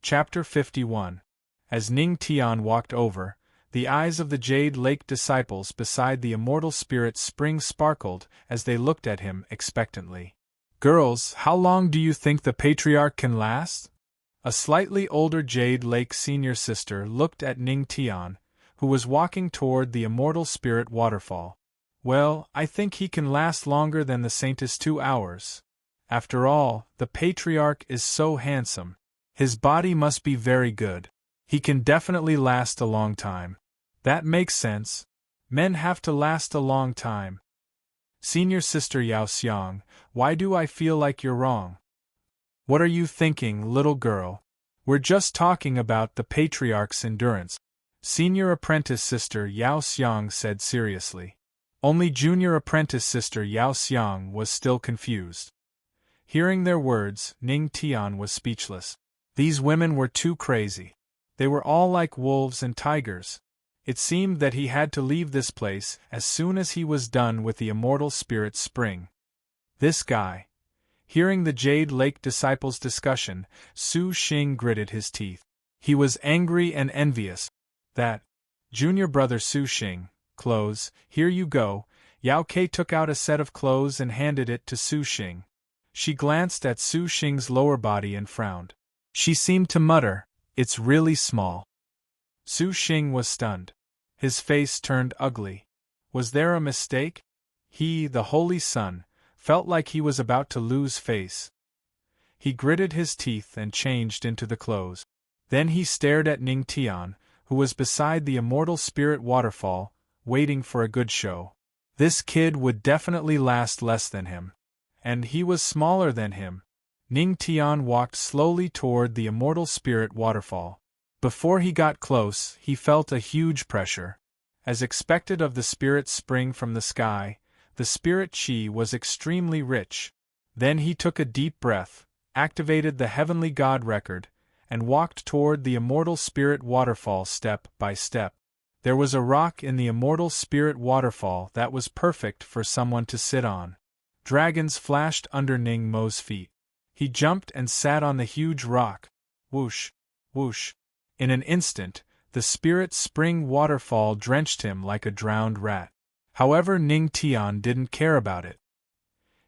Chapter 51. As Ning Tian walked over, the eyes of the Jade Lake disciples beside the immortal spirit spring sparkled as they looked at him expectantly. "Girls, how long do you think the patriarch can last?" A slightly older Jade Lake senior sister looked at Ning Tian, who was walking toward the immortal spirit waterfall. "Well, I think he can last longer than the saintess 2 hours. After all, the patriarch is so handsome. His body must be very good. He can definitely last a long time." "That makes sense. Men have to last a long time." "Senior sister Yao Xiang, why do I feel like you're wrong?" "What are you thinking, little girl? We're just talking about the patriarch's endurance," Senior apprentice sister Yao Xiang said seriously. Only junior apprentice sister Yao Xiang was still confused. Hearing their words, Ning Tian was speechless. These women were too crazy. They were all like wolves and tigers. It seemed that he had to leave this place as soon as he was done with the immortal spirit spring. This guy. Hearing the Jade Lake disciples' discussion, Su Xing gritted his teeth. He was angry and envious. That junior brother Su Xing, clothes, here you go. Yao Ke took out a set of clothes and handed it to Su Xing. She glanced at Su Xing's lower body and frowned. She seemed to mutter, "It's really small." Su Xing was stunned. His face turned ugly. Was there a mistake? He, the Holy Son, felt like he was about to lose face. He gritted his teeth and changed into the clothes. Then he stared at Ning Tian, who was beside the immortal spirit waterfall, waiting for a good show. This kid would definitely last less than him. And he was smaller than him. Ning Tian walked slowly toward the immortal spirit waterfall. Before he got close, he felt a huge pressure. As expected of the spirit spring from the sky, the spirit chi was extremely rich. Then he took a deep breath, activated the heavenly god record, and walked toward the immortal spirit waterfall step by step. There was a rock in the immortal spirit waterfall that was perfect for someone to sit on. Dragons flashed under Ning Mo's feet. He jumped and sat on the huge rock. Whoosh, whoosh. In an instant, the spirit spring waterfall drenched him like a drowned rat. However, Ning Tian didn't care about it.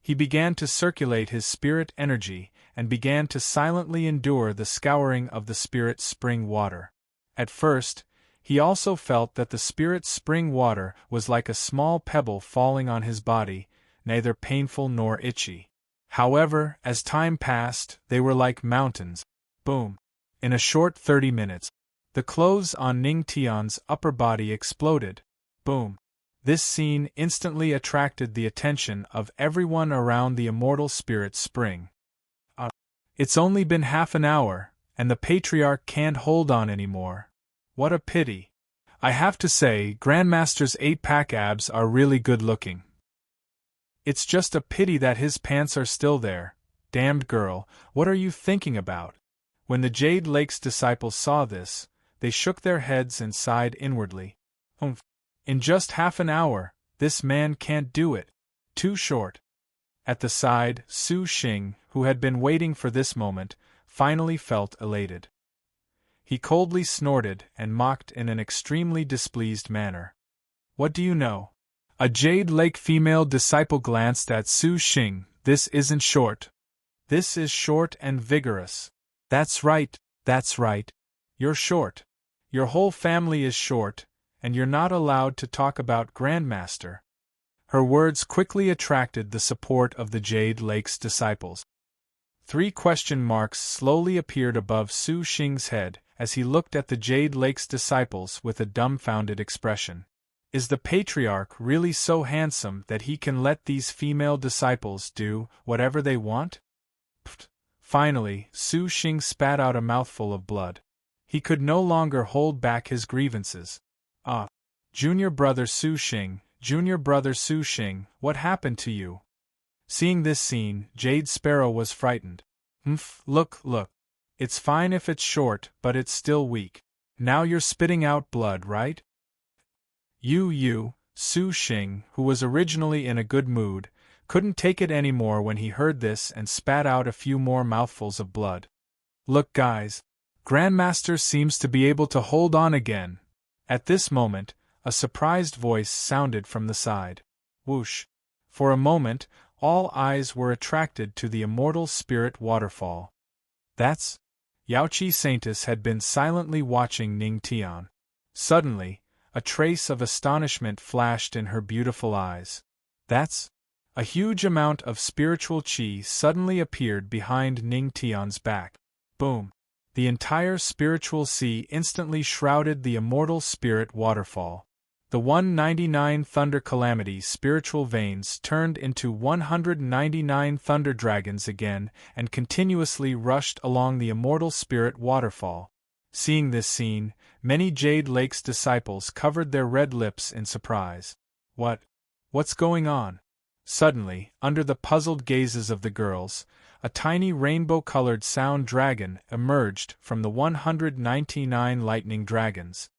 He began to circulate his spirit energy and began to silently endure the scouring of the spirit spring water. At first, he also felt that the spirit spring water was like a small pebble falling on his body, neither painful nor itchy. However, as time passed, they were like mountains. Boom. In a short 30 minutes, the clothes on Ning Tian's upper body exploded. Boom. This scene instantly attracted the attention of everyone around the immortal spirit spring. It's only been half an hour, and the patriarch can't hold on anymore. What a pity. I have to say, Grandmaster's 8-pack abs are really good looking. It's just a pity that his pants are still there. Damned girl, what are you thinking about? When the Jade Lake's disciples saw this, they shook their heads and sighed inwardly. Humph. In just half an hour, this man can't do it. Too short. At the side, Su Xing, who had been waiting for this moment, finally felt elated. He coldly snorted and mocked in an extremely displeased manner. What do you know? A Jade Lake female disciple glanced at Su Xing. This isn't short. This is short and vigorous. That's right, that's right. You're short. Your whole family is short, and you're not allowed to talk about Grandmaster. Her words quickly attracted the support of the Jade Lake's disciples. 3 question marks slowly appeared above Su Xing's head as he looked at the Jade Lake's disciples with a dumbfounded expression. Is the patriarch really so handsome that he can let these female disciples do whatever they want? Pfft. Finally, Su Xing spat out a mouthful of blood. He could no longer hold back his grievances. Junior brother Su Xing, junior brother Su Xing, what happened to you? Seeing this scene, Jade Sparrow was frightened. Look. It's fine if it's short, but it's still weak. Now you're spitting out blood, right? You, Su Xing, who was originally in a good mood, couldn't take it anymore when he heard this and spat out a few more mouthfuls of blood. Look guys, Grandmaster seems to be able to hold on again. At this moment, a surprised voice sounded from the side. Whoosh! For a moment, all eyes were attracted to the immortal spirit waterfall. That's... Yaoqi Saintus had been silently watching Ning Tian. Suddenly, a trace of astonishment flashed in her beautiful eyes. That's... A huge amount of spiritual qi suddenly appeared behind Ning Tian's back. Boom! The entire spiritual sea instantly shrouded the immortal spirit waterfall. The 199 thunder calamity spiritual veins turned into 199 thunder dragons again and continuously rushed along the immortal spirit waterfall. Seeing this scene, many Jade Lake's disciples covered their red lips in surprise. What's going on? Suddenly, under the puzzled gazes of the girls, a tiny rainbow-colored sound dragon emerged from the 199 lightning dragons.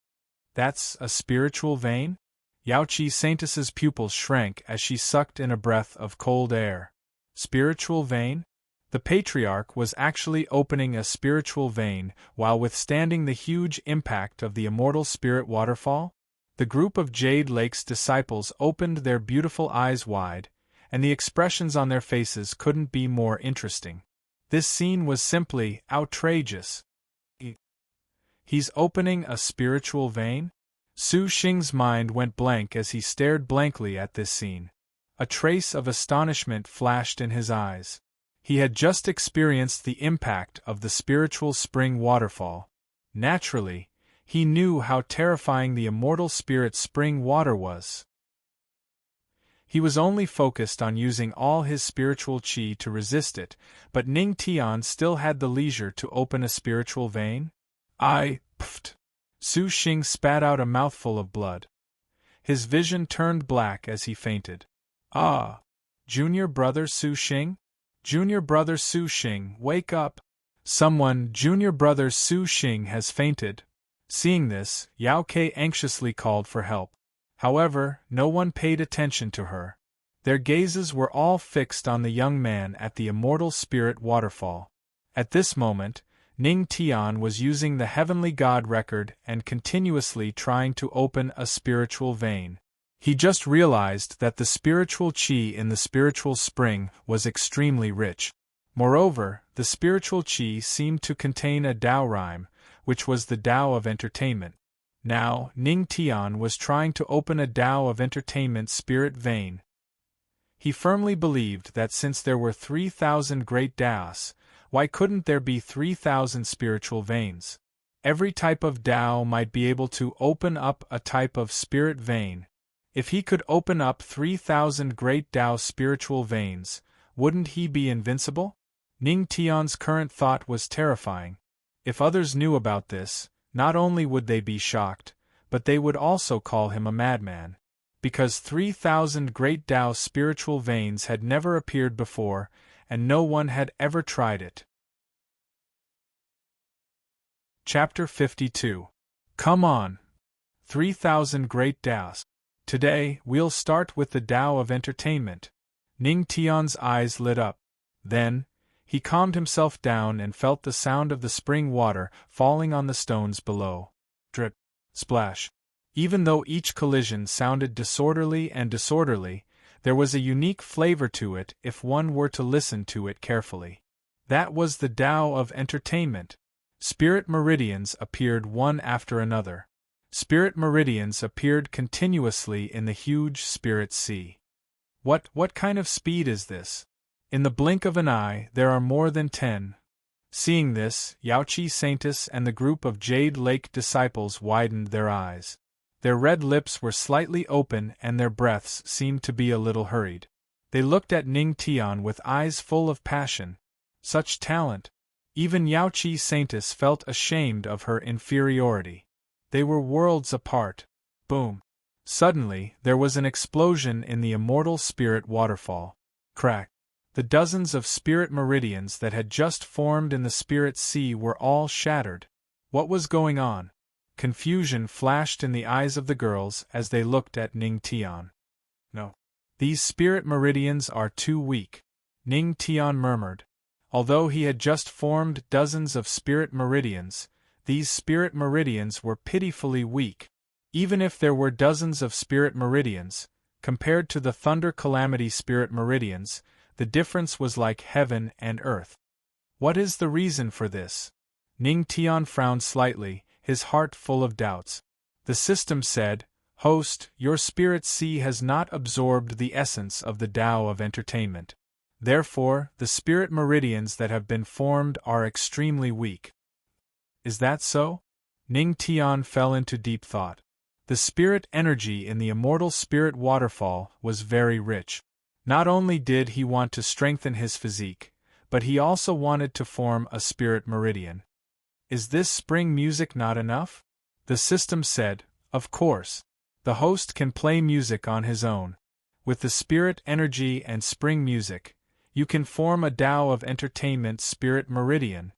That's a spiritual vein? Yaoqi Saintus's pupils shrank as she sucked in a breath of cold air. Spiritual vein? The patriarch was actually opening a spiritual vein while withstanding the huge impact of the immortal spirit waterfall? The group of Jade Lake's disciples opened their beautiful eyes wide, and the expressions on their faces couldn't be more interesting. This scene was simply outrageous. He's opening a spiritual vein? Su Xing's mind went blank as he stared blankly at this scene. A trace of astonishment flashed in his eyes. He had just experienced the impact of the spiritual spring waterfall. Naturally, he knew how terrifying the immortal spirit spring water was. He was only focused on using all his spiritual qi to resist it, but Ning Tian still had the leisure to open a spiritual vein? Pfft! Su Xing spat out a mouthful of blood. His vision turned black as he fainted. Ah! Junior brother Su Xing? Junior brother Su Xing, wake up! Someone, junior brother Su Xing has fainted. Seeing this, Yao Ke anxiously called for help. However, no one paid attention to her. Their gazes were all fixed on the young man at the immortal spirit waterfall. At this moment, Ning Tian was using the heavenly god record and continuously trying to open a spiritual vein. He just realized that the spiritual qi in the spiritual spring was extremely rich. Moreover, the spiritual qi seemed to contain a Tao rhyme, which was the Tao of entertainment. Now, Ning Tian was trying to open a Tao of entertainment spirit vein. He firmly believed that since there were 3,000 great Taos, why couldn't there be 3,000 spiritual veins? Every type of Tao might be able to open up a type of spirit vein. If he could open up 3,000 great Tao spiritual veins, wouldn't he be invincible? Ning Tian's current thought was terrifying. If others knew about this, not only would they be shocked, but they would also call him a madman. Because 3,000 great Tao spiritual veins had never appeared before, and no one had ever tried it. Chapter 52. Come on! 3,000 great Taos. Today, we'll start with the Tao of entertainment. Ning Tian's eyes lit up. Then, he calmed himself down and felt the sound of the spring water falling on the stones below. Drip, splash. Even though each collision sounded disorderly, there was a unique flavor to it if one were to listen to it carefully. That was the Tao of entertainment. Spirit meridians appeared one after another. Spirit meridians appeared continuously in the huge spirit sea. What kind of speed is this? In the blink of an eye, there are more than 10. Seeing this, Yaoqi Saintus and the group of Jade Lake disciples widened their eyes. Their red lips were slightly open and their breaths seemed to be a little hurried. They looked at Ning Tian with eyes full of passion. Such talent! Even Yaoqi Saintus felt ashamed of her inferiority. They were worlds apart. Boom! Suddenly, there was an explosion in the immortal spirit waterfall. Crack! The dozens of spirit meridians that had just formed in the spirit sea were all shattered. What was going on? Confusion flashed in the eyes of the girls as they looked at Ning Tian. No. These spirit meridians are too weak, Ning Tian murmured. Although he had just formed dozens of spirit meridians, these spirit meridians were pitifully weak. Even if there were dozens of spirit meridians, compared to the thunder calamity spirit meridians, the difference was like heaven and earth. What is the reason for this? Ning Tian frowned slightly, his heart full of doubts. The system said, "Host, your spirit sea has not absorbed the essence of the Tao of entertainment. Therefore, the spirit meridians that have been formed are extremely weak." Is that so? Ning Tian fell into deep thought. The spirit energy in the immortal spirit waterfall was very rich. Not only did he want to strengthen his physique, but he also wanted to form a spirit meridian. Is this spring music not enough? The system said, "Of course. The host can play music on his own. With the spirit energy and spring music, you can form a Tao of entertainment spirit meridian."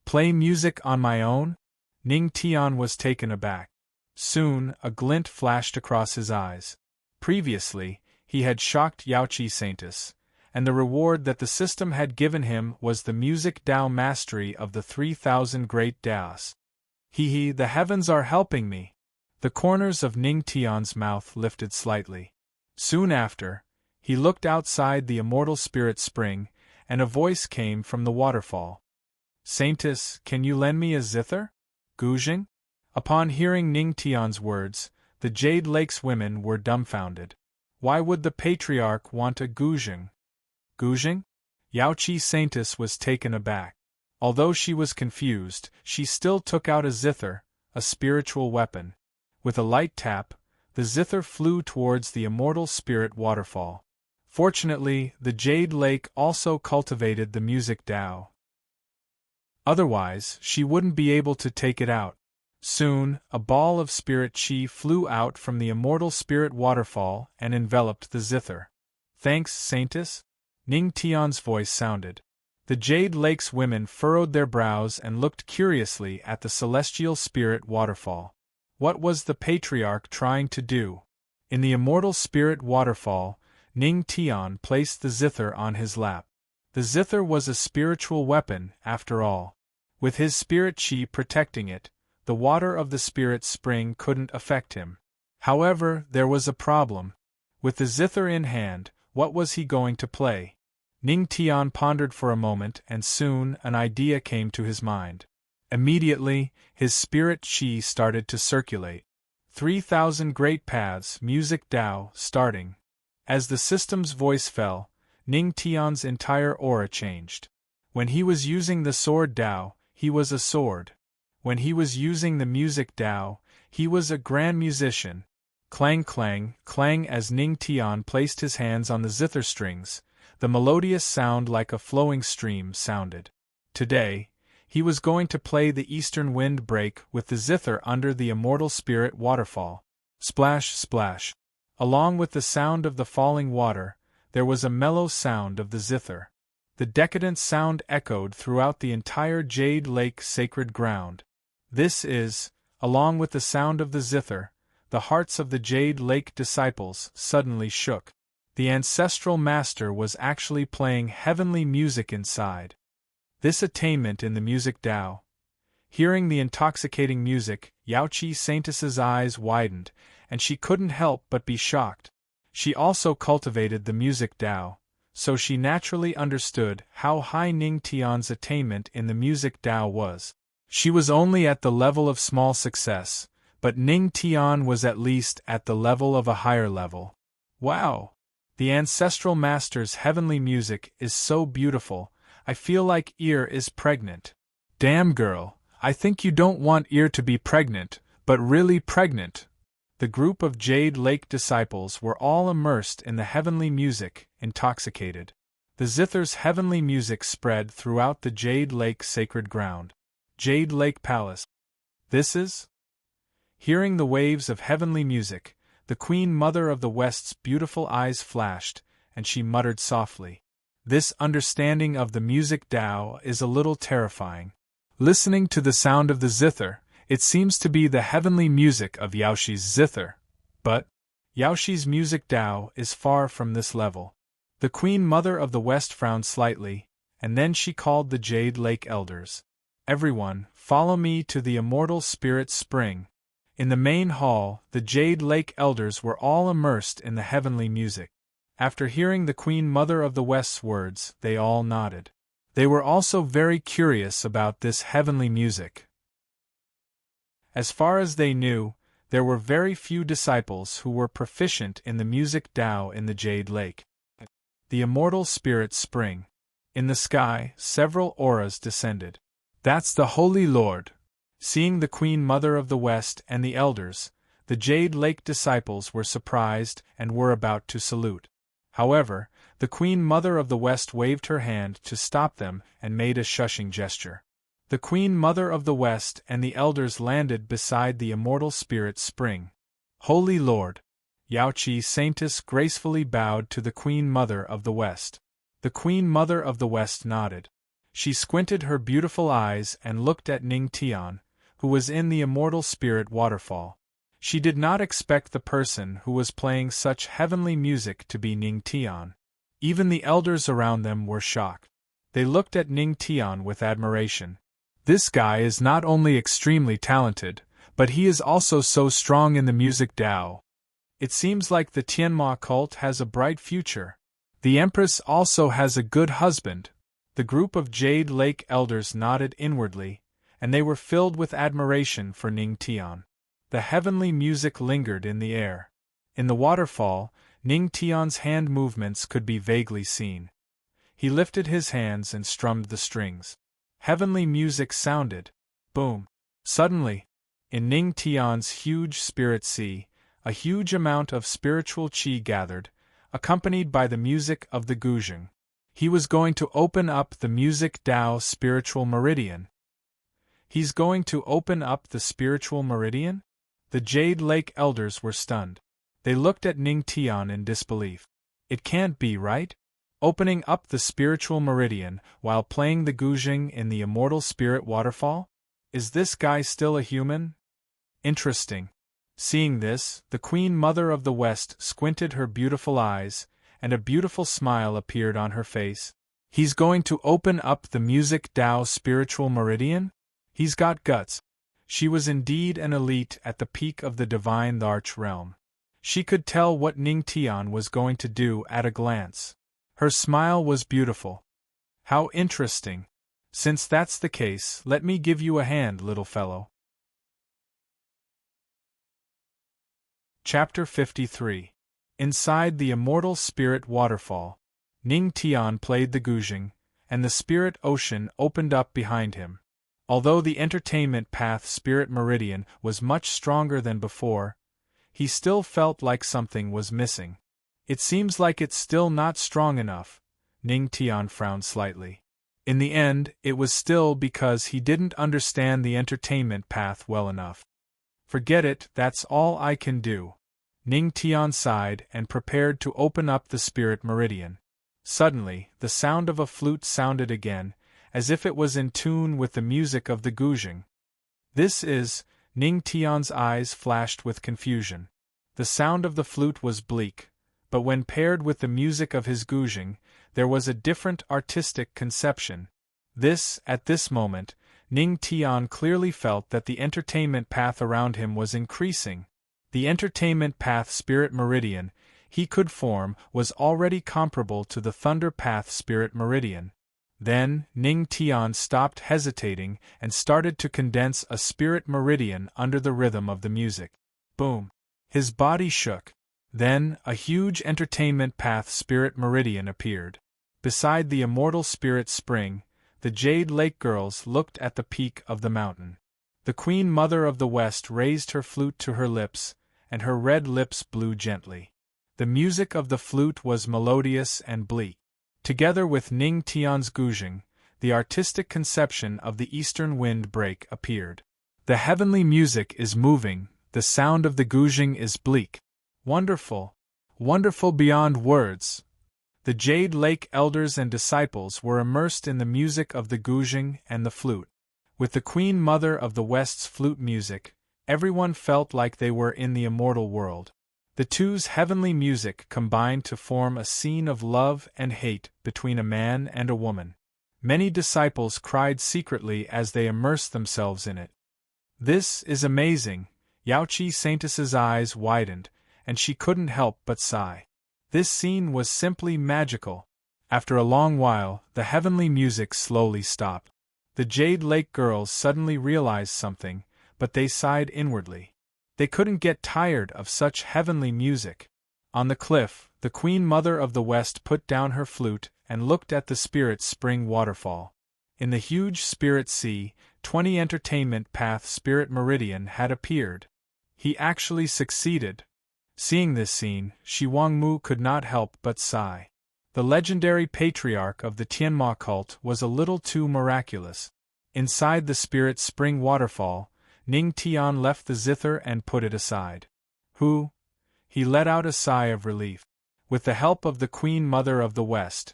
Play music on my own? Ning Tian was taken aback. Soon, a glint flashed across his eyes. Previously, he had shocked Yaoqi Saintus, and the reward that the system had given him was the music Tao mastery of the 3,000 great Taos. The heavens are helping me. The corners of Ning Tian's mouth lifted slightly. Soon after, he looked outside the immortal spirit spring, and a voice came from the waterfall. "Saintus, can you lend me a zither? Guzheng?" Upon hearing Ning Tian's words, the Jade Lake's women were dumbfounded. Why would the patriarch want a guzheng? Guzheng? Yaoqi Saintus was taken aback. Although she was confused, she still took out a zither, a spiritual weapon. With a light tap, the zither flew towards the immortal spirit waterfall. Fortunately, the Jade Lake also cultivated the music Tao. Otherwise, she wouldn't be able to take it out. Soon, a ball of spirit chi flew out from the immortal spirit waterfall and enveloped the zither. "Thanks, Saintus?" Ning Tian's voice sounded. The Jade Lake's women furrowed their brows and looked curiously at the celestial spirit waterfall. What was the patriarch trying to do? In the immortal spirit waterfall, Ning Tian placed the zither on his lap. The zither was a spiritual weapon, after all. With his spirit chi protecting it, the water of the spirit spring couldn't affect him. However, there was a problem. With the zither in hand, what was he going to play? Ning Tian pondered for a moment and soon an idea came to his mind. Immediately, his spirit chi started to circulate. 3,000 great paths, music Tao, starting. As the system's voice fell, Ning Tian's entire aura changed. When he was using the sword Tao, he was a sword. When he was using the music Tao, he was a grand musician. Clang clang, clang as Ning Tian placed his hands on the zither strings, the melodious sound like a flowing stream sounded. Today, he was going to play the eastern wind break with the zither under the immortal spirit waterfall. Splash, splash. Along with the sound of the falling water, there was a mellow sound of the zither. The decadent sound echoed throughout the entire Jade Lake sacred ground. This is, along with the sound of the zither, the hearts of the Jade Lake disciples suddenly shook. The ancestral master was actually playing heavenly music inside. This attainment in the music Tao. Hearing the intoxicating music, Yaoqi Saintus's eyes widened, and she couldn't help but be shocked. She also cultivated the music Tao, so she naturally understood how high Ning Tian's attainment in the music Tao was. She was only at the level of small success, but Ning Tian was at least at the level of a higher level. Wow! The ancestral master's heavenly music is so beautiful, I feel like Ear is pregnant. Damn girl, I think you don't want Ear to be pregnant, but really pregnant. The group of Jade Lake disciples were all immersed in the heavenly music, intoxicated. The zither's heavenly music spread throughout the Jade Lake sacred ground. Jade Lake Palace. This is? Hearing the waves of heavenly music, the Queen Mother of the West's beautiful eyes flashed, and she muttered softly. This understanding of the music Tao is a little terrifying. Listening to the sound of the zither, it seems to be the heavenly music of Yaoxi's zither. But Yaoxi's music Tao is far from this level. The Queen Mother of the West frowned slightly, and then she called the Jade Lake elders. Everyone, follow me to the immortal spirit spring." In the main hall, the Jade Lake elders were all immersed in the heavenly music. After hearing the Queen Mother of the West's words, they all nodded. They were also very curious about this heavenly music. As far as they knew, there were very few disciples who were proficient in the music Tao in the Jade Lake. The immortal spirit spring. In the sky, several auras descended. "That's the Holy Lord." Seeing the Queen Mother of the West and the elders, the Jade Lake disciples were surprised and were about to salute. However, the Queen Mother of the West waved her hand to stop them and made a shushing gesture. The Queen Mother of the West and the elders landed beside the immortal spirit spring. "Holy Lord." Yaoqi Saintess gracefully bowed to the Queen Mother of the West. The Queen Mother of the West nodded. She squinted her beautiful eyes and looked at Ning Tian, who was in the immortal spirit waterfall. She did not expect the person who was playing such heavenly music to be Ning Tian. Even the elders around them were shocked. They looked at Ning Tian with admiration. This guy is not only extremely talented, but he is also so strong in the music Tao. It seems like the Tianma cult has a bright future. The Empress also has a good husband. The group of Jade Lake elders nodded inwardly, and they were filled with admiration for Ning Tian. The heavenly music lingered in the air. In the waterfall, Ning Tian's hand movements could be vaguely seen. He lifted his hands and strummed the strings. Heavenly music sounded. Boom! Suddenly, in Ning Tian's huge spirit sea, a huge amount of spiritual qi gathered, accompanied by the music of the guzheng. He was going to open up the music Tao spiritual meridian. He's going to open up the spiritual meridian? The Jade Lake elders were stunned. They looked at Ning Tian in disbelief. It can't be right? Opening up the spiritual meridian while playing the guzheng in the immortal spirit waterfall? Is this guy still a human? Interesting. Seeing this, the Queen Mother of the West squinted her beautiful eyes, and a beautiful smile appeared on her face. He's going to open up the music Tao spiritual meridian? He's got guts. She was indeed an elite at the peak of the divine Larch realm. She could tell what Ning Tian was going to do at a glance. Her smile was beautiful. How interesting. Since that's the case, let me give you a hand, little fellow. Chapter 53. Inside the immortal spirit waterfall, Ning Tian played the guzheng, and the spirit ocean opened up behind him. Although the entertainment path spirit meridian was much stronger than before, he still felt like something was missing. It seems like it's still not strong enough. Ning Tian frowned slightly. In the end, it was still because he didn't understand the entertainment path well enough. Forget it, that's all I can do. Ning Tian sighed and prepared to open up the spirit meridian. Suddenly, the sound of a flute sounded again, as if it was in tune with the music of the guzheng. This is, Ning Tian's eyes flashed with confusion. The sound of the flute was bleak, but when paired with the music of his guzheng, there was a different artistic conception. At this moment, Ning Tian clearly felt that the entertainment path around him was increasing. The entertainment path spirit meridian he could form was already comparable to the thunder path spirit meridian. Then, Ning Tian stopped hesitating and started to condense a spirit meridian under the rhythm of the music. Boom! His body shook. Then, a huge entertainment path spirit meridian appeared. Beside the immortal spirit spring, the Jade Lake girls looked at the peak of the mountain. The Queen Mother of the West raised her flute to her lips, and her red lips blew gently. The music of the flute was melodious and bleak. Together with Ning Tian's guzheng, the artistic conception of the eastern wind break appeared. The heavenly music is moving, the sound of the guzheng is bleak. Wonderful! Wonderful beyond words! The Jade Lake elders and disciples were immersed in the music of the guzheng and the flute. With the Queen Mother of the West's flute music, everyone felt like they were in the immortal world. The two's heavenly music combined to form a scene of love and hate between a man and a woman. Many disciples cried secretly as they immersed themselves in it. "This is amazing," Yaoqi Saintess's eyes widened, and she couldn't help but sigh. This scene was simply magical. After a long while, the heavenly music slowly stopped. The Jade Lake girls suddenly realized something, but they sighed inwardly. They couldn't get tired of such heavenly music. On the cliff, the Queen Mother of the West put down her flute and looked at the Spirit Spring waterfall. In the huge Spirit Sea, 20 Entertainment Path Spirit Meridian had appeared. He actually succeeded. Seeing this scene, Shi Wangmu could not help but sigh. The legendary patriarch of the Tianma cult was a little too miraculous. Inside the Spirit Spring waterfall, Ning Tian left the zither and put it aside. He let out a sigh of relief. With the help of the Queen Mother of the West,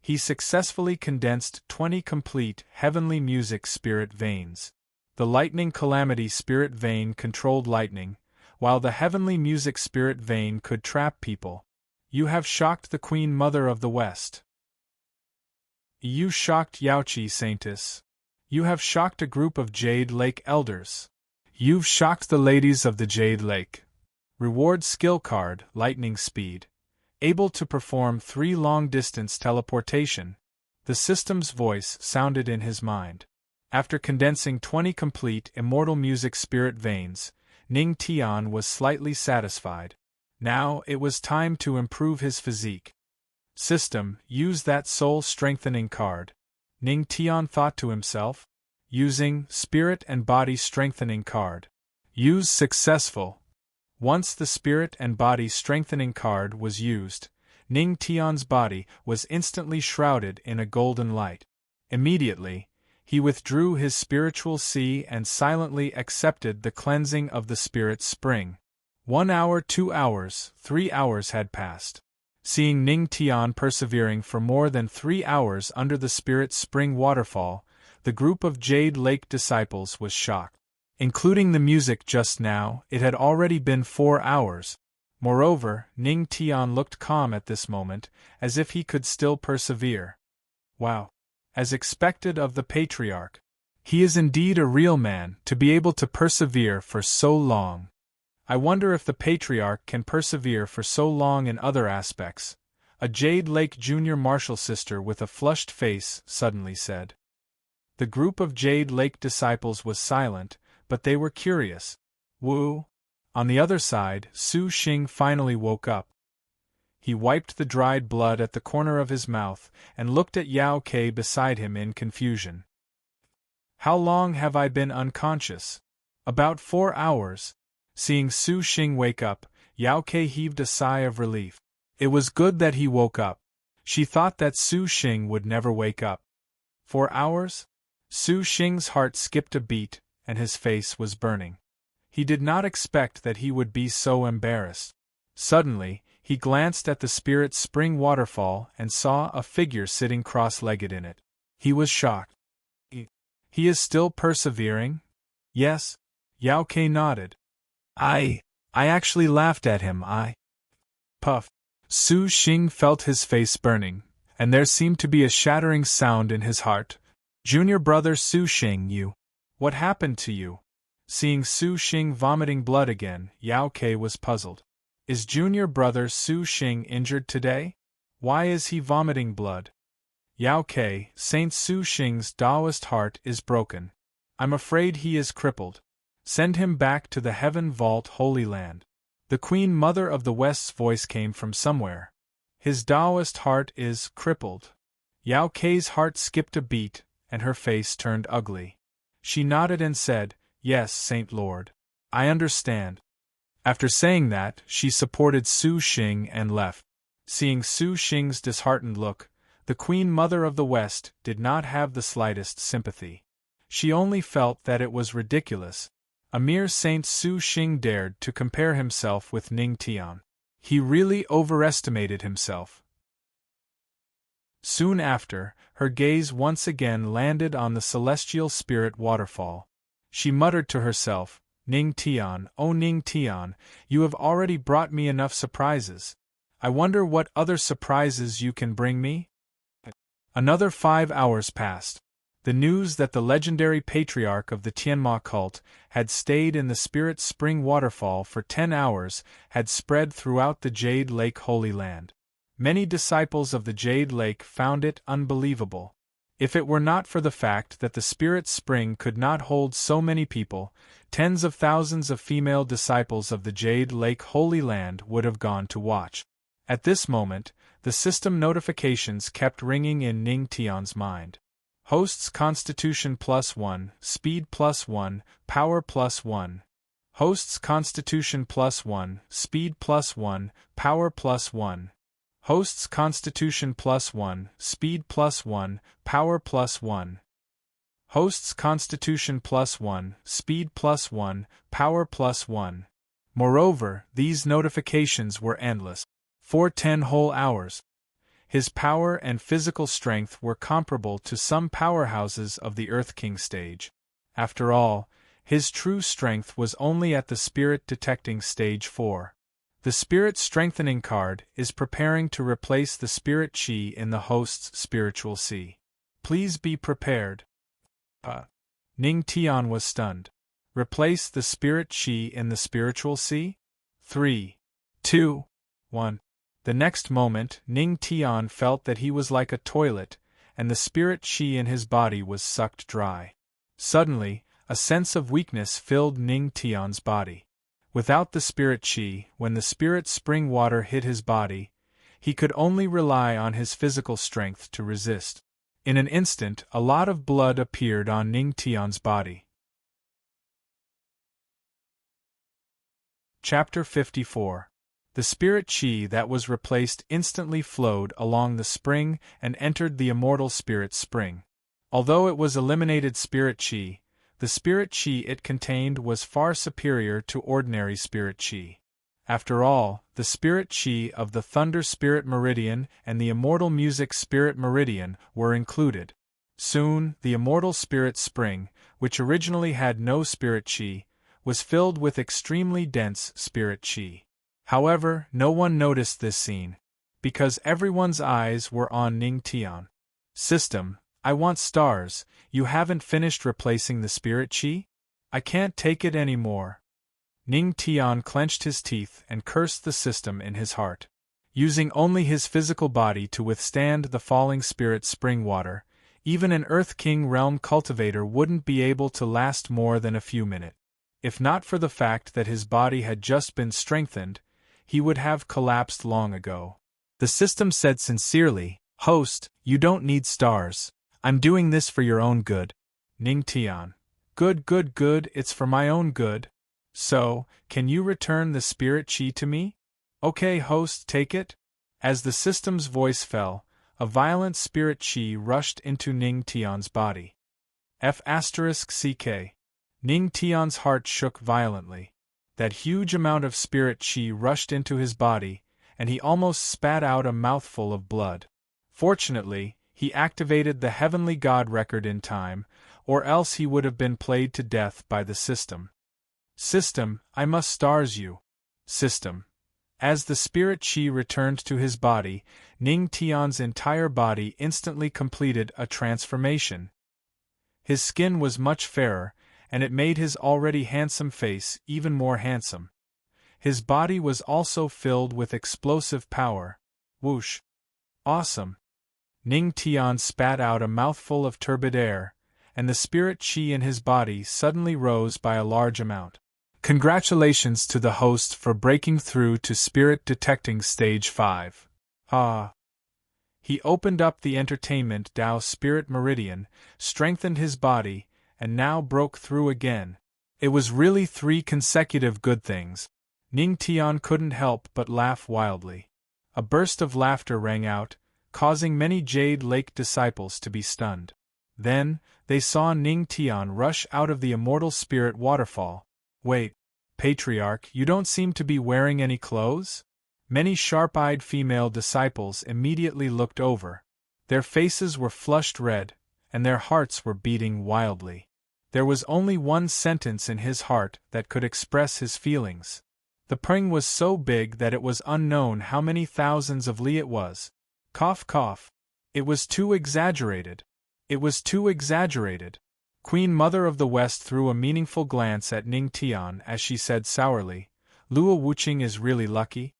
he successfully condensed 20 complete heavenly music spirit veins. The lightning calamity spirit vein controlled lightning, while the heavenly music spirit vein could trap people. You have shocked the Queen Mother of the West. You shocked Yaoqi Saintess. You have shocked a group of Jade Lake elders. You've shocked the ladies of the Jade Lake. Reward skill card, lightning speed. Able to perform 3 long-distance teleportation. The system's voice sounded in his mind. After condensing 20 complete immortal music spirit veins, Ning Tian was slightly satisfied. Now it was time to improve his physique. System, use that soul-strengthening card. Ning Tian thought to himself. Using Spirit and Body Strengthening card. Use successful. Once the Spirit and Body Strengthening card was used, Ning Tian's body was instantly shrouded in a golden light. Immediately, he withdrew his spiritual sea and silently accepted the cleansing of the Spirit Spring. 1 hour, 2 hours, 3 hours had passed. Seeing Ning Tian persevering for more than 3 hours under the Spirit Spring waterfall, the group of Jade Lake disciples was shocked. Including the music just now, it had already been 4 hours. Moreover, Ning Tian looked calm at this moment, as if he could still persevere. Wow! As expected of the patriarch. He is indeed a real man, to be able to persevere for so long. I wonder if the patriarch can persevere for so long in other aspects, a Jade Lake junior martial sister with a flushed face suddenly said. The group of Jade Lake disciples was silent, but they were curious. Wu. On the other side, Su Xing finally woke up. He wiped the dried blood at the corner of his mouth and looked at Yao Ke beside him in confusion. How long have I been unconscious? About 4 hours. Seeing Su Xing wake up, Yao Ke heaved a sigh of relief. It was good that he woke up. She thought that Su Xing would never wake up. 4 hours? Su Xing's heart skipped a beat, and his face was burning. He did not expect that he would be so embarrassed. Suddenly, he glanced at the Spirit Spring waterfall and saw a figure sitting cross-legged in it. He was shocked. He is still persevering? Yes. Yao Ke nodded. I actually laughed at him, Puff. Su Xing felt his face burning, and there seemed to be a shattering sound in his heart. Junior brother Su Xing, what happened to you? Seeing Su Xing vomiting blood again, Yao Ke was puzzled. Is junior brother Su Xing injured today? Why is he vomiting blood? Yao Ke, Saint Su Xing's Taoist heart is broken. I'm afraid he is crippled. Send him back to the Heaven Vault Holy Land. The Queen Mother of the West's voice came from somewhere. His Taoist heart is crippled. Yao Ke's heart skipped a beat, and her face turned ugly. She nodded and said, Yes, Saint Lord. I understand. After saying that, she supported Su Xing and left. Seeing Su Xing's disheartened look, the Queen Mother of the West did not have the slightest sympathy. She only felt that it was ridiculous. A mere Saint Su Xing dared to compare himself with Ning Tian. He really overestimated himself. Soon after, her gaze once again landed on the celestial spirit waterfall. She muttered to herself, Ning Tian, oh Ning Tian, you have already brought me enough surprises. I wonder what other surprises you can bring me? Another 5 hours passed. The news that the legendary patriarch of the Tianma cult had stayed in the Spirit Spring waterfall for 10 hours had spread throughout the Jade Lake Holy Land. Many disciples of the Jade Lake found it unbelievable. If it were not for the fact that the Spirit Spring could not hold so many people, tens of thousands of female disciples of the Jade Lake Holy Land would have gone to watch. At this moment, the system notifications kept ringing in Ning Tian's mind. Host's Constitution +1, Speed +1, Power +1. Host's Constitution +1, Speed +1, Power +1. Host's Constitution +1, Speed +1, Power +1. Host's Constitution +1, Speed +1, Power +1. Moreover, these notifications were endless. For 10 whole hours. His power and physical strength were comparable to some powerhouses of the Earth King stage. After all, his true strength was only at the Spirit Detecting Stage 4. The Spirit Strengthening card is preparing to replace the Spirit Chi in the host's spiritual sea. Please be prepared. Ning Tian was stunned. Replace the Spirit Chi in the spiritual sea? 3, 2, 1. The next moment, Ning Tian felt that he was like a toilet, and the Spirit Chi in his body was sucked dry. Suddenly, a sense of weakness filled Ning Tian's body. Without the Spirit Chi, when the Spirit Spring water hit his body, he could only rely on his physical strength to resist. In an instant, a lot of blood appeared on Ning Tian's body. Chapter 54. The Spirit Chi that was replaced instantly flowed along the spring and entered the immortal Spirit Spring. Although it was eliminated Spirit Chi, the Spirit Chi it contained was far superior to ordinary Spirit Chi. After all, the Spirit Chi of the Thunder Spirit Meridian and the Immortal Music Spirit Meridian were included. Soon, the Immortal Spirit Spring, which originally had no Spirit Chi, was filled with extremely dense Spirit Chi. However, no one noticed this scene, because everyone's eyes were on Ning Tian. System, I want stars. You haven't finished replacing the Spirit Chi? I can't take it anymore. Ning Tian clenched his teeth and cursed the system in his heart. Using only his physical body to withstand the falling Spirit Spring water, even an Earth King realm cultivator wouldn't be able to last more than a few minutes. If not for the fact that his body had just been strengthened, he would have collapsed long ago. The system said sincerely, Host, you don't need stars. I'm doing this for your own good. Ning Tian. Good, it's for my own good. So, can you return the Spirit Chi to me? Okay, host, take it. As the system's voice fell, a violent Spirit Chi rushed into Ning Tian's body. F***CK. Ning Tian's heart shook violently. That huge amount of Spirit Chi rushed into his body, and he almost spat out a mouthful of blood. Fortunately, he activated the Heavenly God record in time, or else he would have been played to death by the system. System, I must stars you. System. As the Spirit Chi returned to his body, Ning Tian's entire body instantly completed a transformation. His skin was much fairer, and it made his already handsome face even more handsome. His body was also filled with explosive power. Whoosh! Awesome! Ning Tian spat out a mouthful of turbid air, and the Spirit Chi in his body suddenly rose by a large amount. Congratulations to the host for breaking through to Spirit Detecting Stage 5. He opened up the Entertainment Dao Spirit Meridian, strengthened his body, and now broke through again. It was really 3 consecutive good things. Ning Tian couldn't help but laugh wildly. A burst of laughter rang out, causing many Jade Lake disciples to be stunned. Then, they saw Ning Tian rush out of the Immortal Spirit Waterfall. Wait, Patriarch, you don't seem to be wearing any clothes? Many sharp-eyed female disciples immediately looked over. Their faces were flushed red, and their hearts were beating wildly. There was only one sentence in his heart that could express his feelings. The pring was so big that it was unknown how many thousands of li it was. Cough, cough. It was too exaggerated. It was too exaggerated. Queen Mother of the West threw a meaningful glance at Ning Tian as she said sourly, Luo Wuqing is really lucky?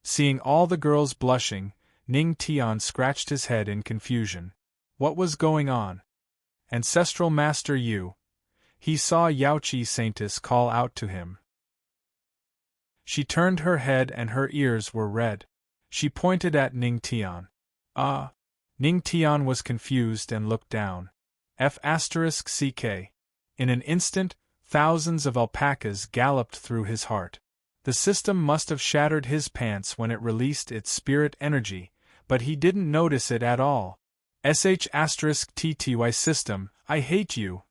Seeing all the girls blushing, Ning Tian scratched his head in confusion. What was going on? Ancestral Master Yu. He saw Yaoqi Saintess call out to him. She turned her head and her ears were red. She pointed at Ning Tian. Ah! Ning Tian was confused and looked down. F***ck. In an instant, thousands of alpacas galloped through his heart. The system must have shattered his pants when it released its spirit energy, but he didn't notice it at all. **TTY system, I hate you.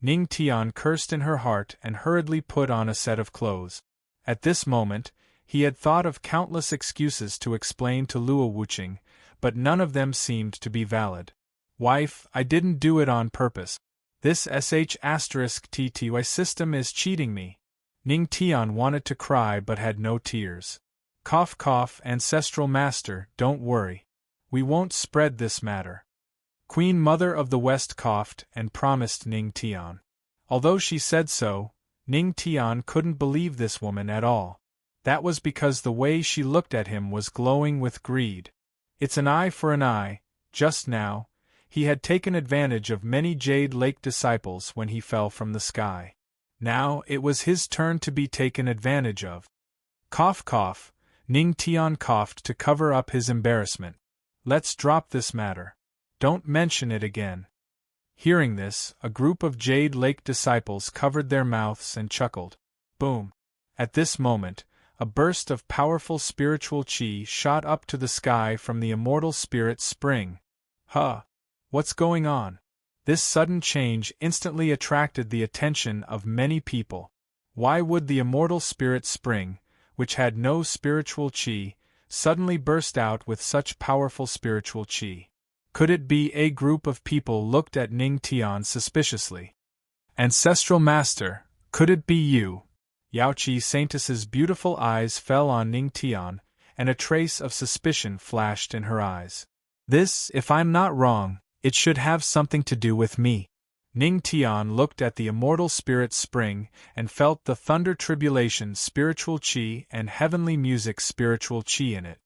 Ning Tian cursed in her heart and hurriedly put on a set of clothes. At this moment, he had thought of countless excuses to explain to Luo Wuqing, but none of them seemed to be valid. Wife, I didn't do it on purpose. This **TTY system is cheating me. Ning Tian wanted to cry but had no tears. Cough cough, Ancestral Master, don't worry. We won't spread this matter. Queen Mother of the West coughed and promised Ning Tian. Although she said so, Ning Tian couldn't believe this woman at all. That was because the way she looked at him was glowing with greed. It's an eye for an eye. Just now, he had taken advantage of many Jade Lake disciples when he fell from the sky. Now it was his turn to be taken advantage of. Cough cough, Ning Tian coughed to cover up his embarrassment. Let's drop this matter. Don't mention it again. Hearing this, a group of Jade Lake disciples covered their mouths and chuckled. Boom! At this moment, a burst of powerful spiritual chi shot up to the sky from the immortal spirit spring. Huh! What's going on? This sudden change instantly attracted the attention of many people. Why would the immortal spirit spring, which had no spiritual chi, suddenly burst out with such powerful spiritual chi? Could it be a group of people looked at Ning Tian suspiciously? Ancestral Master, could it be you? Yaoqi Saintess's beautiful eyes fell on Ning Tian, and a trace of suspicion flashed in her eyes. This, if I'm not wrong, it should have something to do with me. Ning Tian looked at the immortal spirit spring and felt the thunder tribulation spiritual chi and heavenly music spiritual chi in it.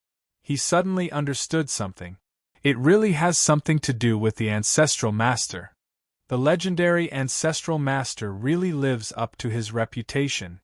He suddenly understood something. It really has something to do with the Ancestral Master. The legendary Ancestral Master really lives up to his reputation.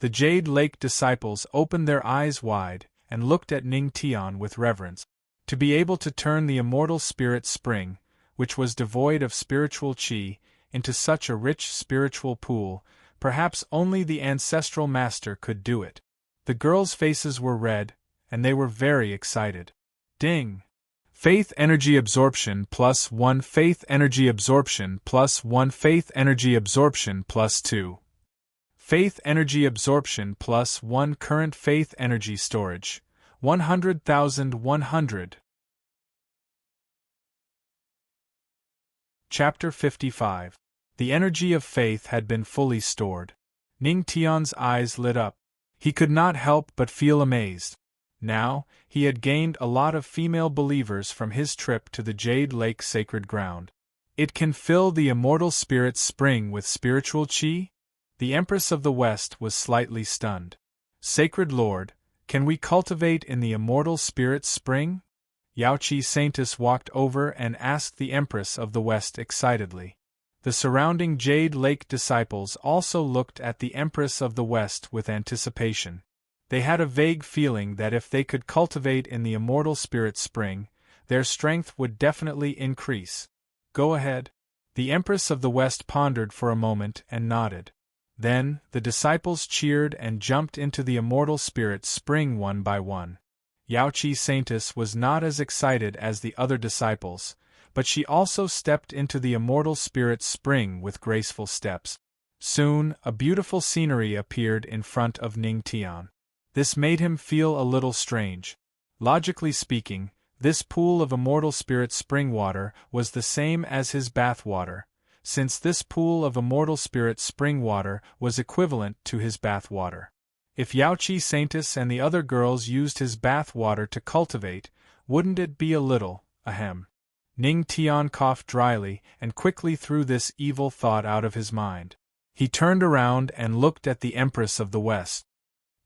The Jade Lake disciples opened their eyes wide and looked at Ning Tian with reverence. To be able to turn the immortal spirit spring, which was devoid of spiritual chi, into such a rich spiritual pool, perhaps only the Ancestral Master could do it. The girls' faces were red, and they were very excited. Ding! Faith energy absorption +1, faith energy absorption +1, faith energy absorption +2. Faith energy absorption +1, current faith energy storage, 100,100. Chapter 55. The energy of faith had been fully stored. Ning Tian's eyes lit up. He could not help but feel amazed. Now, he had gained a lot of female believers from his trip to the Jade Lake sacred ground. It can fill the immortal spirit spring with spiritual chi? The Empress of the West was slightly stunned. Sacred Lord, can we cultivate in the immortal spirit spring? Yaoqi Saintess walked over and asked the Empress of the West excitedly. The surrounding Jade Lake disciples also looked at the Empress of the West with anticipation. They had a vague feeling that if they could cultivate in the immortal spirit spring, their strength would definitely increase. Go ahead. The Empress of the West pondered for a moment and nodded. Then, the disciples cheered and jumped into the immortal spirit spring one by one. Yaoqi Saintess was not as excited as the other disciples, but she also stepped into the immortal spirit spring with graceful steps. Soon, a beautiful scenery appeared in front of Ning Tian. This made him feel a little strange. Logically speaking, this pool of immortal spirit spring water was the same as his bath water, since this pool of immortal spirit spring water was equivalent to his bath water. If Yaoqi Saintess and the other girls used his bath water to cultivate, wouldn't it be a little Ahem. Ning Tian coughed dryly and quickly threw this evil thought out of his mind. He turned around and looked at the Empress of the West.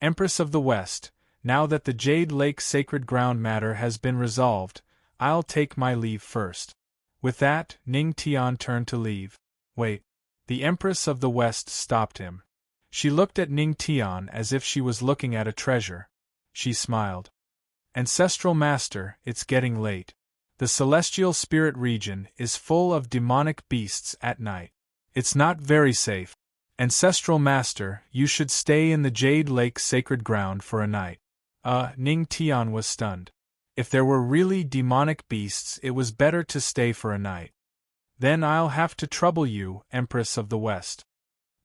Empress of the West, now that the Jade Lake sacred ground matter has been resolved, I'll take my leave first. With that, Ning Tian turned to leave. Wait. The Empress of the West stopped him. She looked at Ning Tian as if she was looking at a treasure. She smiled. Ancestral Master, it's getting late. The celestial spirit region is full of demonic beasts at night. It's not very safe. Ancestral Master, you should stay in the Jade Lake sacred ground for a night. Ning Tian was stunned. If there were really demonic beasts, it was better to stay for a night. Then I'll have to trouble you, Empress of the West.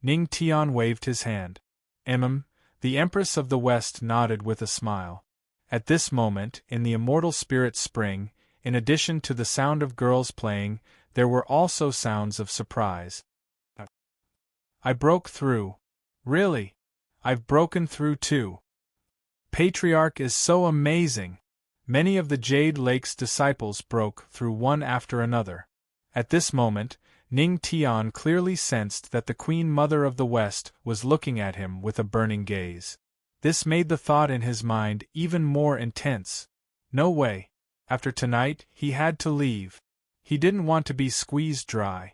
Ning Tian waved his hand. The Empress of the West nodded with a smile. At this moment, in the immortal spirit spring, in addition to the sound of girls playing, there were also sounds of surprise. I broke through. Really? I've broken through too. Patriarch is so amazing. Many of the Jade Lake's disciples broke through one after another. At this moment, Ning Tian clearly sensed that the Queen Mother of the West was looking at him with a burning gaze. This made the thought in his mind even more intense. No way. After tonight, he had to leave. He didn't want to be squeezed dry.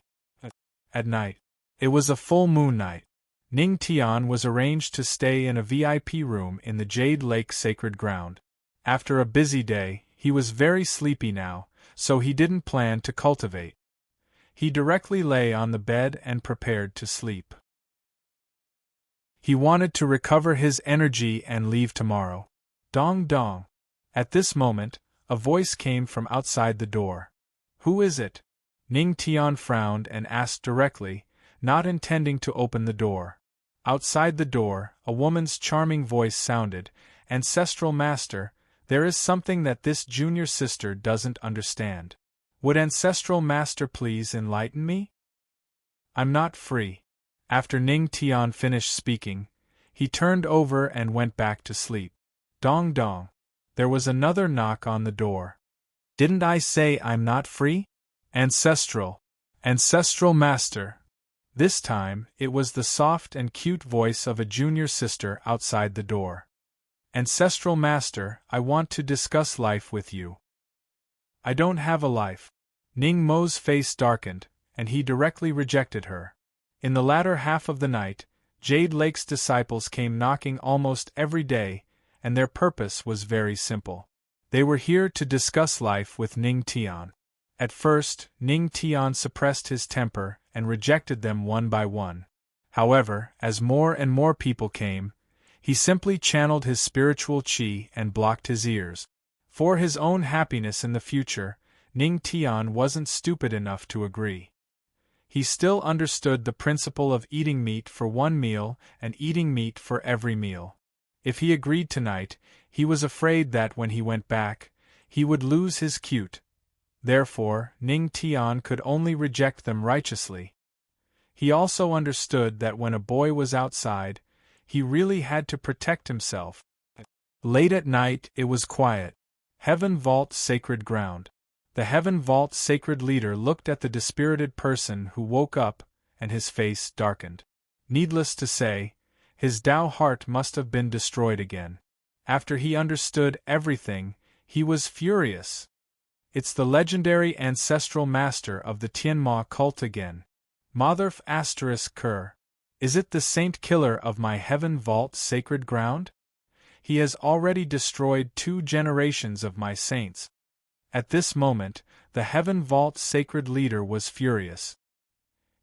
At night. It was a full moon night. Ning Tian was arranged to stay in a VIP room in the Jade Lake sacred ground. After a busy day, he was very sleepy now, so he didn't plan to cultivate. He directly lay on the bed and prepared to sleep. He wanted to recover his energy and leave tomorrow. Dong dong. At this moment, a voice came from outside the door. Who is it? Ning Tian frowned and asked directly, not intending to open the door. Outside the door, a woman's charming voice sounded, Ancestral Master, there is something that this junior sister doesn't understand. Would Ancestral Master please enlighten me? I'm not free. After Ning Tian finished speaking, he turned over and went back to sleep. Dong dong. There was another knock on the door. Didn't I say I'm not free? Ancestral Master. This time, it was the soft and cute voice of a junior sister outside the door. Ancestral Master, I want to discuss life with you. I don't have a life. Ning Mo's face darkened, and he directly rejected her. In the latter half of the night, Jade Lake's disciples came knocking almost every day, and their purpose was very simple. They were here to discuss life with Ning Tian. At first, Ning Tian suppressed his temper and rejected them one by one. However, as more and more people came, he simply channeled his spiritual qi and blocked his ears. For his own happiness in the future, Ning Tian wasn't stupid enough to agree. He still understood the principle of eating meat for one meal and eating meat for every meal. If he agreed tonight, he was afraid that when he went back, he would lose his cute. Therefore, Ning Tian could only reject them righteously. He also understood that when a boy was outside, he really had to protect himself. Late at night, it was quiet. Heaven Vault Sacred Ground. The Heaven Vault Sacred Leader looked at the dispirited person who woke up, and his face darkened. Needless to say, his Tao heart must have been destroyed again. After he understood everything, he was furious. It's the legendary Ancestral Master of the Tianma cult again. Motherf ****. Is it the Saint Killer of my Heaven Vault Sacred Ground? He has already destroyed 2 generations of my saints. At this moment, the Heaven Vault Sacred Leader was furious.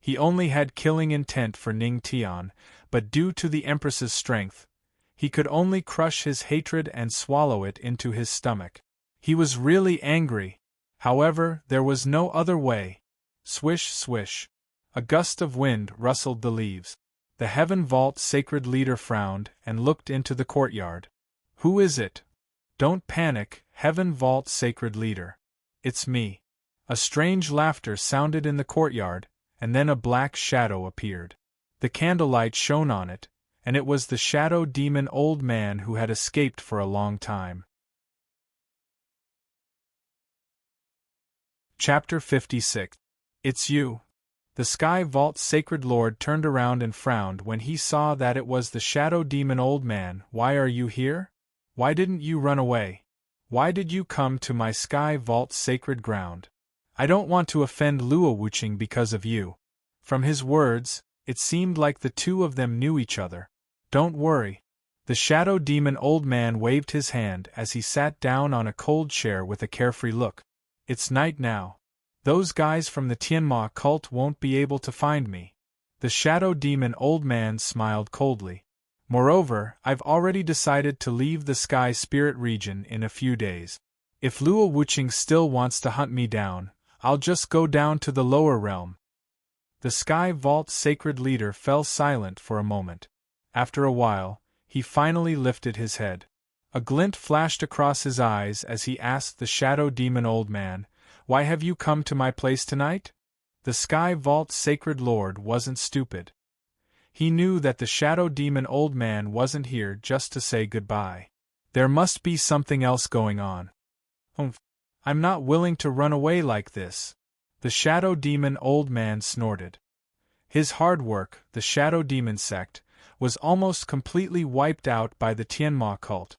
He only had killing intent for Ning Tian, but due to the Empress's strength, he could only crush his hatred and swallow it into his stomach. He was really angry. However, there was no other way. Swish, swish. A gust of wind rustled the leaves. The Heaven Vault Sacred Leader frowned and looked into the courtyard. Who is it? Don't panic, Heaven Vault Sacred Leader. It's me. A strange laughter sounded in the courtyard, and then a black shadow appeared. The candlelight shone on it, and it was the shadow demon old man who had escaped for a long time. Chapter 56. It's you. The Sky Vault's Sacred Lord turned around and frowned when he saw that it was the Shadow Demon Old Man. Why are you here? Why didn't you run away? Why did you come to my Sky Vault's sacred ground? I don't want to offend Luo Wuching because of you. From his words, it seemed like the two of them knew each other. Don't worry. The Shadow Demon Old Man waved his hand as he sat down on a cold chair with a carefree look. It's night now. Those guys from the Tianma cult won't be able to find me. The Shadow Demon Old Man smiled coldly. Moreover, I've already decided to leave the Sky Spirit region in a few days. If Luo Wuching still wants to hunt me down, I'll just go down to the lower realm. The Sky Vault's sacred leader fell silent for a moment. After a while, he finally lifted his head. A glint flashed across his eyes as he asked the Shadow Demon Old Man, "Why have you come to my place tonight?" The Sky Vault's sacred lord wasn't stupid. He knew that the Shadow Demon Old Man wasn't here just to say goodbye. There must be something else going on. I'm not willing to run away like this. The Shadow Demon Old Man snorted. His hard work, the Shadow Demon sect, was almost completely wiped out by the Tianma cult.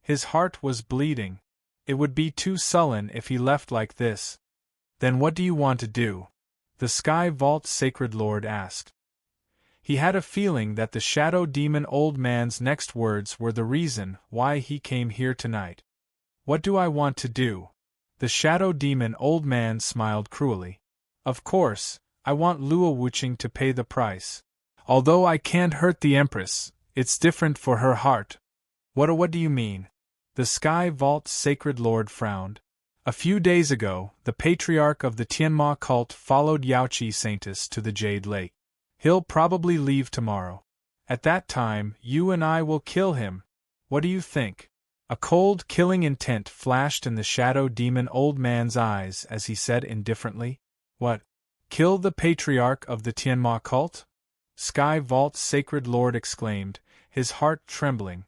His heart was bleeding. It would be too sullen if he left like this. Then what do you want to do? The Sky Vault's sacred lord asked. He had a feeling that the Shadow Demon Old Man's next words were the reason why he came here tonight. What do I want to do? The Shadow Demon Old Man smiled cruelly. Of course, I want Luo Wuching to pay the price. Although I can't hurt the Empress, it's different for her heart. What do you mean? The Sky Vault's sacred lord frowned. A few days ago, the patriarch of the Tianma cult followed Yaoqi Saintus to the Jade Lake. He'll probably leave tomorrow. At that time, you and I will kill him. What do you think? A cold, killing intent flashed in the Shadow Demon Old Man's eyes as he said indifferently, "What? Kill the patriarch of the Tianma cult?" Sky Vault's sacred lord exclaimed, his heart trembling.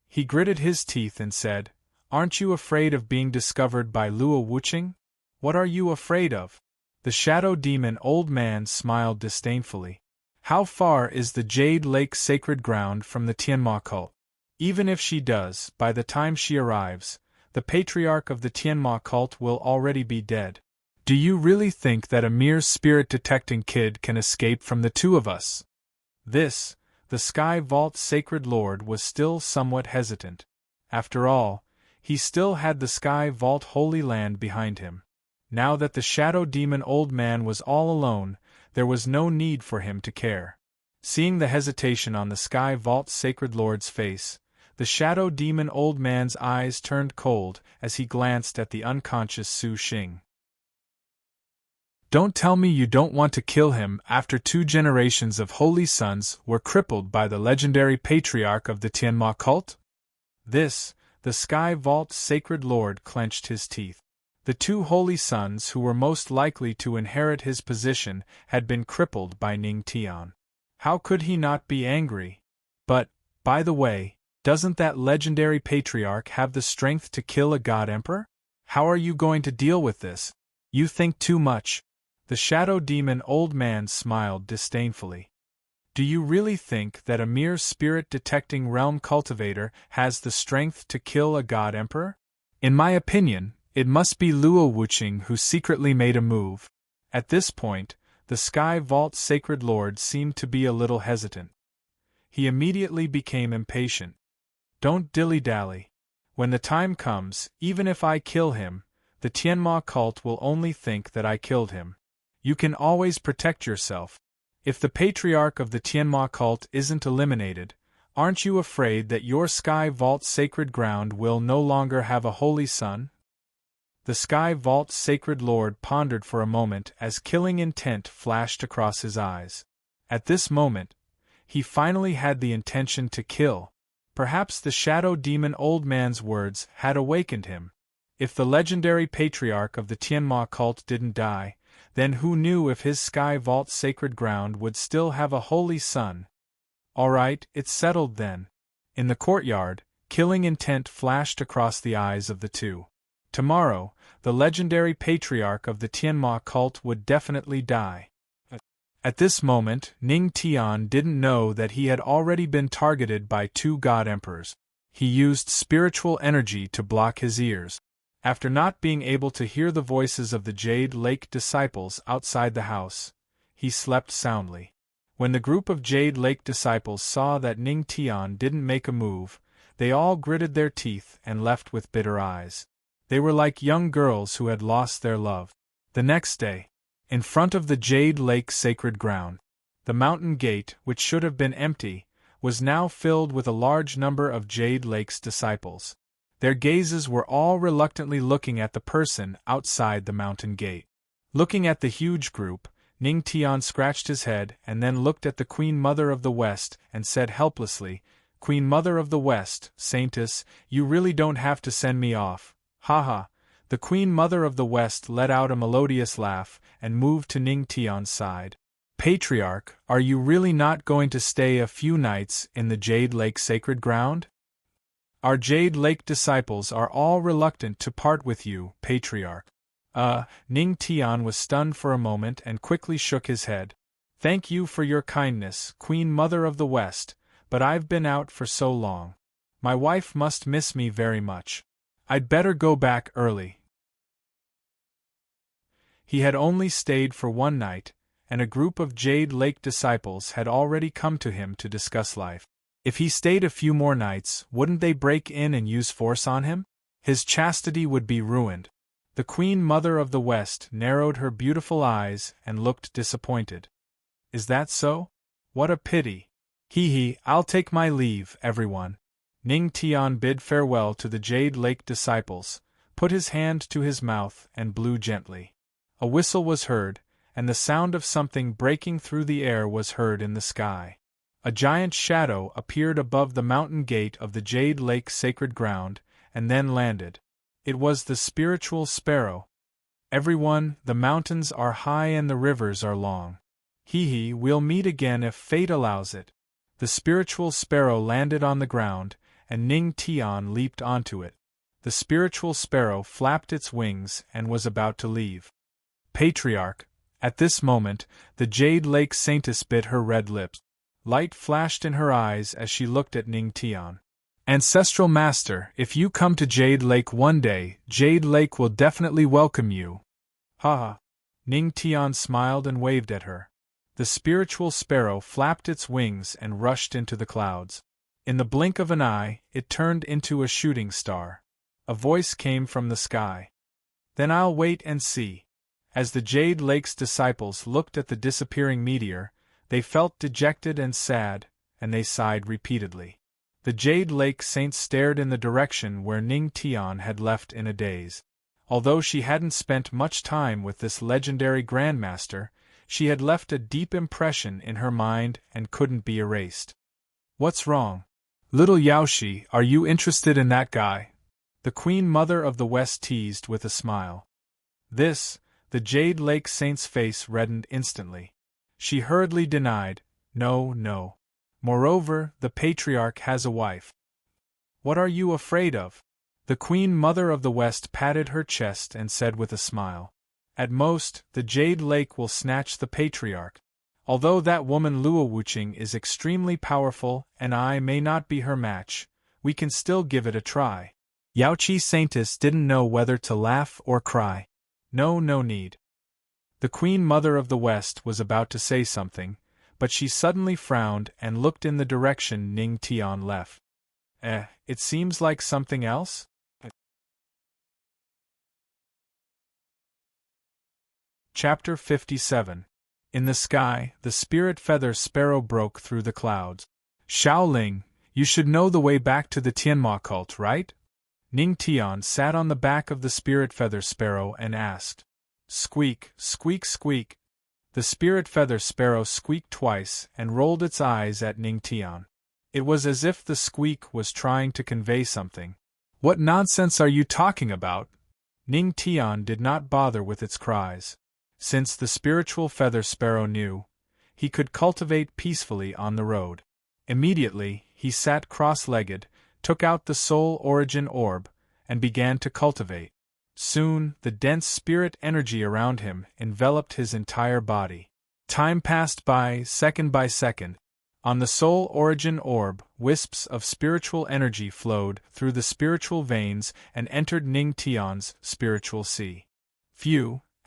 He gritted his teeth and said, "Aren't you afraid of being discovered by Luo Wuching? What are you afraid of?" The Shadow Demon Old Man smiled disdainfully. How far is the Jade Lake sacred ground from the Tianma cult? Even if she does, by the time she arrives, the patriarch of the Tianma cult will already be dead. Do you really think that a mere spirit-detecting kid can escape from the two of us? This, the Sky Vault's sacred lord was still somewhat hesitant. After all, he still had the Sky Vault Holy Land behind him. Now that the Shadow Demon Old Man was all alone, there was no need for him to care. Seeing the hesitation on the Sky Vault's sacred lord's face, the Shadow Demon Old Man's eyes turned cold as he glanced at the unconscious Su Xing. Don't tell me you don't want to kill him after 2 generations of holy sons were crippled by the legendary patriarch of the Tianma cult? This, the Sky Vault's sacred lord clenched his teeth. The 2 holy sons who were most likely to inherit his position had been crippled by Ning Tian. How could he not be angry? But, by the way, doesn't that legendary patriarch have the strength to kill a god emperor? How are you going to deal with this? You think too much. The Shadow Demon Old Man smiled disdainfully. Do you really think that a mere spirit-detecting realm cultivator has the strength to kill a god emperor? In my opinion, it must be Luo Wuching who secretly made a move. At this point, the Sky Vault's sacred lord seemed to be a little hesitant. He immediately became impatient. Don't dilly-dally. When the time comes, even if I kill him, the Tianma cult will only think that I killed him. You can always protect yourself. If the patriarch of the Tianma cult isn't eliminated, aren't you afraid that your Sky Vault's sacred ground will no longer have a holy son? The Sky Vault's sacred lord pondered for a moment as killing intent flashed across his eyes. At this moment, he finally had the intention to kill. Perhaps the Shadow Demon Old Man's words had awakened him. If the legendary patriarch of the Tianma cult didn't die, then who knew if his Sky Vault's sacred ground would still have a holy son? All right, it's settled then. In the courtyard, killing intent flashed across the eyes of the two. Tomorrow, the legendary patriarch of the Tianma cult would definitely die. At this moment, Ning Tian didn't know that he had already been targeted by 2 god emperors. He used spiritual energy to block his ears. After not being able to hear the voices of the Jade Lake disciples outside the house, he slept soundly. When the group of Jade Lake disciples saw that Ning Tian didn't make a move, they all gritted their teeth and left with bitter eyes. They were like young girls who had lost their love. The next day, in front of the Jade Lake sacred ground, the mountain gate, which should have been empty, was now filled with a large number of Jade Lake's disciples. Their gazes were all reluctantly looking at the person outside the mountain gate. Looking at the huge group, Ning Tian scratched his head and then looked at the Queen Mother of the West and said helplessly, "Queen Mother of the West, Saintess, you really don't have to send me off. Ha ha." The Queen Mother of the West let out a melodious laugh and moved to Ning Tian's side. "Patriarch, are you really not going to stay a few nights in the Jade Lake sacred ground? Our Jade Lake disciples are all reluctant to part with you, Patriarch." Ning Tian was stunned for a moment and quickly shook his head. "Thank you for your kindness, Queen Mother of the West, but I've been out for so long. My wife must miss me very much. I'd better go back early." He had only stayed for 1 night, and a group of Jade Lake disciples had already come to him to discuss life. If he stayed a few more nights, wouldn't they break in and use force on him? His chastity would be ruined. The Queen Mother of the West narrowed her beautiful eyes and looked disappointed. "Is that so? What a pity. Hee, I'll take my leave, everyone." Ning Tian bid farewell to the Jade Lake disciples, put his hand to his mouth and blew gently. A whistle was heard, and the sound of something breaking through the air was heard in the sky. A giant shadow appeared above the mountain gate of the Jade Lake sacred ground, and then landed. It was the spiritual sparrow. "Everyone, the mountains are high and the rivers are long. Hee, we'll meet again if fate allows it." The spiritual sparrow landed on the ground, and Ning Tian leaped onto it. The spiritual sparrow flapped its wings and was about to leave. "Patriarch." At this moment, the Jade Lake Saintess bit her red lips. Light flashed in her eyes as she looked at Ning Tian. "Ancestral Master, if you come to Jade Lake one day, Jade Lake will definitely welcome you." "Ha ha." Ning Tian smiled and waved at her. The spiritual sparrow flapped its wings and rushed into the clouds. In the blink of an eye, it turned into a shooting star. A voice came from the sky. "Then I'll wait and see." As the Jade Lake's disciples looked at the disappearing meteor, they felt dejected and sad, and they sighed repeatedly. The Jade Lake Saint stared in the direction where Ning Tian had left in a daze. Although she hadn't spent much time with this legendary Grandmaster, she had left a deep impression in her mind and couldn't be erased. "What's wrong? Little Yaoshi, are you interested in that guy?" the Queen Mother of the West teased with a smile. The Jade Lake Saint's face reddened instantly. She hurriedly denied, "No, no. Moreover, the Patriarch has a wife." "What are you afraid of?" The Queen Mother of the West patted her chest and said with a smile. "At most, the Jade Lake will snatch the Patriarch. Although that woman Luowuching is extremely powerful and I may not be her match, we can still give it a try." Yaochi Saintess didn't know whether to laugh or cry. No need. The Queen Mother of the West was about to say something, but she suddenly frowned and looked in the direction Ning Tian left. It seems like something else?" Chapter 57. In the sky, the spirit feather sparrow broke through the clouds. "Shaoling, you should know the way back to the Tianma cult, right?" Ning Tian sat on the back of the spirit feather sparrow and asked. Squeak, squeak, squeak. The spirit feather sparrow squeaked twice and rolled its eyes at Ning Tian. It was as if the squeak was trying to convey something. "What nonsense are you talking about?" Ning Tian did not bother with its cries. Since the spiritual feather sparrow knew, he could cultivate peacefully on the road. Immediately, he sat cross-legged, took out the soul origin orb, and began to cultivate. Soon, the dense spirit energy around him enveloped his entire body. Time passed by second. On the soul origin orb, wisps of spiritual energy flowed through the spiritual veins and entered Ning Tian's spiritual sea.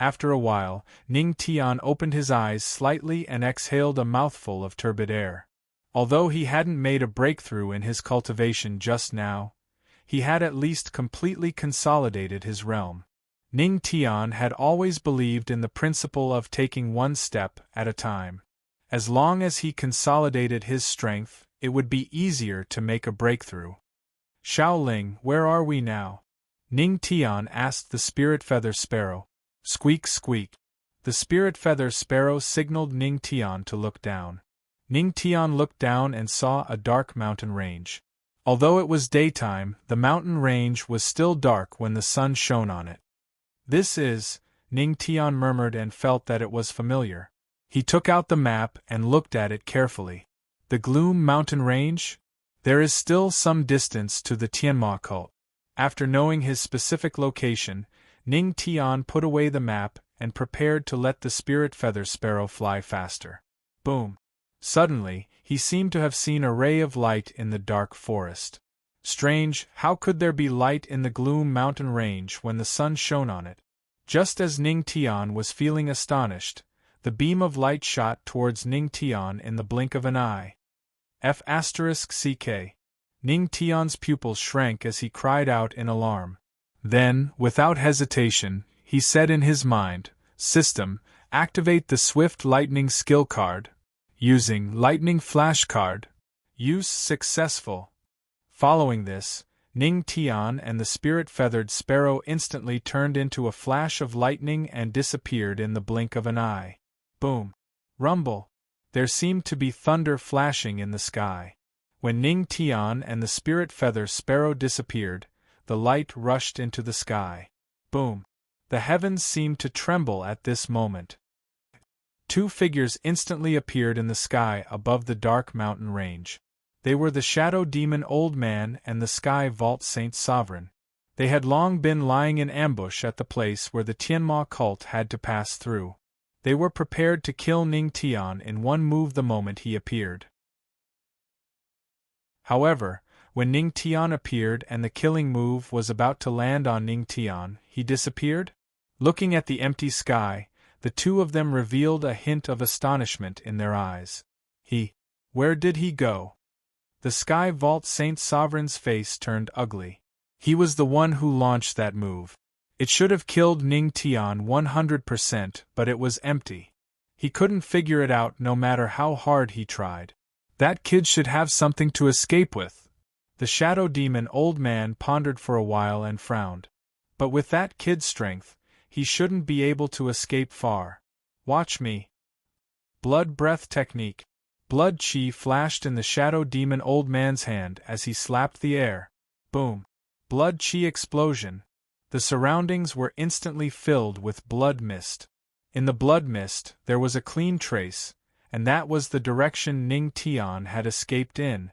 After a while, Ning Tian opened his eyes slightly and exhaled a mouthful of turbid air. Although he hadn't made a breakthrough in his cultivation just now, he had at least completely consolidated his realm. Ning Tian had always believed in the principle of taking one step at a time. As long as he consolidated his strength, it would be easier to make a breakthrough. Shaoling, where are we now? Ning Tian asked the spirit feather sparrow. Squeak squeak. The spirit feather sparrow signaled Ning Tian to look down. Ning Tian looked down and saw a dark mountain range. Although it was daytime, the mountain range was still dark when the sun shone on it. This is, Ning Tian murmured and felt that it was familiar. He took out the map and looked at it carefully. The Gloom Mountain Range? There is still some distance to the Tianma cult. After knowing his specific location, Ning Tian put away the map and prepared to let the spirit feather sparrow fly faster. Boom! Suddenly, he seemed to have seen a ray of light in the dark forest. Strange, how could there be light in the Gloom Mountain Range when the sun shone on it? Just as Ning Tian was feeling astonished, the beam of light shot towards Ning Tian in the blink of an eye. F***CK. Ning Tian's pupils shrank as he cried out in alarm. Then, without hesitation, he said in his mind, "System, activate the Swift Lightning skill card. Using Lightning Flash card. Use successful." Following this, Ning Tian and the spirit-feathered sparrow instantly turned into a flash of lightning and disappeared in the blink of an eye. Boom! Rumble! There seemed to be thunder flashing in the sky. When Ning Tian and the spirit-feather sparrow disappeared, the light rushed into the sky. Boom! The heavens seemed to tremble at this moment. Two figures instantly appeared in the sky above the dark mountain range. They were the Shadow Demon Old Man and the Sky Vault Saint Sovereign. They had long been lying in ambush at the place where the Tianma cult had to pass through. They were prepared to kill Ning Tian in one move the moment he appeared. However, when Ning Tian appeared and the killing move was about to land on Ning Tian, he disappeared? Looking at the empty sky, the two of them revealed a hint of astonishment in their eyes. Where did he go? The Sky Vault Saint Sovereign's face turned ugly. He was the one who launched that move. It should have killed Ning Tian 100%, but it was empty. He couldn't figure it out no matter how hard he tried. That kid should have something to escape with. The Shadow Demon Old Man pondered for a while and frowned. But with that kid's strength, he shouldn't be able to escape far. Watch me. Blood breath technique. Blood chi flashed in the Shadow Demon Old Man's hand as he slapped the air. Boom. Blood chi explosion. The surroundings were instantly filled with blood mist. In the blood mist, there was a clean trace, and that was the direction Ning Tian had escaped in.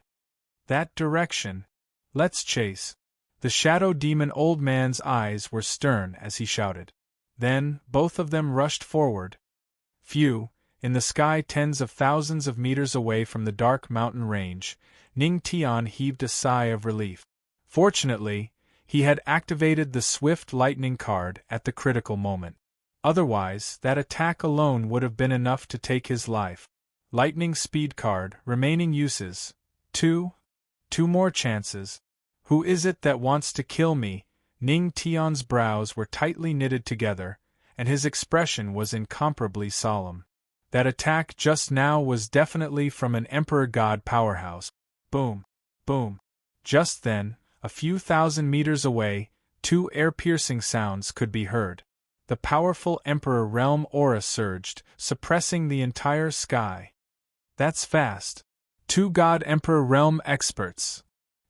That direction. Let's chase. The Shadow Demon Old Man's eyes were stern as he shouted. Then, both of them rushed forward. In the sky tens of thousands of meters away from the dark mountain range, Ning Tian heaved a sigh of relief. Fortunately, he had activated the Swift Lightning card at the critical moment. Otherwise, that attack alone would have been enough to take his life. Lightning Speed card, remaining uses. 2 more chances. Who is it that wants to kill me? Ning Tian's brows were tightly knitted together, and his expression was incomparably solemn. That attack just now was definitely from an Emperor God powerhouse. Boom! Boom! Just then, a few thousand meters away, two air-piercing sounds could be heard. The powerful Emperor Realm aura surged, suppressing the entire sky. That's fast. 2 God Emperor Realm experts.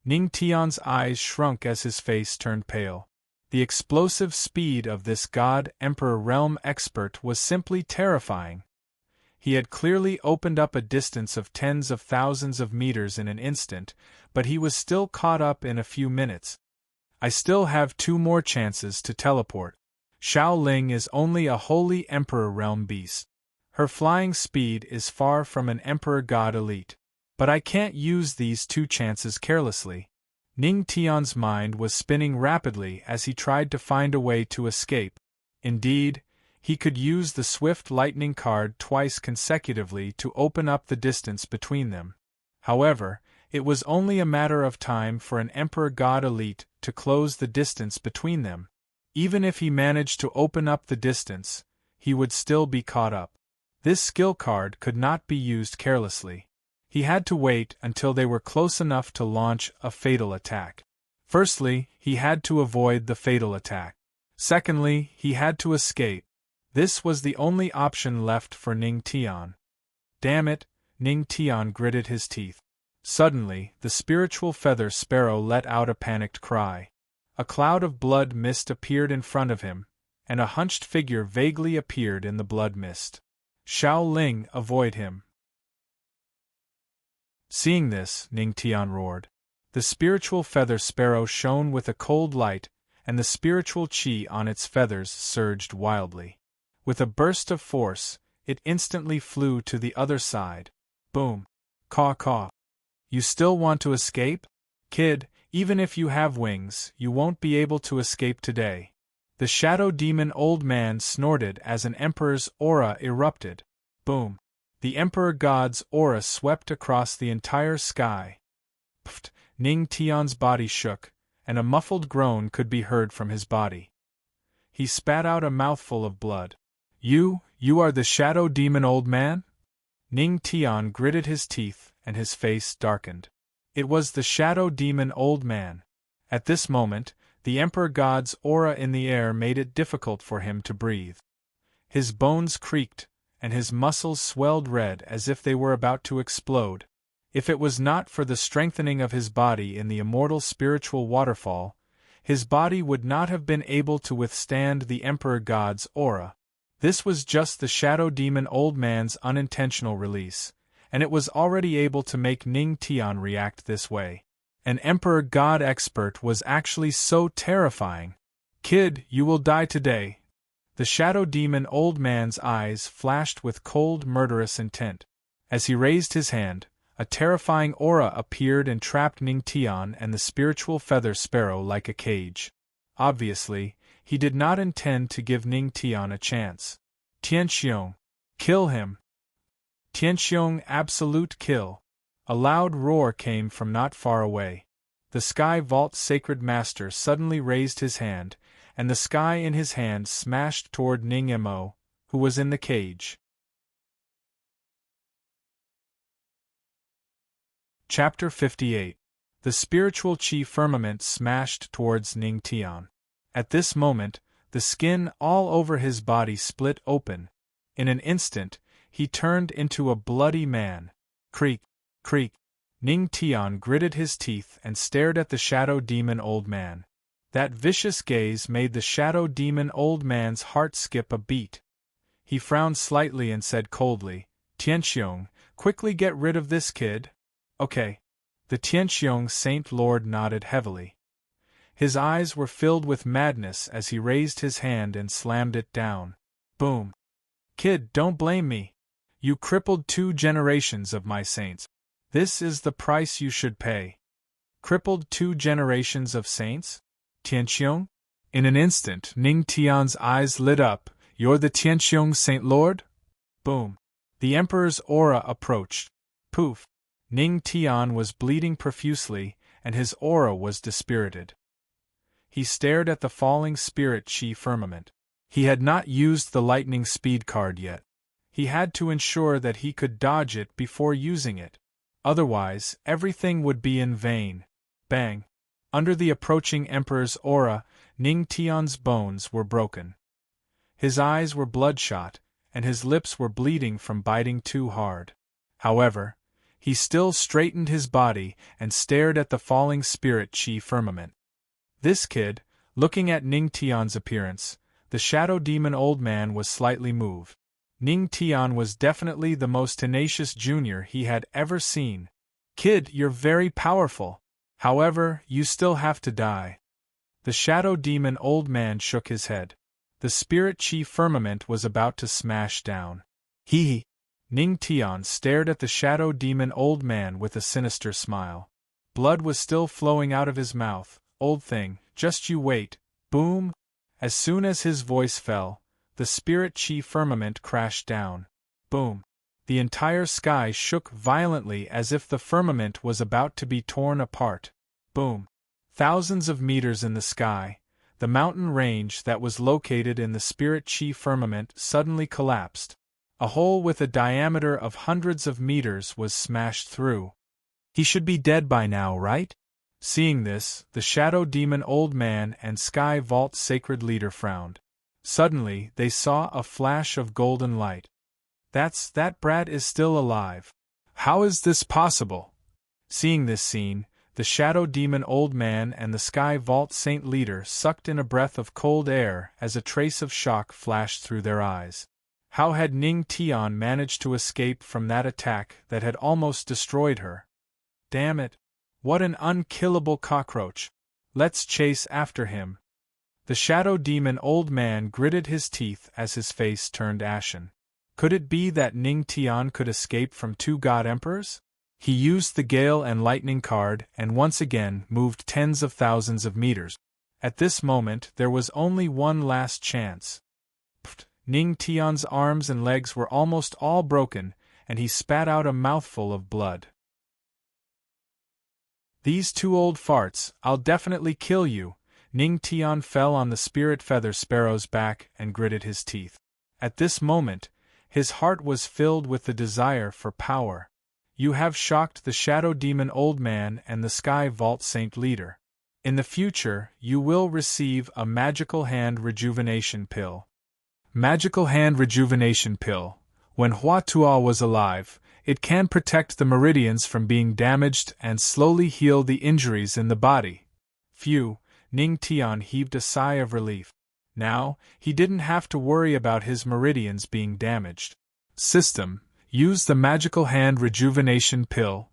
Ning Tian's eyes shrunk as his face turned pale. The explosive speed of this God Emperor Realm expert was simply terrifying. He had clearly opened up a distance of tens of thousands of meters in an instant, but he was still caught up in a few minutes. I still have 2 more chances to teleport. Xiao Ling is only a holy Emperor realm beast. Her flying speed is far from an Emperor God elite. But I can't use these 2 chances carelessly. Ning Tian's mind was spinning rapidly as he tried to find a way to escape. Indeed, he could use the swift lightning card twice consecutively to open up the distance between them. However, it was only a matter of time for an Emperor God elite to close the distance between them. Even if he managed to open up the distance, he would still be caught up. This skill card could not be used carelessly. He had to wait until they were close enough to launch a fatal attack. Firstly, he had to avoid the fatal attack. Secondly, he had to escape. This was the only option left for Ning Tian. Damn it, Ning Tian gritted his teeth. Suddenly, the spiritual feather sparrow let out a panicked cry. A cloud of blood mist appeared in front of him, and a hunched figure vaguely appeared in the blood mist. Xiao Ling, avoid him. Seeing this, Ning Tian roared. The spiritual feather sparrow shone with a cold light, and the spiritual chi on its feathers surged wildly. With a burst of force, it instantly flew to the other side. Boom. Caw caw. You still want to escape? Kid, even if you have wings, you won't be able to escape today. The shadow demon old man snorted as an emperor's aura erupted. Boom. The Emperor God's aura swept across the entire sky. Pfft, Ning Tian's body shook, and a muffled groan could be heard from his body. He spat out a mouthful of blood. You are the shadow demon old man? Ning Tian gritted his teeth, and his face darkened. It was the shadow demon old man. At this moment, the Emperor God's aura in the air made it difficult for him to breathe. His bones creaked, and his muscles swelled red as if they were about to explode. If it was not for the strengthening of his body in the immortal spiritual waterfall, his body would not have been able to withstand the Emperor God's aura. This was just the shadow demon old man's unintentional release, and it was already able to make Ning Tian react this way. An Emperor God expert was actually so terrifying. Kid, you will die today. The shadow demon old man's eyes flashed with cold, murderous intent. As he raised his hand, a terrifying aura appeared and trapped Ning Tian and the spiritual feather sparrow like a cage. Obviously, he did not intend to give Ning Tian a chance. Tianxiong, kill him. Tianxiong, absolute kill. A loud roar came from not far away. The Sky Vault Sacred Master suddenly raised his hand, and the sky in his hand smashed toward Ning Mo, who was in the cage. Chapter 58. The spiritual chi firmament smashed towards Ning Tian. At this moment, the skin all over his body split open. In an instant, he turned into a bloody man. Creak, creak. Ning Tian gritted his teeth and stared at the shadow demon old man. That vicious gaze made the shadow demon old man's heart skip a beat. He frowned slightly and said coldly, Tianxiong, quickly get rid of this kid. Okay. The Tianxiong Saint Lord nodded heavily. His eyes were filled with madness as he raised his hand and slammed it down. Boom. Kid, don't blame me. You crippled 2 generations of my saints. This is the price you should pay. Crippled 2 generations of saints? Tianxiong? In an instant, Ning Tian's eyes lit up. You're the Tianxiong Saint Lord? Boom. The Emperor's aura approached. Poof. Ning Tian was bleeding profusely, and his aura was dispirited. He stared at the falling spirit chi firmament. He had not used the lightning speed card yet. He had to ensure that he could dodge it before using it. Otherwise, everything would be in vain. Bang! Under the approaching Emperor's aura, Ning Tian's bones were broken. His eyes were bloodshot, and his lips were bleeding from biting too hard. However, he still straightened his body and stared at the falling spirit chi firmament. This kid, looking at Ning Tian's appearance, the shadow demon old man was slightly moved. Ning Tian was definitely the most tenacious junior he had ever seen. Kid, you're very powerful. However, you still have to die. The shadow demon old man shook his head. The spirit chi firmament was about to smash down. Hee. Ning Tian stared at the shadow demon old man with a sinister smile. Blood was still flowing out of his mouth. Old thing, just you wait. Boom! As soon as his voice fell, the spirit chi firmament crashed down. Boom! The entire sky shook violently as if the firmament was about to be torn apart. Boom! Thousands of meters in the sky, the mountain range that was located in the spirit chi firmament suddenly collapsed. A hole with a diameter of hundreds of meters was smashed through. He should be dead by now, right? Seeing this, the shadow demon old man and Sky Vault sacred leader frowned. Suddenly, they saw a flash of golden light. That brat is still alive. How is this possible? Seeing this scene, the shadow demon old man and the Sky Vault saint leader sucked in a breath of cold air as a trace of shock flashed through their eyes. How had Ning Tian managed to escape from that attack that had almost destroyed her? Damn it! What an unkillable cockroach! Let's chase after him. The shadow demon old man gritted his teeth as his face turned ashen. Could it be that Ning Tian could escape from two god emperors? He used the Gale and Lightning card and once again moved tens of thousands of meters. At this moment there was only one last chance. Pfft! Ning Tian's arms and legs were almost all broken, and he spat out a mouthful of blood. These two old farts, I'll definitely kill you. Ning Tian fell on the spirit feather sparrow's back and gritted his teeth. At this moment, his heart was filled with the desire for power. You have shocked the shadow demon old man and the Sky Vault saint leader. In the future, you will receive a magical hand rejuvenation pill. Magical hand rejuvenation pill. When Hua Tuo was alive, it can protect the meridians from being damaged and slowly heal the injuries in the body. Phew, Ning Tian heaved a sigh of relief. Now, he didn't have to worry about his meridians being damaged. System: use the magical hand rejuvenation pill.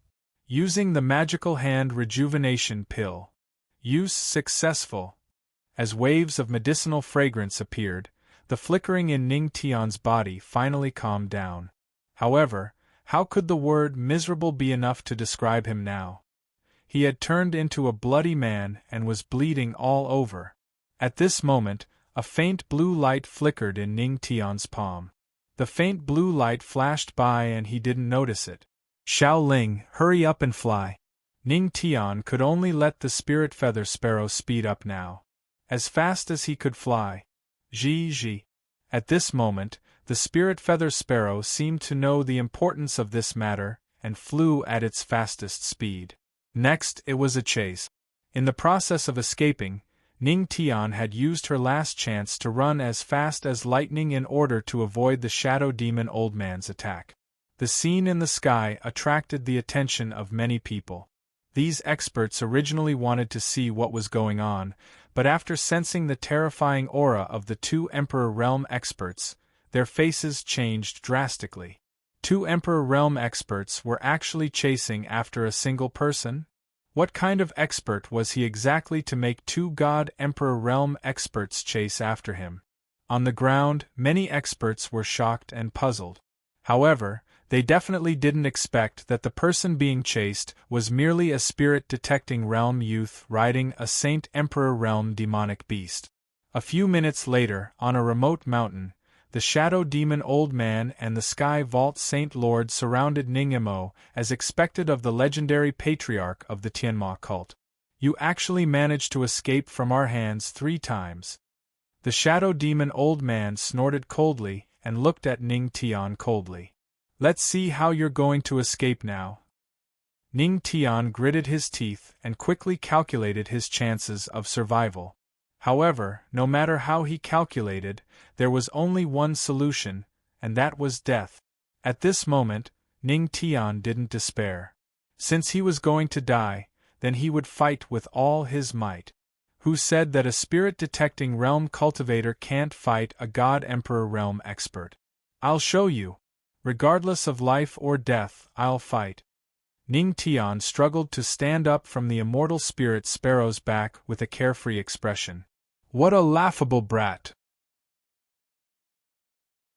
Using the magical hand rejuvenation pill. Use successful. As waves of medicinal fragrance appeared, the flickering in Ning Tian's body finally calmed down. However, how could the word miserable be enough to describe him now? He had turned into a bloody man and was bleeding all over. At this moment, a faint blue light flickered in Ning Tian's palm. The faint blue light flashed by and he didn't notice it. Xiao Ling, hurry up and fly. Ning Tian could only let the spirit feather sparrow speed up now. As fast as he could fly. Zhi. At this moment, the spirit feather sparrow seemed to know the importance of this matter and flew at its fastest speed. Next, it was a chase. In the process of escaping, Ning Tian had used her last chance to run as fast as lightning in order to avoid the shadow demon old man's attack. The scene in the sky attracted the attention of many people. These experts originally wanted to see what was going on, but after sensing the terrifying aura of the two Emperor Realm experts, their faces changed drastically. Two Emperor Realm experts were actually chasing after a single person? What kind of expert was he exactly to make two God Emperor Realm experts chase after him? On the ground, many experts were shocked and puzzled. However, they definitely didn't expect that the person being chased was merely a spirit-detecting realm youth riding a Saint Emperor Realm demonic beast. A few minutes later, on a remote mountain, the shadow demon old man and the Sky Vault Saint Lord surrounded Ningimo, as expected of the legendary patriarch of the Tianma cult. You actually managed to escape from our hands 3 times. The shadow demon old man snorted coldly and looked at Ning Tian coldly. Let's see how you're going to escape now. Ning Tian gritted his teeth and quickly calculated his chances of survival. However, no matter how he calculated, there was only one solution, and that was death. At this moment, Ning Tian didn't despair. Since he was going to die, then he would fight with all his might. Who said that a spirit-detecting realm cultivator can't fight a God Emperor realm expert? I'll show you. Regardless of life or death, I'll fight. Ning Tian struggled to stand up from the immortal spirit sparrow's back with a carefree expression. What a laughable brat!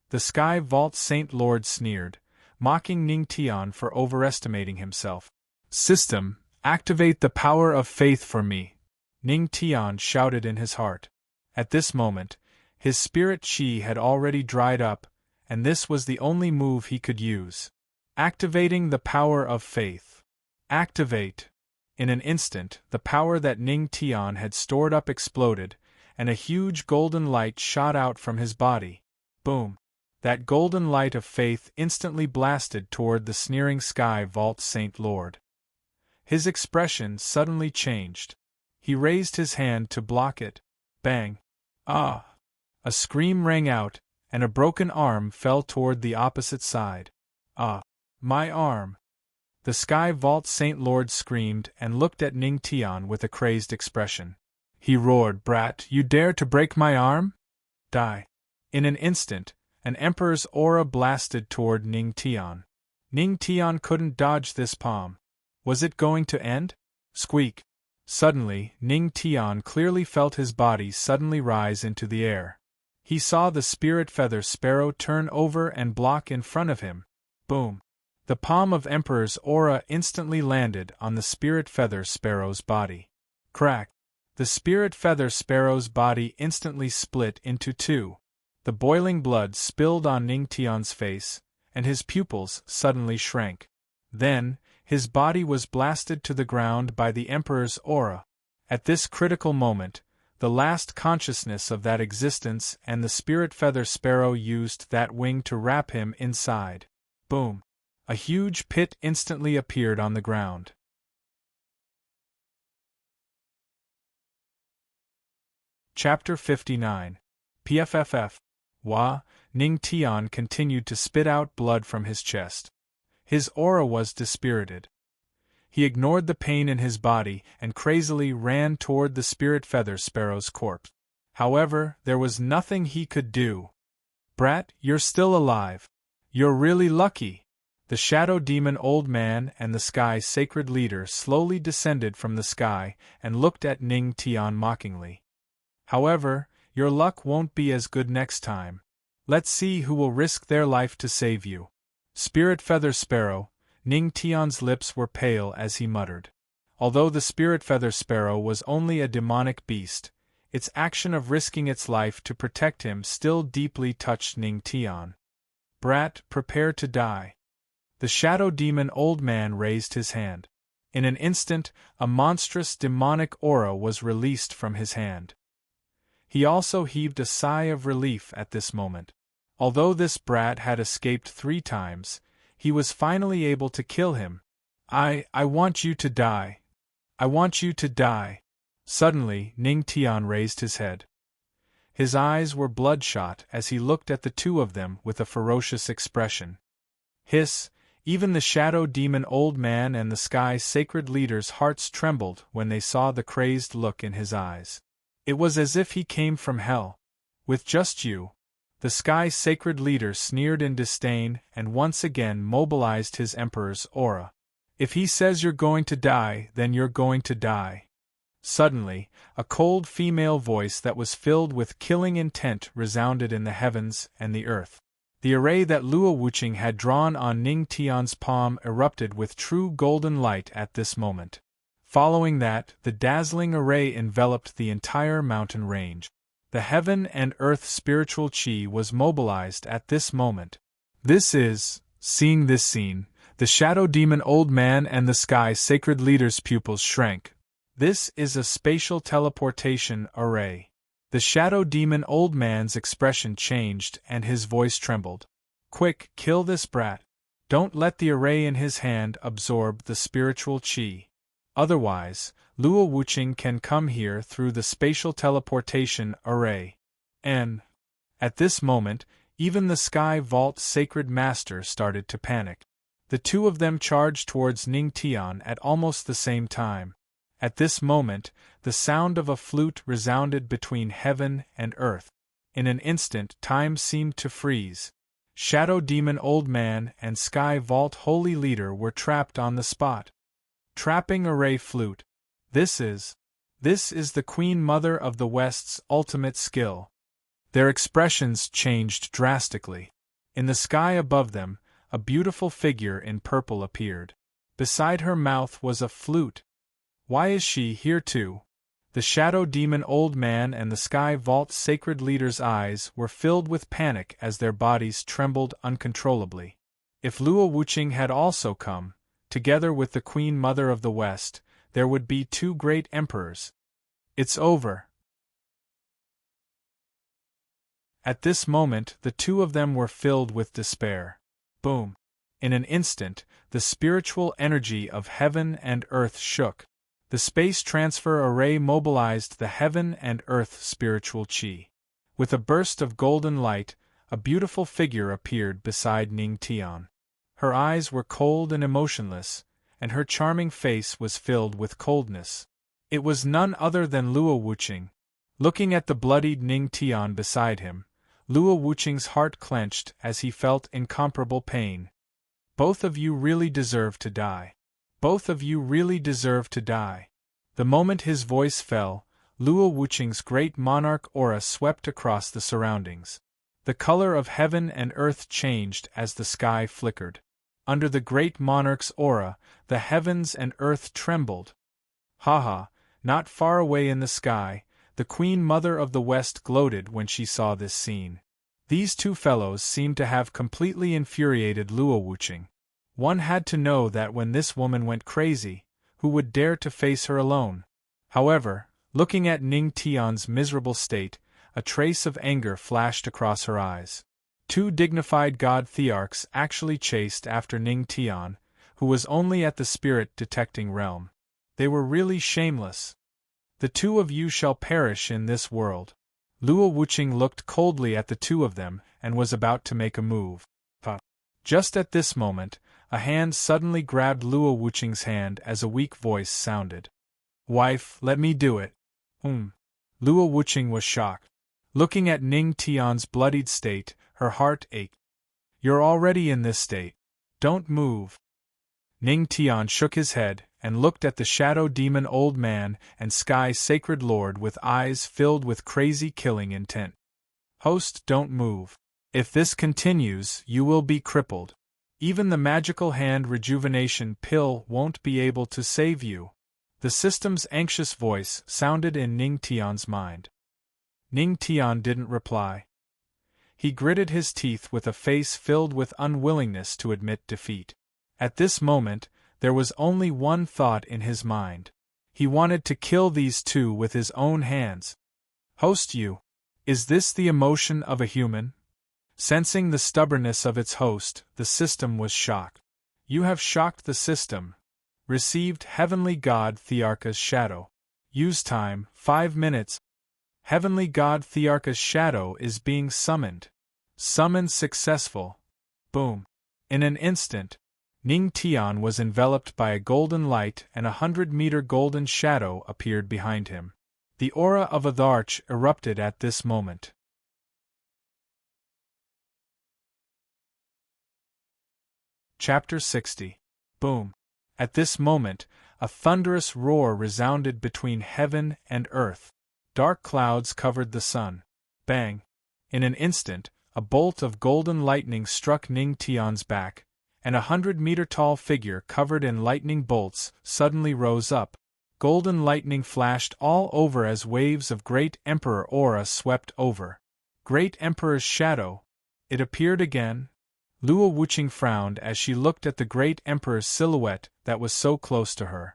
The Sky Vault Saint Lord sneered, mocking Ning Tian for overestimating himself. System, activate the power of faith for me! Ning Tian shouted in his heart. At this moment, his spirit chi had already dried up, and this was the only move he could use. Activating the power of faith. Activate! In an instant, the power that Ning Tian had stored up exploded, and a huge golden light shot out from his body. Boom! That golden light of faith instantly blasted toward the sneering Sky Vault Saint Lord. His expression suddenly changed. He raised his hand to block it. Bang! Ah! A scream rang out, and a broken arm fell toward the opposite side. Ah! My arm! The Sky Vault Saint Lord screamed and looked at Ning Tian with a crazed expression. He roared, Brat, you dare to break my arm? Die! In an instant, an Emperor's aura blasted toward Ning Tian. Ning Tian couldn't dodge this palm. Was it going to end? Squeak! Suddenly, Ning Tian clearly felt his body suddenly rise into the air. He saw the spirit feather sparrow turn over and block in front of him. Boom! The palm of Emperor's aura instantly landed on the spirit feather sparrow's body. Crack! The spirit feather sparrow's body instantly split into two. The boiling blood spilled on Ning Tian's face, and his pupils suddenly shrank. Then, his body was blasted to the ground by the Emperor's aura. At this critical moment, the last consciousness of that existence and the spirit feather sparrow used that wing to wrap him inside. Boom! A huge pit instantly appeared on the ground. Chapter 59. PFFF. Wah! Ning Tian continued to spit out blood from his chest. His aura was dispirited. He ignored the pain in his body and crazily ran toward the spirit feather sparrow's corpse. However, there was nothing he could do. Brat, you're still alive. You're really lucky. The shadow demon old man and the sky sacred leader slowly descended from the sky and looked at Ning Tian mockingly. However, your luck won't be as good next time. Let's see who will risk their life to save you. Spirit feather sparrow. Ning Tian's lips were pale as he muttered. Although the spirit feather sparrow was only a demonic beast, its action of risking its life to protect him still deeply touched Ning Tian. Brat, prepare to die. The shadow demon old man raised his hand. In an instant, a monstrous demonic aura was released from his hand. He also heaved a sigh of relief at this moment. Although this brat had escaped 3 times, he was finally able to kill him. I want you to die. I want you to die. Suddenly, Ning Tian raised his head. His eyes were bloodshot as he looked at the two of them with a ferocious expression. Hiss! Even the shadow demon old man and the sky sacred leader's hearts trembled when they saw the crazed look in his eyes. It was as if he came from hell. With just you. The sky sacred leader sneered in disdain and once again mobilized his emperor's aura. If he says you're going to die, then you're going to die. Suddenly, a cold female voice that was filled with killing intent resounded in the heavens and the earth. The array that Luo Wuqing had drawn on Ning Tian's palm erupted with true golden light at this moment. Following that, the dazzling array enveloped the entire mountain range. The heaven and earth spiritual chi was mobilized at this moment. Seeing this scene, the shadow demon old man and the sky sacred leader's pupils shrank. This is a spatial teleportation array. The shadow demon old man's expression changed and his voice trembled. Quick, kill this brat. Don't let the array in his hand absorb the spiritual chi. Otherwise, Luo Wuqing can come here through the spatial teleportation array. And at this moment, even the Sky Vault Sacred Master started to panic. The two of them charged towards Ning Tian at almost the same time. At this moment, the sound of a flute resounded between heaven and earth. In an instant, time seemed to freeze. Shadow Demon Old Man and Sky Vault Holy Leader were trapped on the spot. Trapping Array Flute. This is the Queen Mother of the West's ultimate skill. Their expressions changed drastically. In the sky above them, a beautiful figure in purple appeared. Beside her mouth was a flute. Why is she here too? The Shadow Demon Old Man and the Sky Vault Sacred Leader's eyes were filled with panic as their bodies trembled uncontrollably. If Luo Wuqing had also come, together with the Queen Mother of the West, there would be two great emperors. It's over. At this moment, the two of them were filled with despair. Boom! In an instant, the spiritual energy of heaven and earth shook. The space transfer array mobilized the heaven and earth spiritual chi. With a burst of golden light, a beautiful figure appeared beside Ning Tian. Her eyes were cold and emotionless, and her charming face was filled with coldness. It was none other than Luo Wuqing. Looking at the bloodied Ning Tian beside him, Luo Wuqing's heart clenched as he felt incomparable pain. Both of you really deserve to die. Both of you really deserve to die. The moment his voice fell, Luo Wuqing's great monarch aura swept across the surroundings. The color of heaven and earth changed as the sky flickered. Under the great monarch's aura, the heavens and earth trembled. Not far away in the sky, the Queen Mother of the West gloated when she saw this scene. These two fellows seemed to have completely infuriated Luo Wuqing. One had to know that when this woman went crazy, who would dare to face her alone? However, looking at Ning Tian's miserable state, a trace of anger flashed across her eyes. Two dignified god thearchs actually chased after Ning Tian, who was only at the spirit detecting realm. They were really shameless. The two of you shall perish in this world. Luo Wuqing looked coldly at the two of them and was about to make a move. Just at this moment, a hand suddenly grabbed Luo Wuqing's hand as a weak voice sounded. Wife, let me do it. Luo Wuqing was shocked. Looking at Ning Tian's bloodied state, her heart ached. You're already in this state. Don't move. Ning Tian shook his head and looked at the Shadow Demon Old Man and Sky Sacred Lord with eyes filled with crazy killing intent. Host, don't move. If this continues, you will be crippled. Even the magical hand rejuvenation pill won't be able to save you. The system's anxious voice sounded in Ning Tian's mind. Ning Tian didn't reply. He gritted his teeth with a face filled with unwillingness to admit defeat. At this moment, there was only one thought in his mind. He wanted to kill these two with his own hands. Host, you. Is this the emotion of a human? Sensing the stubbornness of its host, the system was shocked. You have shocked the system. Received Heavenly God Thearcha's Shadow. Use time, 5 minutes. Heavenly God Thearcha's Shadow is being summoned. Summon successful. Boom. In an instant, Ning Tian was enveloped by a golden light and a 100-meter golden shadow appeared behind him. The aura of a Tharch erupted at this moment. Chapter 60. Boom. At this moment, a thunderous roar resounded between heaven and earth. Dark clouds covered the sun. Bang! In an instant, a bolt of golden lightning struck Ning Tian's back, and a 100-meter-tall figure covered in lightning bolts suddenly rose up. Golden lightning flashed all over as waves of Great Emperor aura swept over. Great Emperor's Shadow. It appeared again. Luo Wuqing frowned as she looked at the Great Emperor's silhouette that was so close to her.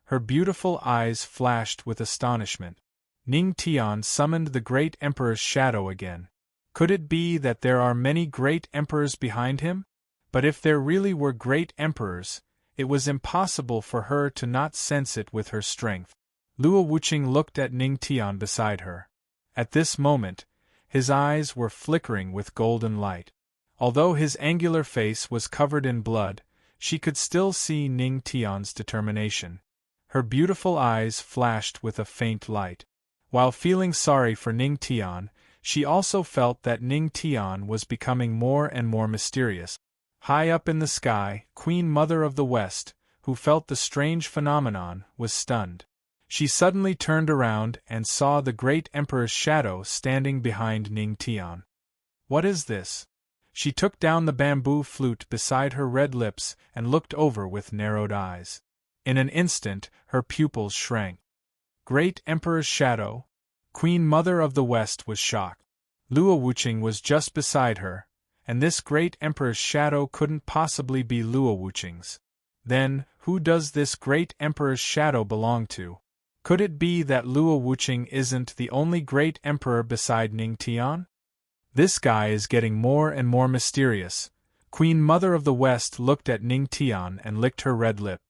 Her beautiful eyes flashed with astonishment. Ning Tian summoned the Great Emperor's Shadow again. Could it be that there are many Great Emperors behind him? But if there really were Great Emperors, it was impossible for her to not sense it with her strength. Luo Wuqing looked at Ning Tian beside her. At this moment, his eyes were flickering with golden light. Although his angular face was covered in blood, she could still see Ning Tian's determination. Her beautiful eyes flashed with a faint light. While feeling sorry for Ning Tian, She also felt that Ning Tian was becoming more and more mysterious. High up in the sky, Queen Mother of the West, who felt the strange phenomenon, was stunned. She suddenly turned around and saw the great Emperor's shadow standing behind Ning Tian. What is this? She took down the bamboo flute beside her red lips and looked over with narrowed eyes. In an instant, her pupils shrank. Great Emperor's shadow? Queen Mother of the West was shocked. Luo Wuqing was just beside her, and this great Emperor's shadow couldn't possibly be Luo Wuqing's. Then, who does this great Emperor's shadow belong to? Could it be that Luo Wuqing isn't the only great emperor beside Ning Tian? This guy is getting more and more mysterious. Queen Mother of the West looked at Ning Tian and licked her red lip.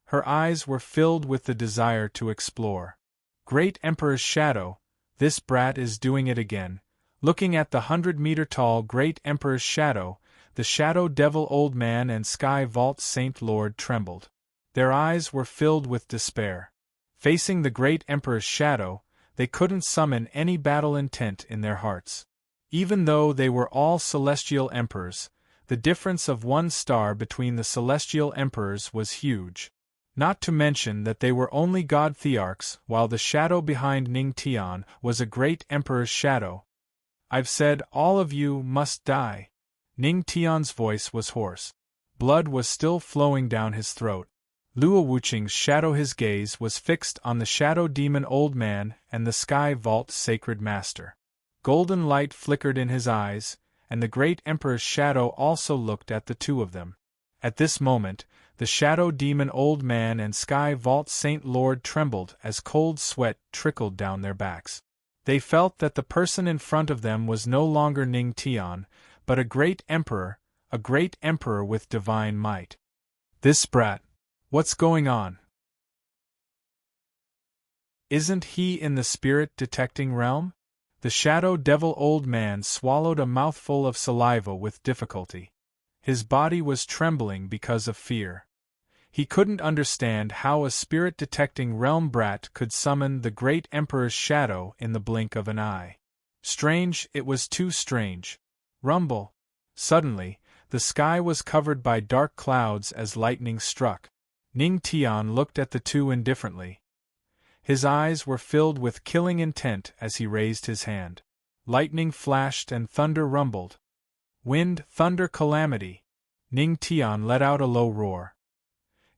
Her eyes were filled with the desire to explore. Great Emperor's shadow, this brat is doing it again. Looking at the 100-meter-tall Great Emperor's shadow, the Shadow Devil Old Man and Sky Vault Saint Lord trembled. Their eyes were filled with despair. Facing the Great Emperor's shadow, they couldn't summon any battle intent in their hearts. Even though they were all celestial emperors, the difference of 1 star between the celestial emperors was huge. Not to mention that they were only god thearchs, while the shadow behind Ning Tian was a great emperor's shadow. I've said all of you must die. Ning Tian's voice was hoarse. Blood was still flowing down his throat. Luo Wuqing's shadow, his gaze was fixed on the shadow demon old man and the sky vault sacred master. Golden light flickered in his eyes, and the great emperor's shadow also looked at the two of them. At this moment, the shadow demon old man and sky vault saint lord trembled as cold sweat trickled down their backs. They felt that the person in front of them was no longer Ning Tian, but a great emperor with divine might. This brat. What's going on? Isn't he in the spirit detecting realm? The shadow devil old man swallowed a mouthful of saliva with difficulty. His body was trembling because of fear. He couldn't understand how a spirit-detecting realm brat could summon the great emperor's shadow in the blink of an eye. Strange, it was too strange. Rumble. Suddenly, the sky was covered by dark clouds as lightning struck. Ning Tian looked at the two indifferently. His eyes were filled with killing intent as he raised his hand. Lightning flashed and thunder rumbled. Wind, thunder, calamity. Ning Tian let out a low roar.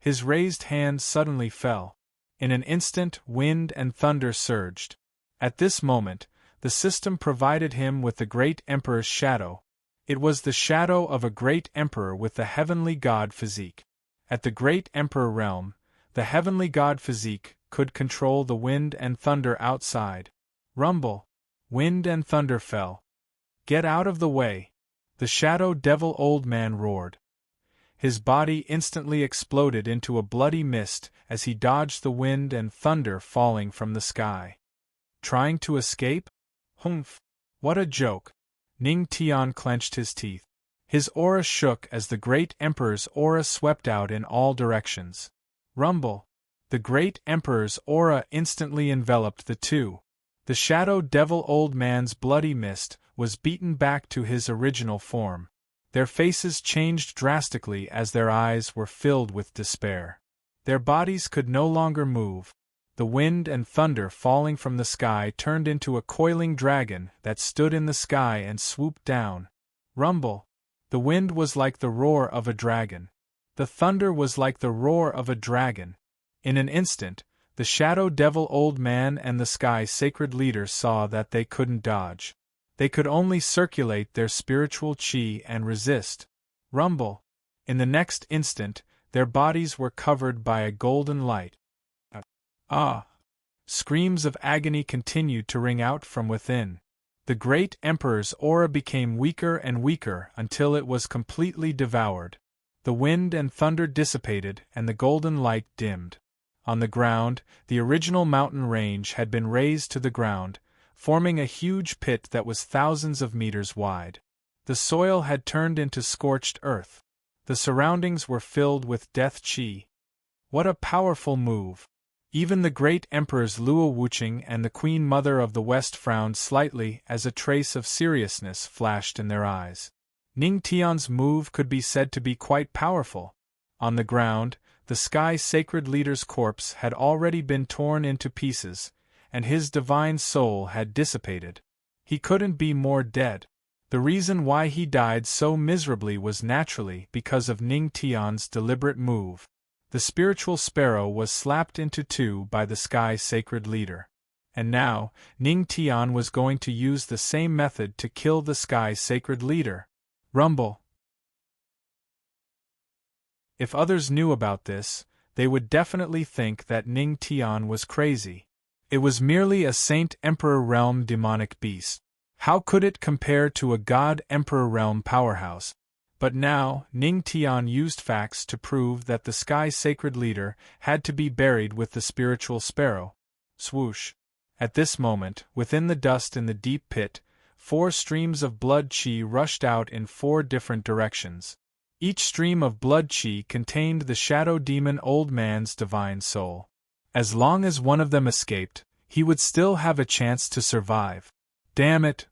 His raised hand suddenly fell. In an instant, wind and thunder surged. At this moment, the system provided him with the great emperor's shadow. It was the shadow of a great emperor with the heavenly god physique. At the great emperor realm, the heavenly god physique could control the wind and thunder outside. Rumble. Wind and thunder fell. Get out of the way! The shadow devil old man roared. His body instantly exploded into a bloody mist as he dodged the wind and thunder falling from the sky. Trying to escape? Humph! What a joke! Ning Tian clenched his teeth. His aura shook as the great emperor's aura swept out in all directions. Rumble! The great emperor's aura instantly enveloped the two. The shadow devil old man's bloody mist was beaten back to his original form. Their faces changed drastically as their eyes were filled with despair. Their bodies could no longer move. The wind and thunder falling from the sky turned into a coiling dragon that stood in the sky and swooped down. Rumble! The wind was like the roar of a dragon. The thunder was like the roar of a dragon. In an instant, the shadow devil old man and the sky sacred leader saw that they couldn't dodge. They could only circulate their spiritual chi and resist. Rumble! In the next instant, their bodies were covered by a golden light. Ah! Screams of agony continued to ring out from within. The great emperor's aura became weaker and weaker until it was completely devoured. The wind and thunder dissipated and the golden light dimmed. On the ground, the original mountain range had been razed to the ground, forming a huge pit that was thousands of meters wide. The soil had turned into scorched earth. The surroundings were filled with death chi. What a powerful move! Even the great emperors Luo Wuqing and the Queen Mother of the West frowned slightly as a trace of seriousness flashed in their eyes. Ning Tian's move could be said to be quite powerful. On the ground, the Sky Sacred Leader's corpse had already been torn into pieces, and his divine soul had dissipated. He couldn't be more dead. The reason why he died so miserably was naturally because of Ning Tian's deliberate move. The spiritual sparrow was slapped into two by the Sky Sacred Leader. And now, Ning Tian was going to use the same method to kill the Sky Sacred Leader. Rumble. If others knew about this, they would definitely think that Ning Tian was crazy. It was merely a Saint Emperor Realm demonic beast. How could it compare to a God Emperor Realm powerhouse? But now, Ning Tian used facts to prove that the Sky Sacred Leader had to be buried with the spiritual sparrow. Swoosh. At this moment, within the dust in the deep pit, 4 streams of blood qi rushed out in 4 different directions. Each stream of blood qi contained the shadow demon old man's divine soul. As long as one of them escaped, he would still have a chance to survive. Damn it!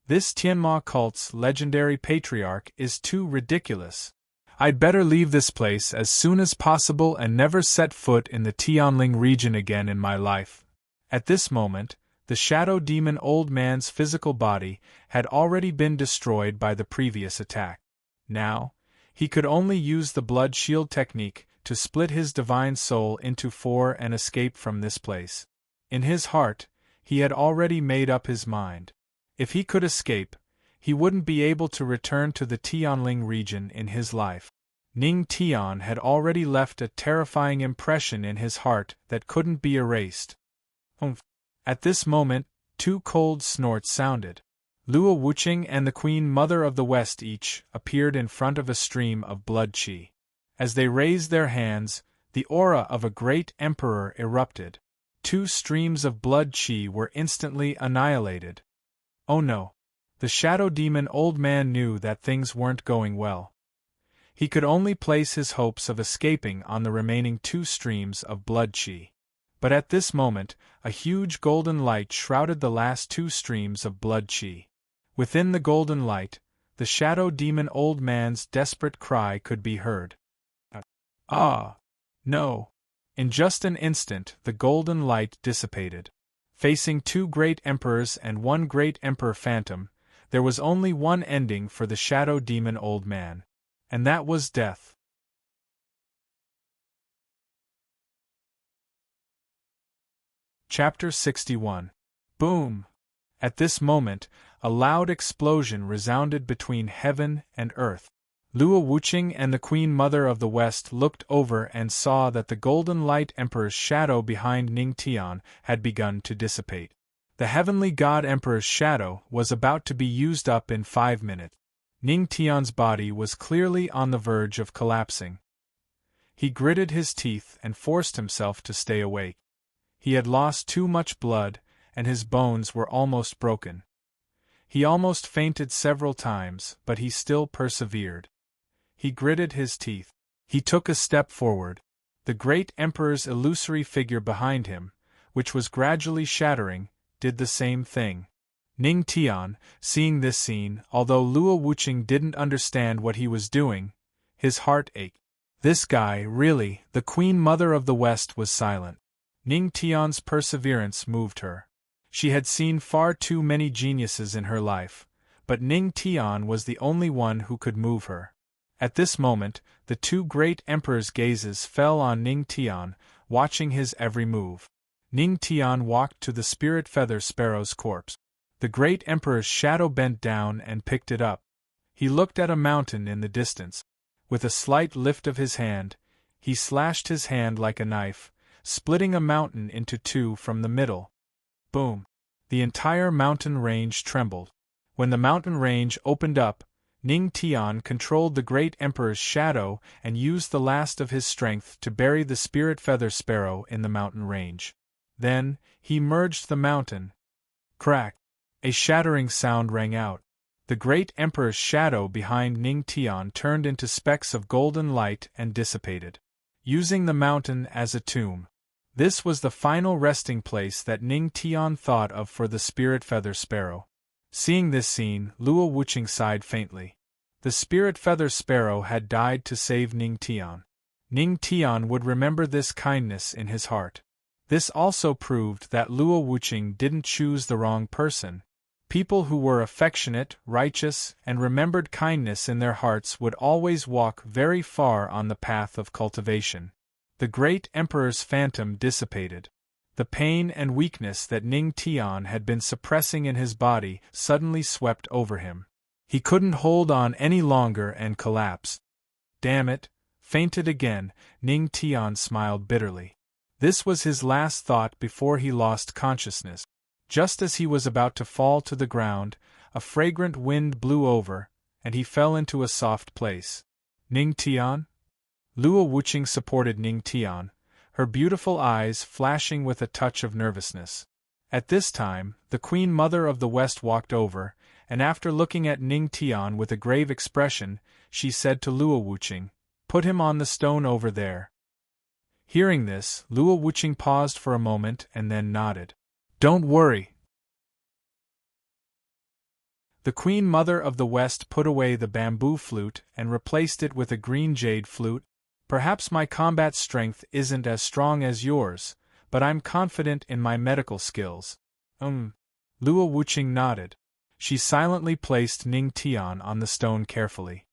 This Tianma cult's legendary patriarch is too ridiculous. I'd better leave this place as soon as possible and never set foot in the Tianling region again in my life. At this moment, the shadow demon old man's physical body had already been destroyed by the previous attack. Now, he could only use the blood shield technique to split his divine soul into 4 and escape from this place. In his heart, he had already made up his mind. If he could escape, he wouldn't be able to return to the Tianling region in his life. Ning Tian had already left a terrifying impression in his heart that couldn't be erased. Humph. At this moment, 2 cold snorts sounded. Luo Wuqing and the Queen Mother of the West each appeared in front of a stream of blood qi. As they raised their hands, the aura of a great emperor erupted. 2 streams of blood qi were instantly annihilated. Oh no! The shadow demon old man knew that things weren't going well. He could only place his hopes of escaping on the remaining 2 streams of blood qi. But at this moment, a huge golden light shrouded the last 2 streams of blood qi. Within the golden light, the shadow demon old man's desperate cry could be heard. Ah! No! In just an instant, the golden light dissipated. Facing 2 great emperors and 1 great emperor phantom, there was only one ending for the shadow demon old man. And that was death. Chapter 61. Boom! At this moment, a loud explosion resounded between heaven and earth. Luo Wuqing and the Queen Mother of the West looked over and saw that the Golden Light Emperor's shadow behind Ning Tian had begun to dissipate. The Heavenly God Emperor's shadow was about to be used up in 5 minutes. Ning Tian's body was clearly on the verge of collapsing. He gritted his teeth and forced himself to stay awake. He had lost too much blood, and his bones were almost broken. He almost fainted several times, but he still persevered. He gritted his teeth. He took a step forward. The great emperor's illusory figure behind him, which was gradually shattering, did the same thing. Ning Tian, seeing this scene, although Luo Wuqing didn't understand what he was doing, his heart ached. This guy, really, the Queen Mother of the West was silent. Ning Tian's perseverance moved her. She had seen far too many geniuses in her life, but Ning Tian was the only one who could move her. At this moment, the 2 great emperors' gazes fell on Ning Tian, watching his every move. Ning Tian walked to the spirit feather sparrow's corpse. The great emperor's shadow bent down and picked it up. He looked at a mountain in the distance. With a slight lift of his hand, he slashed his hand like a knife, splitting a mountain into 2 from the middle. Boom! The entire mountain range trembled. When the mountain range opened up, Ning Tian controlled the great emperor's shadow and used the last of his strength to bury the spirit feather sparrow in the mountain range. Then, he merged the mountain. Crack! A shattering sound rang out. The great emperor's shadow behind Ning Tian turned into specks of golden light and dissipated. Using the mountain as a tomb, This was the final resting place that Ning Tian thought of for the spirit feather sparrow. Seeing this scene, Luo Wuqing sighed faintly. The spirit feather sparrow had died to save Ning Tian. Ning Tian would remember this kindness in his heart. This also proved that Luo Wuqing didn't choose the wrong person. People who were affectionate, righteous, and remembered kindness in their hearts would always walk very far on the path of cultivation. The great emperor's phantom dissipated. The pain and weakness that Ning Tian had been suppressing in his body suddenly swept over him. He couldn't hold on any longer and collapsed. Damn it, fainted again, Ning Tian smiled bitterly. This was his last thought before he lost consciousness. Just as he was about to fall to the ground, a fragrant wind blew over, and he fell into a soft place. Ning Tian? Luo Wuqing supported Ning Tian, her beautiful eyes flashing with a touch of nervousness. At this time, the Queen Mother of the West walked over, and after looking at Ning Tian with a grave expression, she said to Luo Wuqing, "Put him on the stone over there." Hearing this, Luo Wuqing paused for a moment and then nodded. "Don't worry." The Queen Mother of the West put away the bamboo flute and replaced it with a green jade flute. "Perhaps my combat strength isn't as strong as yours, but I'm confident in my medical skills." Luo Wuqing nodded. She silently placed Ning Tian on the stone carefully.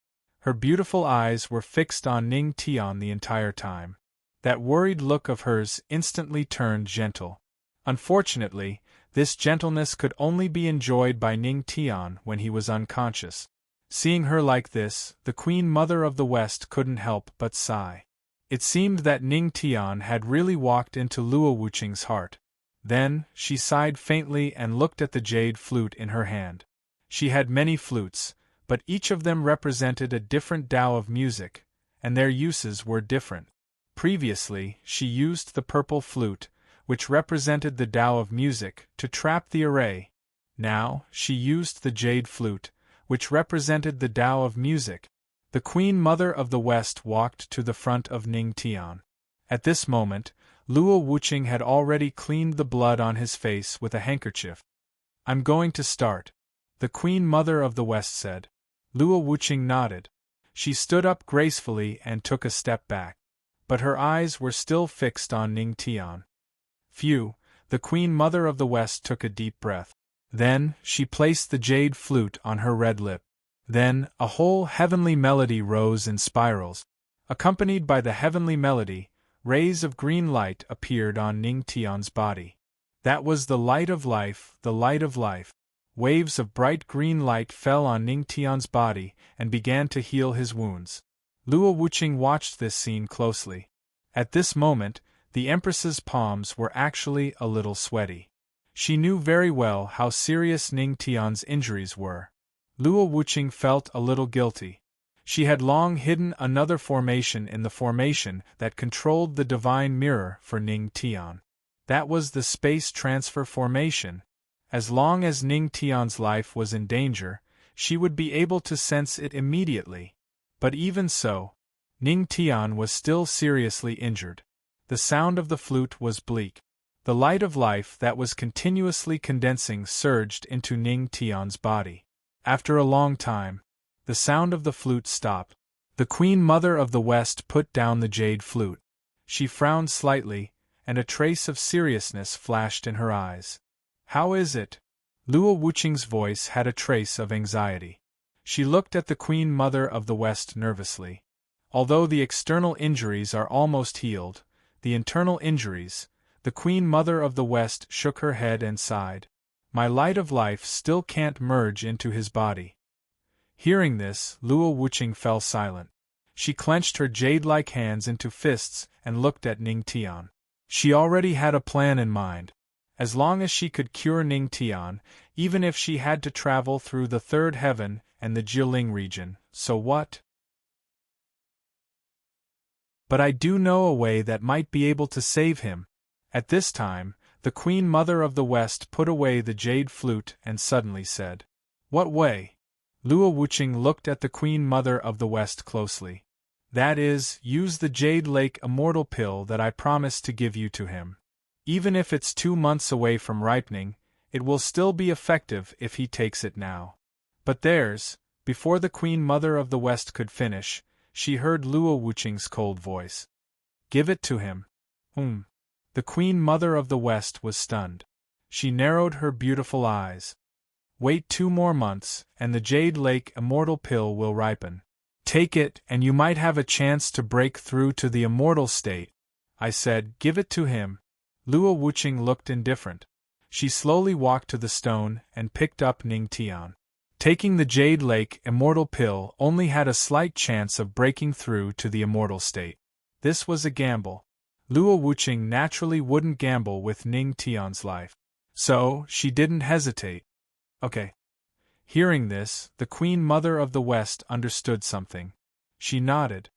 Her beautiful eyes were fixed on Ning Tian the entire time. That worried look of hers instantly turned gentle. Unfortunately, this gentleness could only be enjoyed by Ning Tian when he was unconscious. Seeing her like this, the Queen Mother of the West couldn't help but sigh. It seemed that Ning Tian had really walked into Luo Wuqing's heart. Then, she sighed faintly and looked at the jade flute in her hand. She had many flutes, but each of them represented a different Tao of music, and their uses were different. Previously, she used the purple flute, which represented the Tao of music, to trap the array. Now, she used the jade flute, which represented the Tao of music. The Queen Mother of the West walked to the front of Ning Tian. At this moment, Luo Wuqing had already cleaned the blood on his face with a handkerchief. "I'm going to start," the Queen Mother of the West said. Luo Wuqing nodded. She stood up gracefully and took a step back. But her eyes were still fixed on Ning Tian. Phew, the Queen Mother of the West took a deep breath. Then, she placed the jade flute on her red lip. Then, a whole heavenly melody rose in spirals. Accompanied by the heavenly melody, rays of green light appeared on Ning Tian's body. That was the light of life, the light of life. Waves of bright green light fell on Ning Tian's body and began to heal his wounds. Luo Wuqing watched this scene closely. At this moment, the Empress's palms were actually a little sweaty. She knew very well how serious Ning Tian's injuries were. Luo Wuqing felt a little guilty. She had long hidden another formation in the formation that controlled the divine mirror for Ning Tian. That was the space transfer formation. As long as Ning Tian's life was in danger, she would be able to sense it immediately. But even so, Ning Tian was still seriously injured. The sound of the flute was bleak. The light of life that was continuously condensing surged into Ning Tian's body. After a long time, the sound of the flute stopped. The Queen Mother of the West put down the jade flute. She frowned slightly, and a trace of seriousness flashed in her eyes. "How is it?" Luo Wuqing's voice had a trace of anxiety. She looked at the Queen Mother of the West nervously. Although the external injuries are almost healed, the internal injuries, the Queen Mother of the West shook her head and sighed. "My light of life still can't merge into his body." Hearing this, Luo Wuqing fell silent. She clenched her jade-like hands into fists and looked at Ning Tian. She already had a plan in mind. As long as she could cure Ning Tian, even if she had to travel through the third heaven and the Jiling region, so what? "But I do know a way that might be able to save him." At this time, the Queen Mother of the West put away the jade flute and suddenly said, "What way?" Luo Wuqing looked at the Queen Mother of the West closely. That is, use the Jade Lake Immortal Pill that I promised to give you to him. Even if it's 2 months away from ripening, it will still be effective if he takes it now. But before the Queen Mother of the West could finish, she heard Luo Wuqing's cold voice. Give it to him. The Queen Mother of the West was stunned. She narrowed her beautiful eyes. Wait 2 more months, and the Jade Lake Immortal Pill will ripen. Take it, and you might have a chance to break through to the immortal state. I said, give it to him. Luo Wuqing looked indifferent. She slowly walked to the stone and picked up Ning Tian. Taking the Jade Lake Immortal Pill only had a slight chance of breaking through to the immortal state. This was a gamble. Luo Wuqing naturally wouldn't gamble with Ning Tian's life. So, she didn't hesitate. Okay. Hearing this, the Queen Mother of the West understood something. She nodded.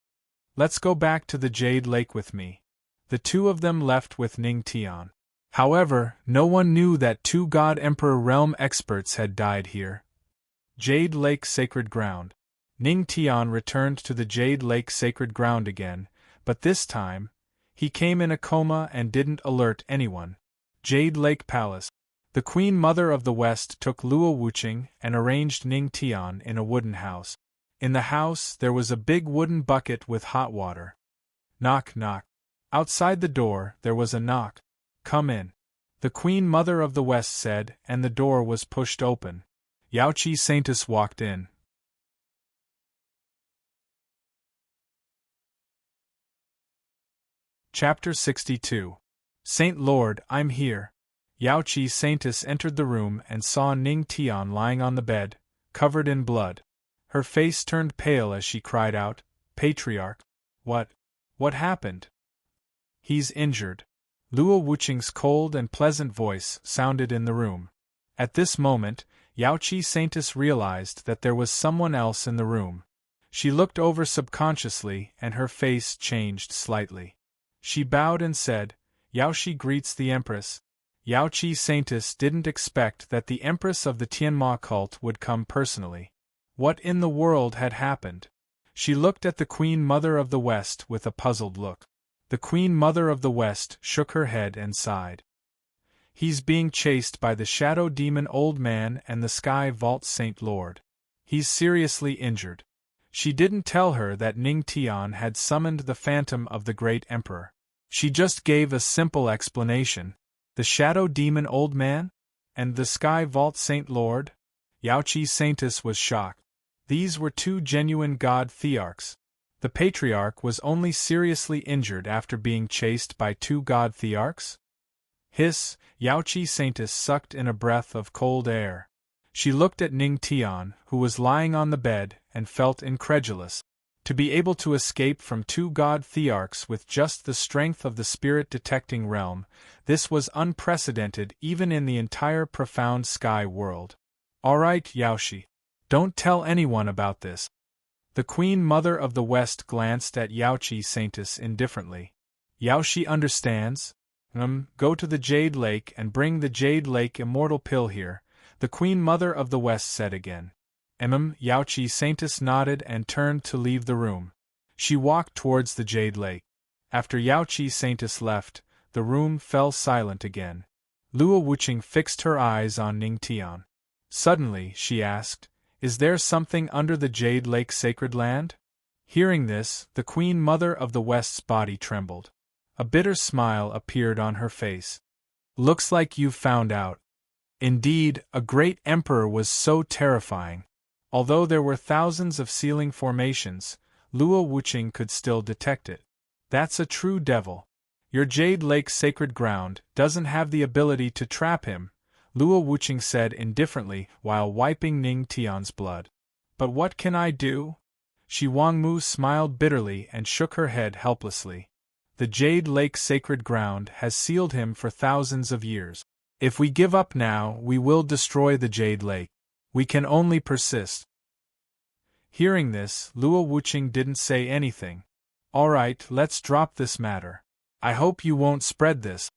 Let's go back to the Jade Lake with me. The two of them left with Ning Tian. However, no one knew that 2 God Emperor realm experts had died here. Jade Lake Sacred Ground. Ning Tian returned to the Jade Lake Sacred Ground again, but this time, he came in a coma and didn't alert anyone. Jade Lake Palace. The Queen Mother of the West took Luo Wuqing and arranged Ning Tian in a wooden house. In the house there was a big wooden bucket with hot water. Knock, knock. Outside the door there was a knock. Come in. The Queen Mother of the West said, and the door was pushed open. Yaoqi Saintus walked in. Chapter 62. Saint Lord, I'm here. Yaoqi Saintus entered the room and saw Ning Tian lying on the bed, covered in blood. Her face turned pale as she cried out, Patriarch. What happened? He's injured. Luo Wuqing's cold and pleasant voice sounded in the room. At this moment, Yaoqi Saintus realized that there was someone else in the room. She looked over subconsciously and her face changed slightly. She bowed and said, Yaoqi greets the Empress. Yaoqi Saintus didn't expect that the Empress of the Tianma cult would come personally. What in the world had happened? She looked at the Queen Mother of the West with a puzzled look. The Queen Mother of the West shook her head and sighed. He's being chased by the Shadow Demon Old Man and the Sky Vault Saint Lord. He's seriously injured. She didn't tell her that Ning Tian had summoned the phantom of the Great Emperor. She just gave a simple explanation. The Shadow Demon Old Man? And the Sky Vault Saint Lord? Yaoqi Saintus was shocked. These were 2 genuine god thearchs. The Patriarch was only seriously injured after being chased by 2 god thearchs? Hiss, Yaoqi Saintus sucked in a breath of cold air. She looked at Ning Tian, who was lying on the bed, and felt incredulous. To be able to escape from 2 god thearchs with just the strength of the spirit-detecting realm, this was unprecedented even in the entire profound sky world. All right, Yaoqi. Don't tell anyone about this. The Queen Mother of the West glanced at Yaoqi Saintus indifferently. Yaoqi understands? Go to the Jade Lake and bring the Jade Lake Immortal Pill here, the Queen Mother of the West said again. Yaoqi Saintus nodded and turned to leave the room. She walked towards the Jade Lake. After Yaoqi Saintus left, the room fell silent again. Luo Wuqing fixed her eyes on Ning Tian. Suddenly, she asked, Is there something under the Jade Lake Sacred Land? Hearing this, the Queen Mother of the West's body trembled. A bitter smile appeared on her face. Looks like you've found out. Indeed, a great emperor was so terrifying. Although there were thousands of ceiling formations, Luo Wuqing could still detect it. That's a true devil. Your Jade Lake Sacred Ground doesn't have the ability to trap him, Luo Wuqing said indifferently while wiping Ning Tian's blood. But what can I do? Shi Wangmu smiled bitterly and shook her head helplessly. The Jade Lake Sacred Ground has sealed him for thousands of years. If we give up now, we will destroy the Jade Lake. We can only persist. Hearing this, Luo Wuqing didn't say anything. All right, let's drop this matter. I hope you won't spread this.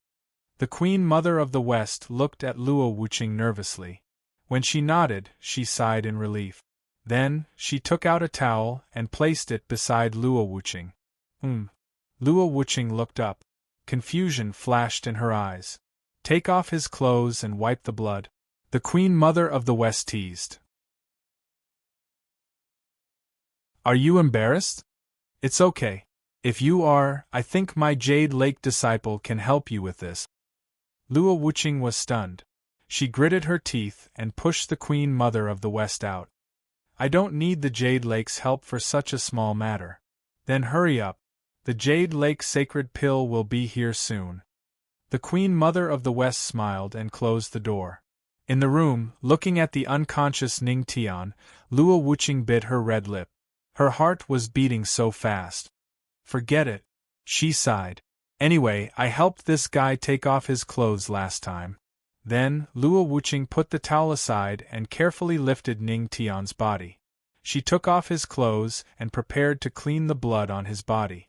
The Queen Mother of the West looked at Luo Wuqing nervously. When she nodded, she sighed in relief. Then, she took out a towel and placed it beside Luo Wuching. Luo Wuching looked up. Confusion flashed in her eyes. Take off his clothes and wipe the blood, the Queen Mother of the West teased. Are you embarrassed? It's okay. If you are, I think my Jade Lake disciple can help you with this. Luo Wuching was stunned. She gritted her teeth and pushed the Queen Mother of the West out. I don't need the Jade Lake's help for such a small matter. Then hurry up. The Jade Lake sacred pill will be here soon. The Queen Mother of the West smiled and closed the door. In the room, looking at the unconscious Ning Tian, Luo Wuching bit her red lip. Her heart was beating so fast. Forget it, she sighed. Anyway, I helped this guy take off his clothes last time. Then, Luo Wuching put the towel aside and carefully lifted Ning Tian's body. She took off his clothes and prepared to clean the blood on his body.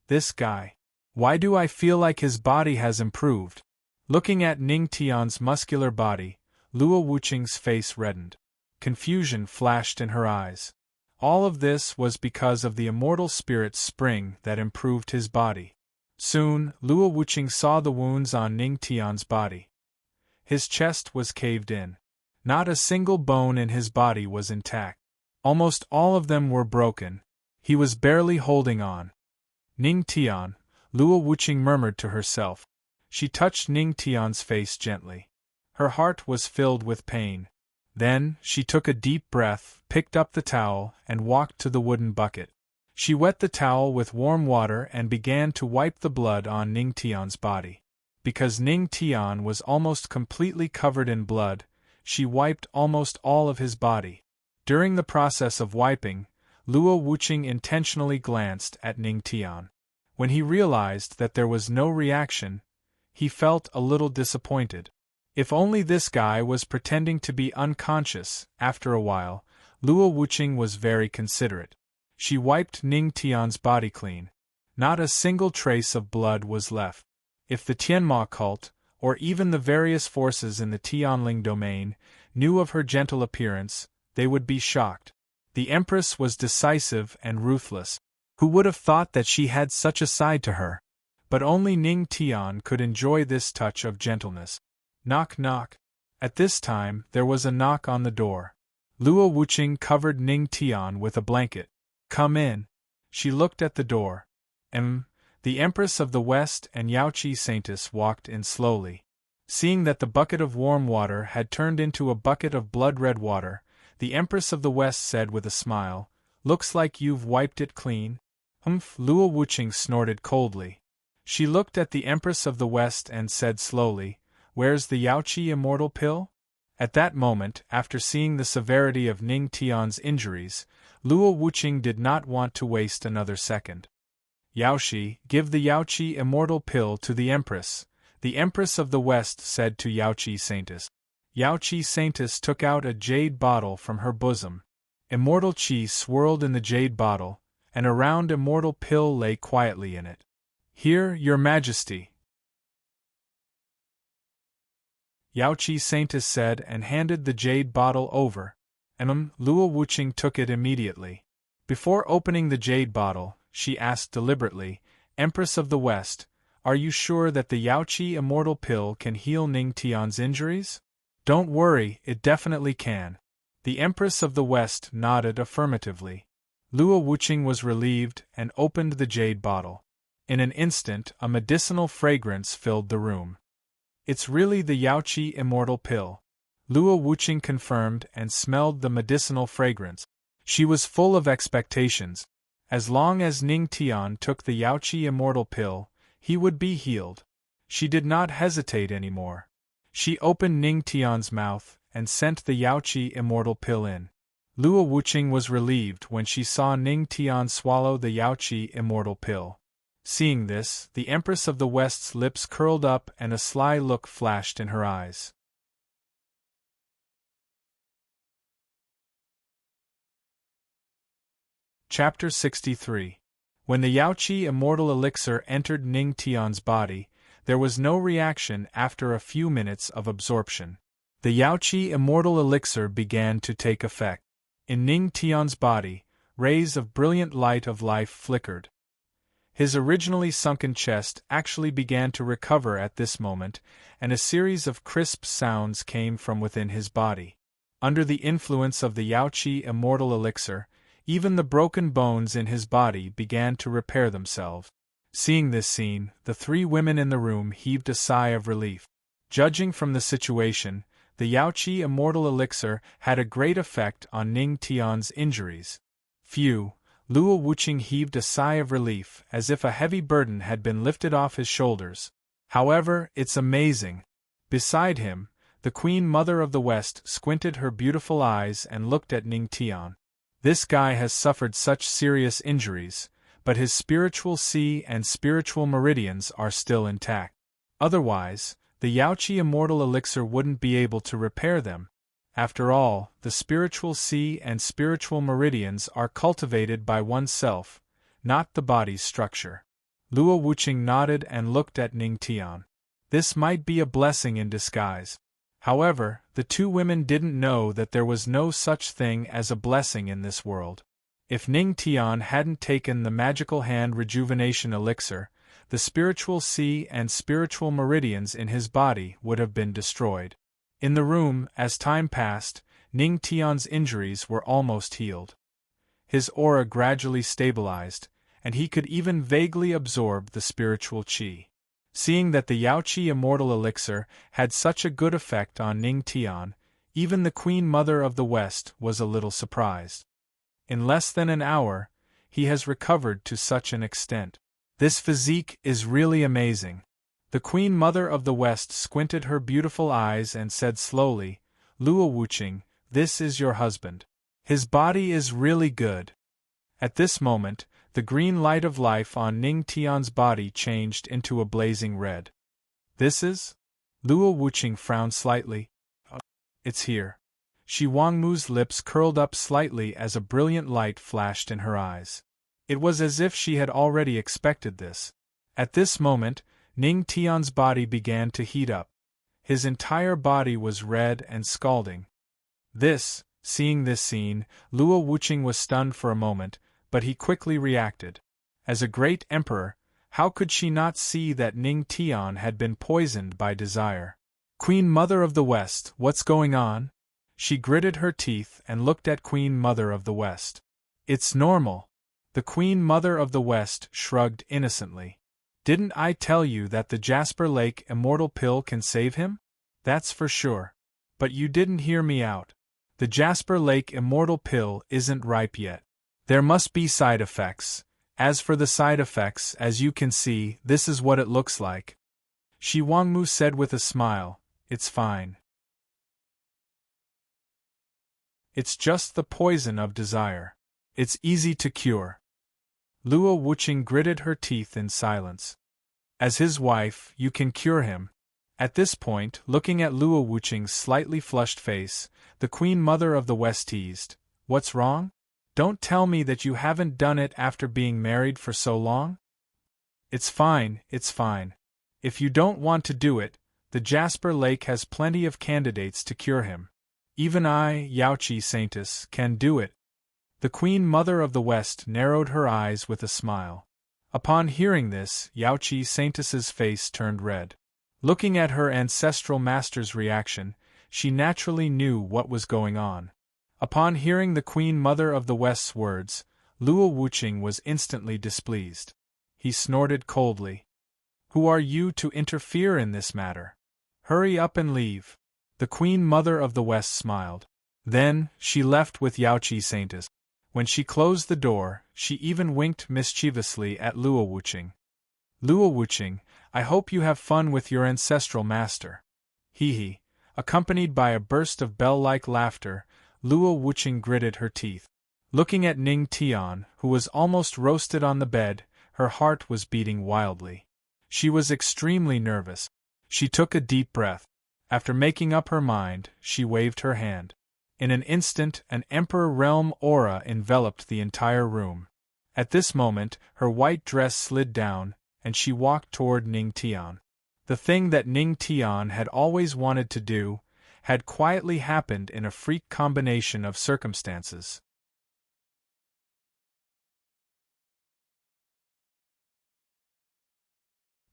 This guy. Why do I feel like his body has improved? Looking at Ning Tian's muscular body, Luo Wuching's face reddened. Confusion flashed in her eyes. All of this was because of the immortal spirit's spring that improved his body. Soon, Luo Wuching saw the wounds on Ning Tian's body. His chest was caved in. Not a single bone in his body was intact. Almost all of them were broken. He was barely holding on. Ning Tian, Luo Wuching murmured to herself. She touched Ning Tian's face gently. Her heart was filled with pain. Then, she took a deep breath, picked up the towel, and walked to the wooden bucket. She wet the towel with warm water and began to wipe the blood on Ning Tian's body. Because Ning Tian was almost completely covered in blood, she wiped almost all of his body. During the process of wiping, Luo Wuching intentionally glanced at Ning Tian. When he realized that there was no reaction, he felt a little disappointed. If only this guy was pretending to be unconscious. After a while, Luo Wuching was very considerate. She wiped Ning Tian's body clean. Not a single trace of blood was left. If the Tianma cult, or even the various forces in the Tianling domain, knew of her gentle appearance, they would be shocked. The Empress was decisive and ruthless. Who would have thought that she had such a side to her? But only Ning Tian could enjoy this touch of gentleness. Knock knock. At this time, there was a knock on the door. Luo Wuching covered Ning Tian with a blanket. Come in. She looked at the door. The Empress of the West and Yaoqi Saintess walked in slowly. Seeing that the bucket of warm water had turned into a bucket of blood-red water, the Empress of the West said with a smile, "Looks like you've wiped it clean." Luo Wuching snorted coldly. She looked at the Empress of the West and said slowly, "Where's the Yaoqi immortal pill?" At that moment, after seeing the severity of Ning Tian's injuries, Luo Wuching did not want to waste another second. "Yaoqi, give the Yaoqi immortal pill to the Empress," the Empress of the West said to Yaoqi Saintess. Yaoqi Saintess took out a jade bottle from her bosom. Immortal qi swirled in the jade bottle, and a round immortal pill lay quietly in it. "Here, Your Majesty," Yaoqi Saintess said and handed the jade bottle over. Luo Wuching took it immediately. Before opening the jade bottle, she asked deliberately, "Empress of the West, are you sure that the Yaoqi immortal pill can heal Ning Tian's injuries?" "Don't worry, it definitely can." The Empress of the West nodded affirmatively. Luo Wuching was relieved and opened the jade bottle. In an instant, a medicinal fragrance filled the room. "It's really the Yaoqi immortal pill," Luo Wuching confirmed and smelled the medicinal fragrance. She was full of expectations. As long as Ning Tian took the Yaoqi immortal pill, he would be healed. She did not hesitate anymore. She opened Ning Tian's mouth and sent the Yaoqi immortal pill in. Luo Wuching was relieved when she saw Ning Tian swallow the Yaoqi immortal pill. Seeing this, the Empress of the West's lips curled up and a sly look flashed in her eyes. Chapter 63. When the Yaoqi immortal elixir entered Ning Tian's body, there was no reaction after a few minutes of absorption. The Yaoqi immortal elixir began to take effect. In Ning Tian's body, rays of brilliant light of life flickered. His originally sunken chest actually began to recover at this moment, and a series of crisp sounds came from within his body. Under the influence of the Yaoqi immortal elixir, even the broken bones in his body began to repair themselves. Seeing this scene, the three women in the room heaved a sigh of relief. Judging from the situation, the Yaoqi immortal elixir had a great effect on Ning Tian's injuries. Phew! Luo Wuqing heaved a sigh of relief, as if a heavy burden had been lifted off his shoulders. However, it's amazing. Beside him, the Queen Mother of the West squinted her beautiful eyes and looked at Ning Tian. This guy has suffered such serious injuries, but his spiritual sea and spiritual meridians are still intact. Otherwise, the Yaoqi immortal elixir wouldn't be able to repair them. After all, the spiritual sea and spiritual meridians are cultivated by oneself, not the body's structure. Luo Wuqing nodded and looked at Ning Tian. This might be a blessing in disguise. However, the two women didn't know that there was no such thing as a blessing in this world. If Ning Tian hadn't taken the magical hand rejuvenation elixir, the spiritual sea and spiritual meridians in his body would have been destroyed. In the room, as time passed, Ning Tian's injuries were almost healed. His aura gradually stabilized, and he could even vaguely absorb the spiritual qi. Seeing that the Yaoqi immortal elixir had such a good effect on Ning Tian, even the Queen Mother of the West was a little surprised. In less than an hour, he has recovered to such an extent. This physique is really amazing. The Queen Mother of the West squinted her beautiful eyes and said slowly, Luo Wuqing, this is your husband. His body is really good. At this moment, the green light of life on Ning Tian's body changed into a blazing red. This is? Luo Wuqing frowned slightly. It's here. Shi Wangmu's lips curled up slightly as a brilliant light flashed in her eyes. It was as if she had already expected this. At this moment, Ning Tian's body began to heat up. His entire body was red and scalding. Seeing this scene, Luo Wuqing was stunned for a moment, but he quickly reacted. As a great emperor, how could she not see that Ning Tian had been poisoned by desire? Queen Mother of the West, what's going on? She gritted her teeth and looked at Queen Mother of the West. It's normal. The Queen Mother of the West shrugged innocently. Didn't I tell you that the Jasper Lake immortal pill can save him? That's for sure. But you didn't hear me out. The Jasper Lake immortal pill isn't ripe yet. There must be side effects. As for the side effects, as you can see, this is what it looks like. Shi Wangmu said with a smile, it's fine. It's just the poison of desire. It's easy to cure. Luo Wuqing gritted her teeth in silence. As his wife, you can cure him. At this point, looking at Luo Wuqing's slightly flushed face, the Queen Mother of the West teased, what's wrong? Don't tell me that you haven't done it after being married for so long? It's fine, it's fine. If you don't want to do it, the Jasper Lake has plenty of candidates to cure him. Even I, Yaoqi Saintess, can do it. The Queen Mother of the West narrowed her eyes with a smile. Upon hearing this, Yaoqi Saintess's face turned red. Looking at her ancestral master's reaction, she naturally knew what was going on. Upon hearing the Queen Mother of the West's words, Luo Wuqing was instantly displeased. He snorted coldly. Who are you to interfere in this matter? Hurry up and leave. The Queen Mother of the West smiled. Then, she left with Yaoqi Saintess. When she closed the door, she even winked mischievously at Luo Wuqing. Luo Wuqing, I hope you have fun with your ancestral master. Hee hee. Accompanied by a burst of bell-like laughter, Luo Wuqing gritted her teeth. Looking at Ning Tian, who was almost roasted on the bed, her heart was beating wildly. She was extremely nervous. She took a deep breath. After making up her mind, she waved her hand. In an instant, an Emperor Realm aura enveloped the entire room. At this moment, her white dress slid down, and she walked toward Ning Tian. The thing that Ning Tian had always wanted to do, had quietly happened in a freak combination of circumstances.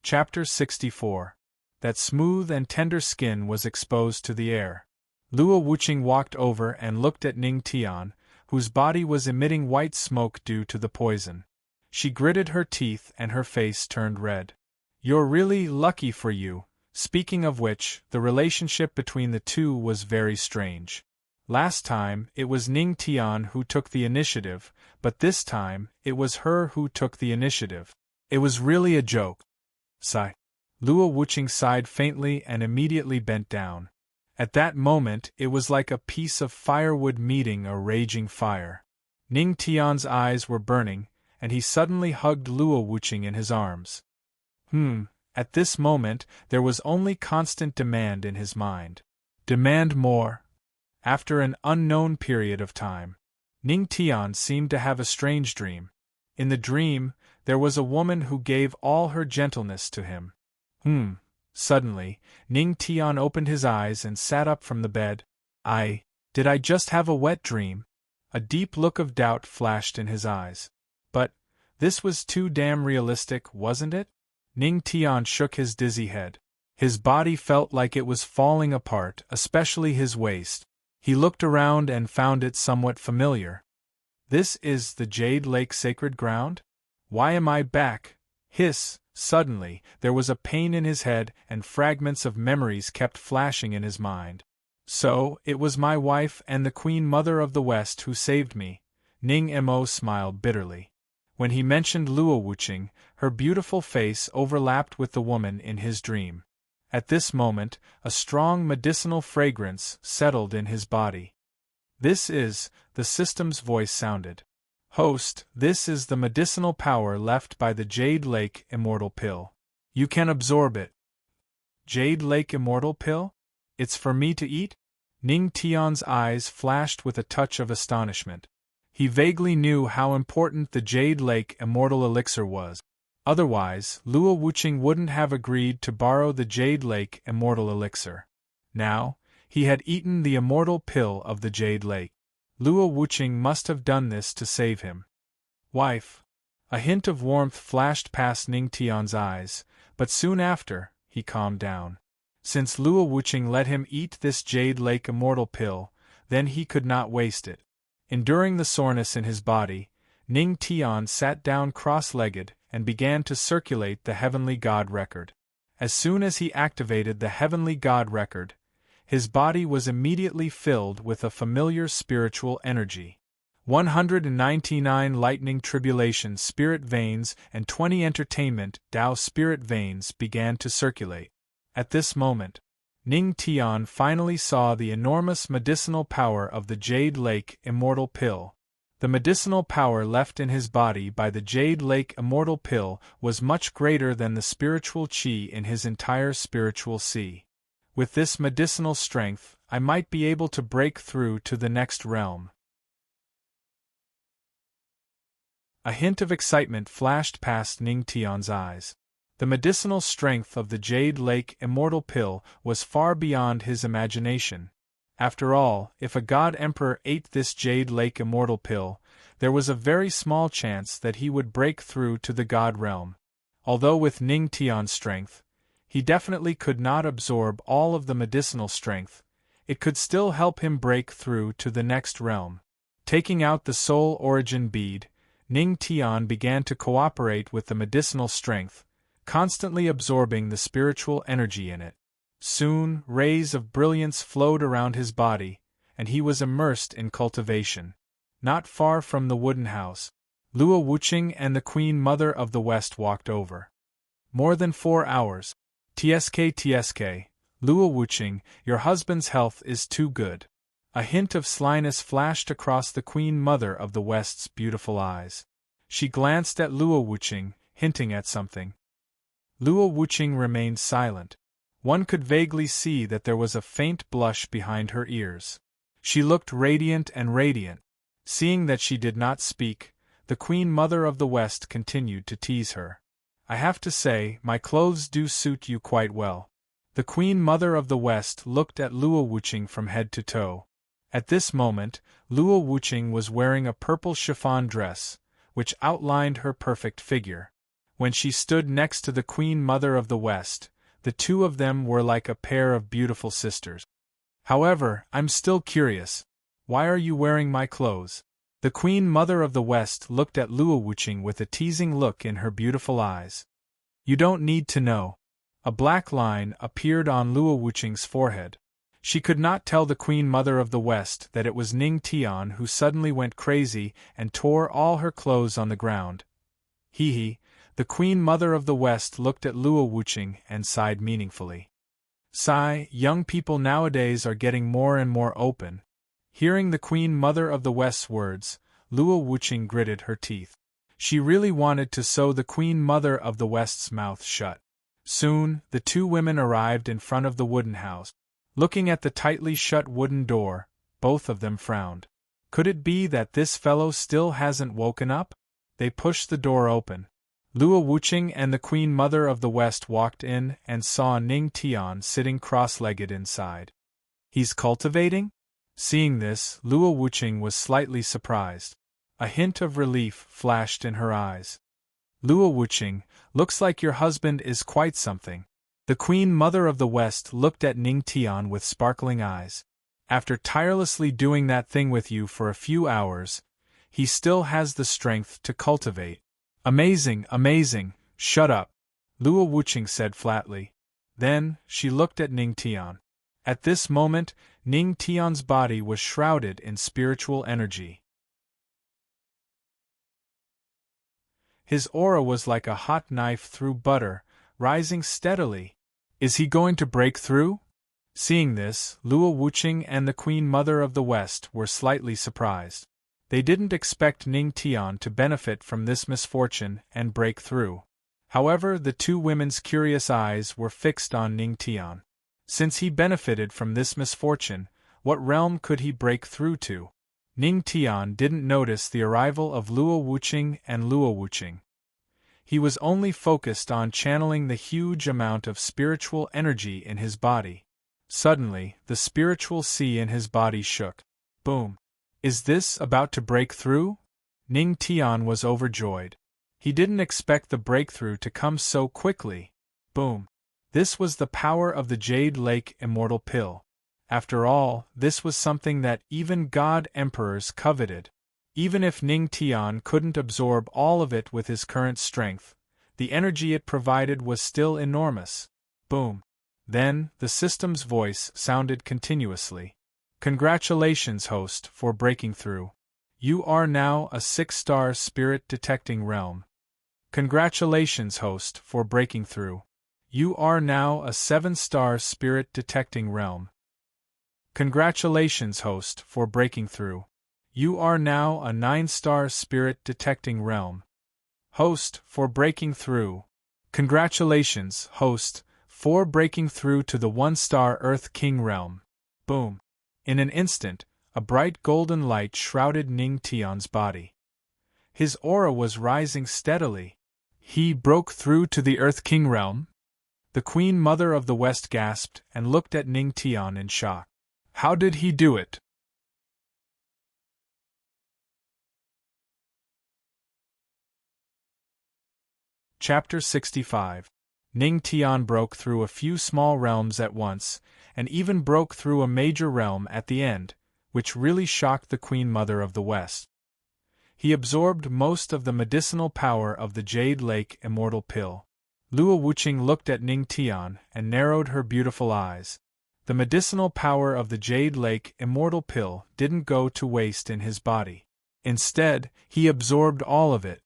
Chapter 64. That smooth and tender skin was exposed to the air. Luo Wuqing walked over and looked at Ning Tian, whose body was emitting white smoke due to the poison. She gritted her teeth and her face turned red. "You're really lucky for you." Speaking of which, the relationship between the two was very strange. Last time, it was Ning Tian who took the initiative, but this time, it was her who took the initiative. It was really a joke. Sigh. Luo Wuqing sighed faintly and immediately bent down. At that moment, it was like a piece of firewood meeting a raging fire. Ning Tian's eyes were burning, and he suddenly hugged Luo Wuqing in his arms. At this moment, there was only constant demand in his mind. Demand more. After an unknown period of time, Ning Tian seemed to have a strange dream. In the dream, there was a woman who gave all her gentleness to him. Suddenly, Ning Tian opened his eyes and sat up from the bed. Did I just have a wet dream? A deep look of doubt flashed in his eyes. But, this was too damn realistic, wasn't it? Ning Tian shook his dizzy head. His body felt like it was falling apart, especially his waist. He looked around and found it somewhat familiar. This is the Jade Lake Sacred Ground? Why am I back? Hiss! Suddenly, there was a pain in his head and fragments of memories kept flashing in his mind. So, it was my wife and the Queen Mother of the West who saved me. Ning Mo smiled bitterly. When he mentioned Luo Wuqing, her beautiful face overlapped with the woman in his dream. At this moment, a strong medicinal fragrance settled in his body. "This is," the system's voice sounded. "Host, this is the medicinal power left by the Jade Lake Immortal Pill. You can absorb it." "Jade Lake Immortal Pill? It's for me to eat?" Ning Tian's eyes flashed with a touch of astonishment. He vaguely knew how important the Jade Lake Immortal Elixir was. Otherwise, Luo Wuqing wouldn't have agreed to borrow the Jade Lake Immortal Elixir. Now, he had eaten the immortal pill of the Jade Lake. Luo Wuqing must have done this to save him. "Wife." A hint of warmth flashed past Ning Tian's eyes, but soon after, he calmed down. Since Luo Wuqing let him eat this Jade Lake Immortal Pill, then he could not waste it. Enduring the soreness in his body, Ning Tian sat down cross-legged and began to circulate the Heavenly God Record. As soon as he activated the Heavenly God Record, his body was immediately filled with a familiar spiritual energy. 199 lightning tribulation spirit veins and 20 entertainment Tao spirit veins began to circulate. At this moment, Ning Tian finally saw the enormous medicinal power of the Jade Lake Immortal Pill. The medicinal power left in his body by the Jade Lake Immortal Pill was much greater than the spiritual chi in his entire spiritual sea. With this medicinal strength, I might be able to break through to the next realm. A hint of excitement flashed past Ning Tian's eyes. The medicinal strength of the Jade Lake Immortal Pill was far beyond his imagination. After all, if a God Emperor ate this Jade Lake Immortal Pill, there was a very small chance that he would break through to the God realm. Although with Ning Tian's strength, he definitely could not absorb all of the medicinal strength, it could still help him break through to the next realm. Taking out the soul origin bead, Ning Tian began to cooperate with the medicinal strength, constantly absorbing the spiritual energy in it. Soon, rays of brilliance flowed around his body, and he was immersed in cultivation. Not far from the wooden house, Luo Wuqing and the Queen Mother of the West walked over. "More than 4 hours. TSK, Luo Wuqing, your husband's health is too good." A hint of slyness flashed across the Queen Mother of the West's beautiful eyes. She glanced at Luo Wuqing, hinting at something. Luo Wuqing remained silent. One could vaguely see that there was a faint blush behind her ears. She looked radiant and radiant. Seeing that she did not speak, the Queen Mother of the West continued to tease her. "I have to say, my clothes do suit you quite well." The Queen Mother of the West looked at Luo Wuching from head to toe. At this moment, Luo Wuching was wearing a purple chiffon dress, which outlined her perfect figure. When she stood next to the Queen Mother of the West, the two of them were like a pair of beautiful sisters. However, I'm still curious. Why are you wearing my clothes? The Queen Mother of the West looked at Luo Wuching with a teasing look in her beautiful eyes. You don't need to know. A black line appeared on Luo Wuching's forehead. She could not tell the Queen Mother of the West that it was Ning Tian who suddenly went crazy and tore all her clothes on the ground. Hee. The Queen Mother of the West looked at Luo Wuching and sighed meaningfully. Sigh, young people nowadays are getting more and more open. Hearing the Queen Mother of the West's words, Luo Wuching gritted her teeth. She really wanted to sew the Queen Mother of the West's mouth shut. Soon, the two women arrived in front of the wooden house. Looking at the tightly shut wooden door, both of them frowned. Could it be that this fellow still hasn't woken up? They pushed the door open. Luo Wuching and the Queen Mother of the West walked in and saw Ning Tian sitting cross-legged inside. He's cultivating? Seeing this, Luo Wuching was slightly surprised. A hint of relief flashed in her eyes. Luo Wuching, looks like your husband is quite something. The Queen Mother of the West looked at Ning Tian with sparkling eyes. After tirelessly doing that thing with you for a few hours, he still has the strength to cultivate. Amazing, amazing, shut up, Luo Wuching said flatly. Then, she looked at Ning Tian. At this moment, Ning Tian's body was shrouded in spiritual energy. His aura was like a hot knife through butter, rising steadily. Is he going to break through? Seeing this, Luo Wuching and the Queen Mother of the West were slightly surprised. They didn't expect Ning Tian to benefit from this misfortune and break through. However, the two women's curious eyes were fixed on Ning Tian. Since he benefited from this misfortune, what realm could he break through to? Ning Tian didn't notice the arrival of Luo Wuching and Luo Wuching. He was only focused on channeling the huge amount of spiritual energy in his body. Suddenly, the spiritual sea in his body shook. Boom! Is this about to break through? Ning Tian was overjoyed. He didn't expect the breakthrough to come so quickly. Boom! This was the power of the Jade Lake Immortal Pill. After all, this was something that even God Emperors coveted. Even if Ning Tian couldn't absorb all of it with his current strength, the energy it provided was still enormous. Boom! Then, the system's voice sounded continuously. Congratulations, host, for breaking through. You are now a 6-star spirit detecting realm. Congratulations, host, for breaking through. You are now a 7-star spirit detecting realm. Congratulations, host, for breaking through. You are now a 9-star spirit detecting realm. Host, for breaking through. Congratulations, host, for breaking through to the 1-star Earth King realm. Boom! In an instant, a bright golden light shrouded Ning Tian's body. His aura was rising steadily. He broke through to the Earth King realm? The Queen Mother of the West gasped and looked at Ning Tian in shock. How did he do it? Chapter 65. Ning Tian broke through a few small realms at once, and even broke through a major realm at the end, which really shocked the Queen Mother of the West. He absorbed most of the medicinal power of the Jade Lake Immortal Pill. Luo Wuching looked at Ning Tian and narrowed her beautiful eyes. The medicinal power of the Jade Lake Immortal Pill didn't go to waste in his body. Instead, he absorbed all of it.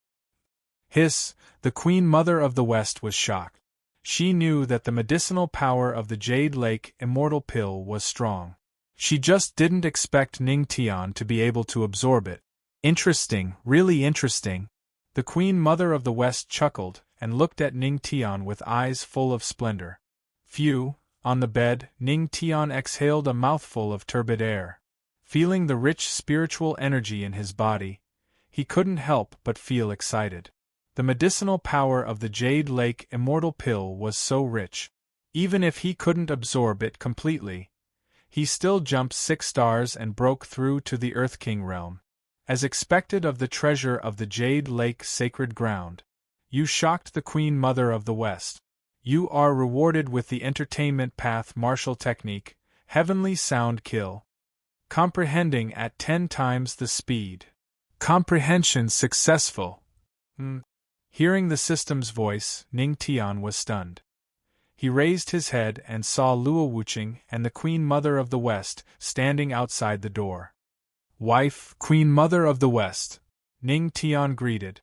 Hiss! The Queen Mother of the West was shocked. She knew that the medicinal power of the Jade Lake Immortal Pill was strong. She just didn't expect Ning Tian to be able to absorb it. Interesting, really interesting. The Queen Mother of the West chuckled and looked at Ning Tian with eyes full of splendor. Phew! On the bed, Ning Tian exhaled a mouthful of turbid air. Feeling the rich spiritual energy in his body, he couldn't help but feel excited. The medicinal power of the Jade Lake Immortal Pill was so rich. Even if he couldn't absorb it completely, he still jumped 6 stars and broke through to the Earth King realm. As expected of the treasure of the Jade Lake sacred ground, you shocked the Queen Mother of the West. You are rewarded with the entertainment path martial technique, Heavenly Sound Kill. Comprehending at 10 times the speed. Comprehension successful. Hearing the system's voice, Ning Tian was stunned. He raised his head and saw Luo Wuqing and the Queen Mother of the West standing outside the door. Wife, Queen Mother of the West, Ning Tian greeted.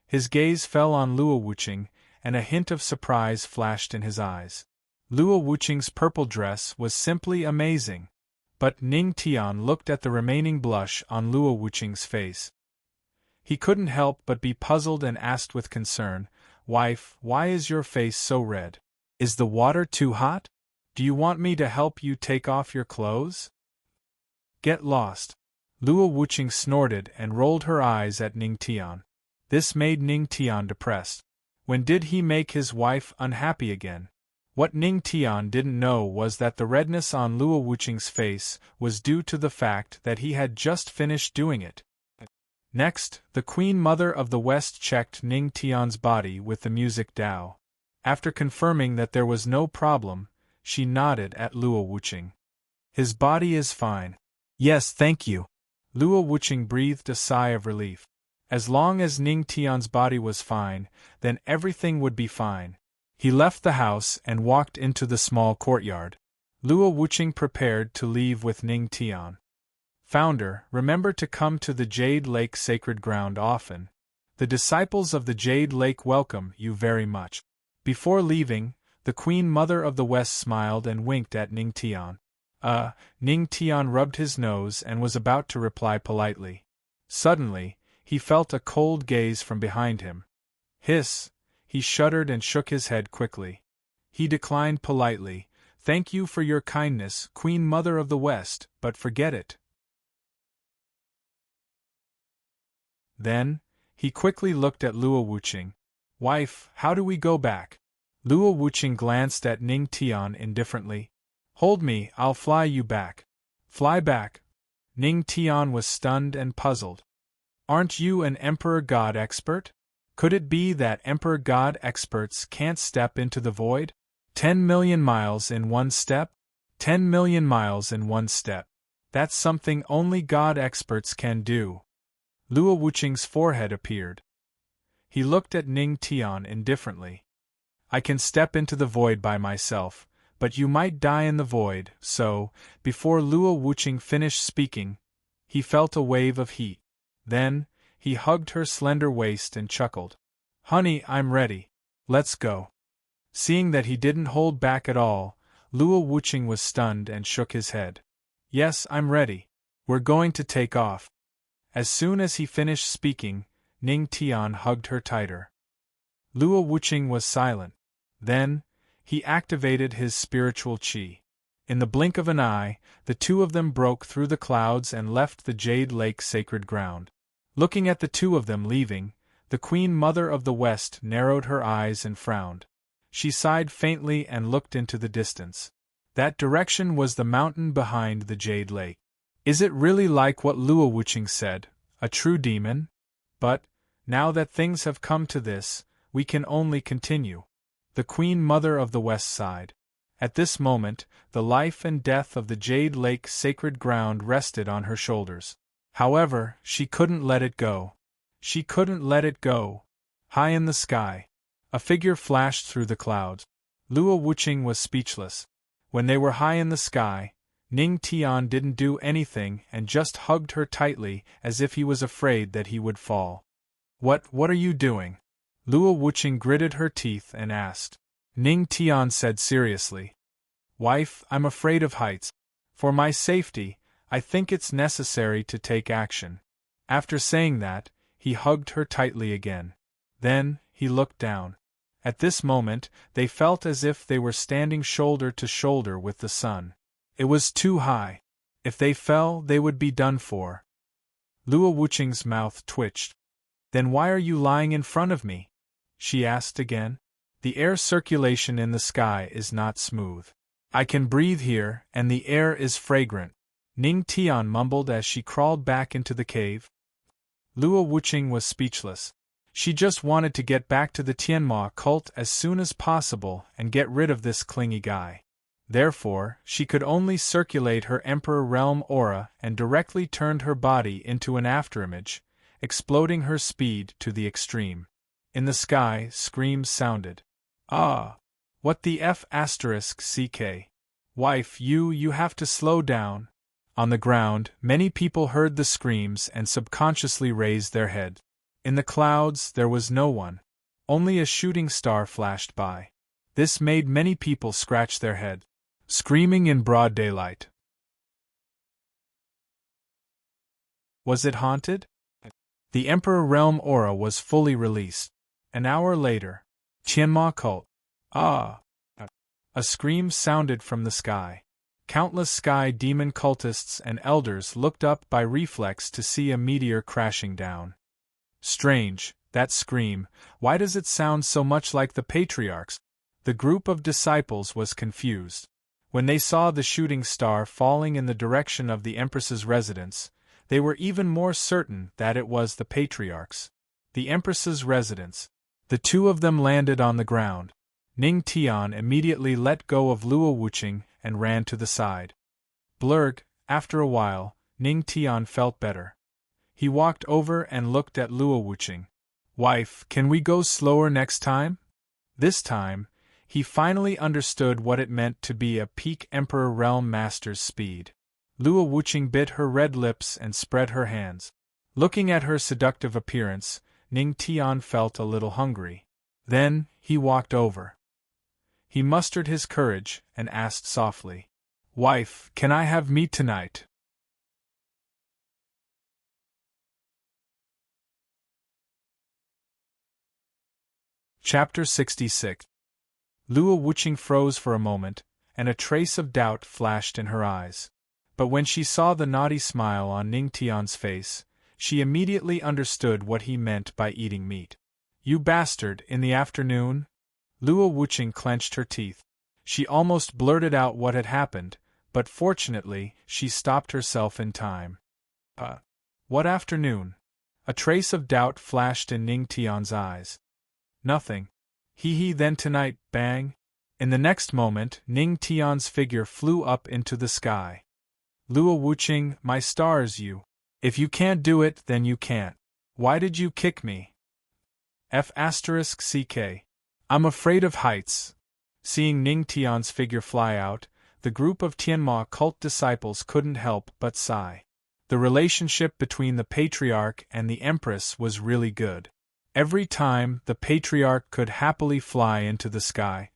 His gaze fell on Luo Wuqing, and a hint of surprise flashed in his eyes. Luo Wuqing's purple dress was simply amazing. But Ning Tian looked at the remaining blush on Luo Wuqing's face. He couldn't help but be puzzled and asked with concern, "Wife, why is your face so red? Is the water too hot? Do you want me to help you take off your clothes?" "Get lost." Luo Wuqing snorted and rolled her eyes at Ning Tian. This made Ning Tian depressed. When did he make his wife unhappy again? What Ning Tian didn't know was that the redness on Luo Wuqing's face was due to the fact that he had just finished doing it. Next, the Queen Mother of the West checked Ning Tian's body with the music dao. After confirming that there was no problem, she nodded at Luo Wuqing. "His body is fine." "Yes, thank you." Luo Wuqing breathed a sigh of relief. As long as Ning Tian's body was fine, then everything would be fine. He left the house and walked into the small courtyard. Luo Wuqing prepared to leave with Ning Tian. "Founder, remember to come to the Jade Lake sacred ground often. The disciples of the Jade Lake welcome you very much." Before leaving, the Queen Mother of the West smiled and winked at Ning Tian. Ning Tian rubbed his nose and was about to reply politely. Suddenly, he felt a cold gaze from behind him. Hiss! He shuddered and shook his head quickly. He declined politely, "Thank you for your kindness, Queen Mother of the West, but forget it." Then, he quickly looked at Luo Wuqing. "Wife, how do we go back?" Luo Wuqing glanced at Ning Tian indifferently. "Hold me, I'll fly you back." "Fly back?" Ning Tian was stunned and puzzled. "Aren't you an Emperor God expert? Could it be that Emperor God experts can't step into the void? 10 million miles in one step? 10 million miles in one step. That's something only God experts can do." Luo Wuqing's forehead appeared. He looked at Ning Tian indifferently. "I can step into the void by myself, but you might die in the void, so," before Luo Wuqing finished speaking, he felt a wave of heat. Then, he hugged her slender waist and chuckled. "Honey, I'm ready. Let's go." Seeing that he didn't hold back at all, Luo Wuqing was stunned and shook his head. "Yes, I'm ready. We're going to take off." As soon as he finished speaking, Ning Tian hugged her tighter. Luo Wuqing was silent. Then, he activated his spiritual qi. In the blink of an eye, the two of them broke through the clouds and left the Jade Lake sacred ground. Looking at the two of them leaving, the Queen Mother of the West narrowed her eyes and frowned. She sighed faintly and looked into the distance. That direction was the mountain behind the Jade Lake. Is it really like what Luo Wuqing said, a true demon? But, now that things have come to this, we can only continue. The Queen Mother of the West sighed. At this moment, the life and death of the Jade Lake sacred ground rested on her shoulders. However, she couldn't let it go. She couldn't let it go. High in the sky, a figure flashed through the clouds. Luo Wuqing was speechless. When they were high in the sky, Ning Tian didn't do anything and just hugged her tightly as if he was afraid that he would fall. What are you doing?" Luo Wuqing gritted her teeth and asked. Ning Tian said seriously. "Wife, I'm afraid of heights. For my safety, I think it's necessary to take action." After saying that, he hugged her tightly again. Then, he looked down. At this moment, they felt as if they were standing shoulder to shoulder with the sun. It was too high. If they fell, they would be done for. Luo Wuqing's mouth twitched. "Then why are you lying in front of me?" she asked again. The air circulation in the sky is not smooth. I can breathe here, and the air is fragrant, Ning Tian mumbled as she crawled back into the cave. Luo Wuqing was speechless. She just wanted to get back to the Tianma cult as soon as possible and get rid of this clingy guy. Therefore, she could only circulate her Emperor Realm aura and directly turned her body into an afterimage, exploding her speed to the extreme. In the sky, screams sounded. Ah! What the F***ck? Wife, you have to slow down. On the ground, many people heard the screams and subconsciously raised their head. In the clouds, there was no one. Only a shooting star flashed by. This made many people scratch their head. Screaming in broad daylight. Was it haunted? The Emperor Realm aura was fully released. An hour later. Tianma cult. Ah! A scream sounded from the sky. Countless sky demon cultists and elders looked up by reflex to see a meteor crashing down. Strange, that scream, why does it sound so much like the patriarch's? The group of disciples was confused. When they saw the shooting star falling in the direction of the Empress's residence, they were even more certain that it was the patriarch's. The Empress's residence. The two of them landed on the ground. Ning Tian immediately let go of Luo Wuqing and ran to the side. Blurg, after a while, Ning Tian felt better. He walked over and looked at Luo Wuqing. Wife, can we go slower next time? This time, he finally understood what it meant to be a peak Emperor Realm Master's speed. Luo Wuqing bit her red lips and spread her hands. Looking at her seductive appearance, Ning Tian felt a little hungry. Then, he walked over. He mustered his courage and asked softly, Wife, can I have meat tonight? Chapter 66. Luo Wuqing froze for a moment, and a trace of doubt flashed in her eyes. But when she saw the naughty smile on Ning Tian's face, she immediately understood what he meant by eating meat. You bastard, in the afternoon? Luo Wuqing clenched her teeth. She almost blurted out what had happened, but fortunately, she stopped herself in time. What afternoon? A trace of doubt flashed in Ning Tian's eyes. Nothing. Hee then tonight, bang. In the next moment, Ning Tian's figure flew up into the sky. Luo Wuqing, my stars, you. If you can't do it, then you can't. Why did you kick me? F***ck. I'm afraid of heights. Seeing Ning Tian's figure fly out, the group of Tianma cult disciples couldn't help but sigh. The relationship between the Patriarch and the Empress was really good. Every time, the Patriarch could happily fly into the sky.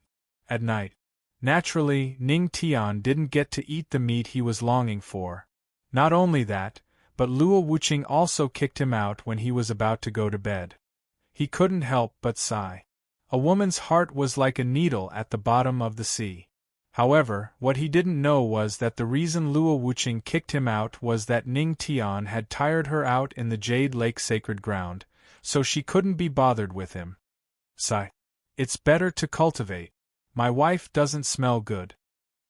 At night. Naturally, Ning Tian didn't get to eat the meat he was longing for. Not only that, but Luo Wuqing also kicked him out when he was about to go to bed. He couldn't help but sigh. A woman's heart was like a needle at the bottom of the sea. However, what he didn't know was that the reason Luo Wuqing kicked him out was that Ning Tian had tired her out in the Jade Lake sacred ground, so she couldn't be bothered with him. Sigh. It's better to cultivate. My wife doesn't smell good.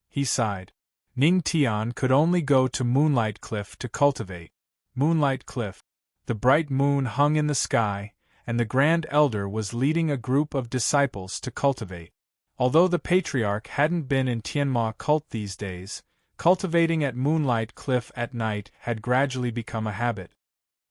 He sighed. Ning Tian could only go to Moonlight Cliff to cultivate. Moonlight Cliff. The bright moon hung in the sky, and the Grand Elder was leading a group of disciples to cultivate. Although the Patriarch hadn't been in Tianma cult these days, cultivating at Moonlight Cliff at night had gradually become a habit.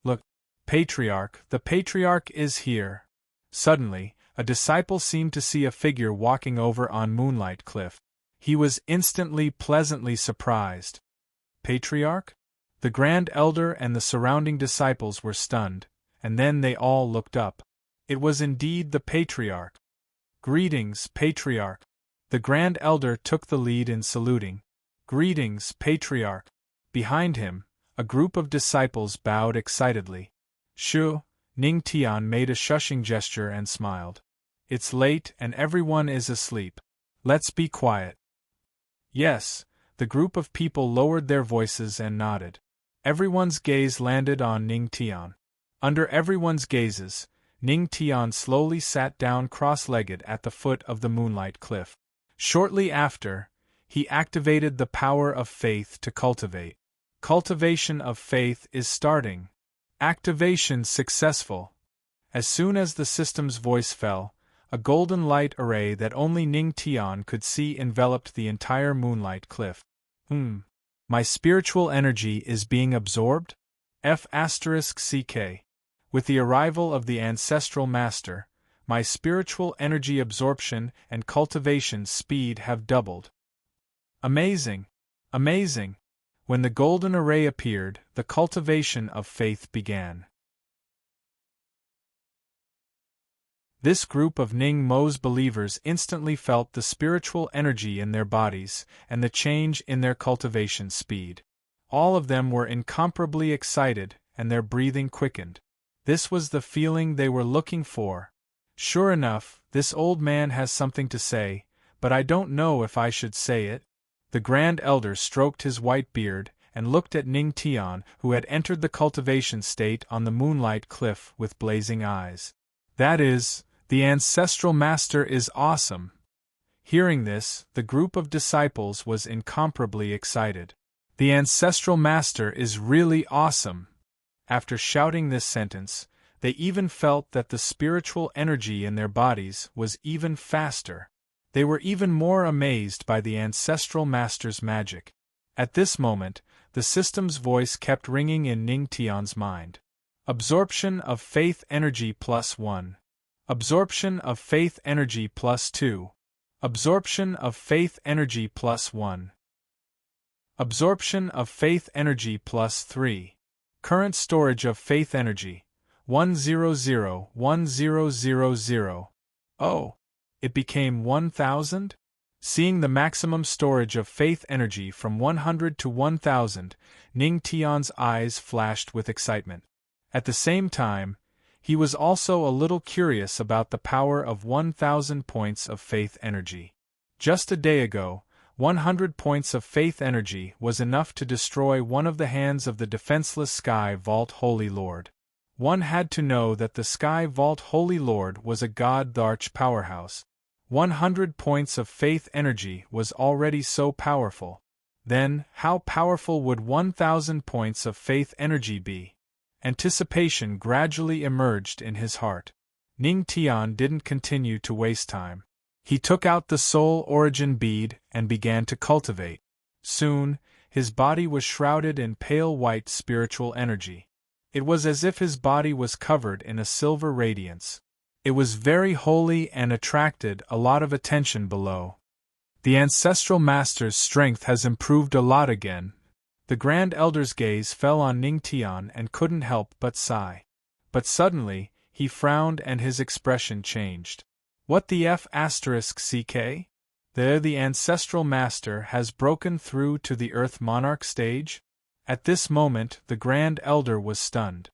Look, Patriarch, the Patriarch is here. Suddenly, a disciple seemed to see a figure walking over on Moonlight Cliff. He was instantly pleasantly surprised. Patriarch? The Grand Elder and the surrounding disciples were stunned, and then they all looked up. It was indeed the Patriarch. Greetings, Patriarch. The Grand Elder took the lead in saluting. Greetings, Patriarch. Behind him, a group of disciples bowed excitedly. Shu, Ning Tian made a shushing gesture and smiled. It's late and everyone is asleep. Let's be quiet. Yes, the group of people lowered their voices and nodded. Everyone's gaze landed on Ning Tian. Under everyone's gazes, Ning Tian slowly sat down cross-legged at the foot of the moonlight cliff. Shortly after, he activated the power of faith to cultivate. Cultivation of faith is starting. Activation successful. As soon as the system's voice fell, a golden light array that only Ning Tian could see enveloped the entire moonlight cliff. My spiritual energy is being absorbed? F***CK. With the arrival of the ancestral master, my spiritual energy absorption and cultivation speed have doubled. Amazing! Amazing! When the golden array appeared, the cultivation of faith began. This group of Ning Mo's believers instantly felt the spiritual energy in their bodies and the change in their cultivation speed. All of them were incomparably excited, and their breathing quickened. This was the feeling they were looking for. Sure enough, this old man has something to say, but I don't know if I should say it. The Grand Elder stroked his white beard and looked at Ning Tian, who had entered the cultivation state on the moonlight cliff with blazing eyes. That is, the ancestral master is awesome. Hearing this, the group of disciples was incomparably excited. The ancestral master is really awesome. After shouting this sentence, they even felt that the spiritual energy in their bodies was even faster. They were even more amazed by the ancestral master's magic. At this moment, the system's voice kept ringing in Ning Tian's mind. Absorption of faith energy +1. Absorption of faith energy +2. Absorption of faith energy +1. Absorption of faith energy +3. Current storage of faith energy 100,1000. Oh! It became 1,000? Seeing the maximum storage of faith energy from 100 to 1,000, Ning Tian's eyes flashed with excitement. At the same time, he was also a little curious about the power of 1,000 points of faith energy. Just a day ago, 100 points of faith energy was enough to destroy one of the hands of the defenseless Sky Vault Holy Lord. One had to know that the Sky Vault Holy Lord was a God-Darch powerhouse. 100 points of faith energy was already so powerful. Then, how powerful would 1,000 points of faith energy be? Anticipation gradually emerged in his heart. Ning Tian didn't continue to waste time. He took out the soul origin bead and began to cultivate. Soon, his body was shrouded in pale white spiritual energy. It was as if his body was covered in a silver radiance. It was very holy and attracted a lot of attention below. The ancestral master's strength has improved a lot again. The Grand Elder's gaze fell on Ning Tian and couldn't help but sigh. But suddenly, he frowned and his expression changed. What the F***CK? The ancestral master has broken through to the Earth Monarch stage? At this moment, the Grand Elder was stunned.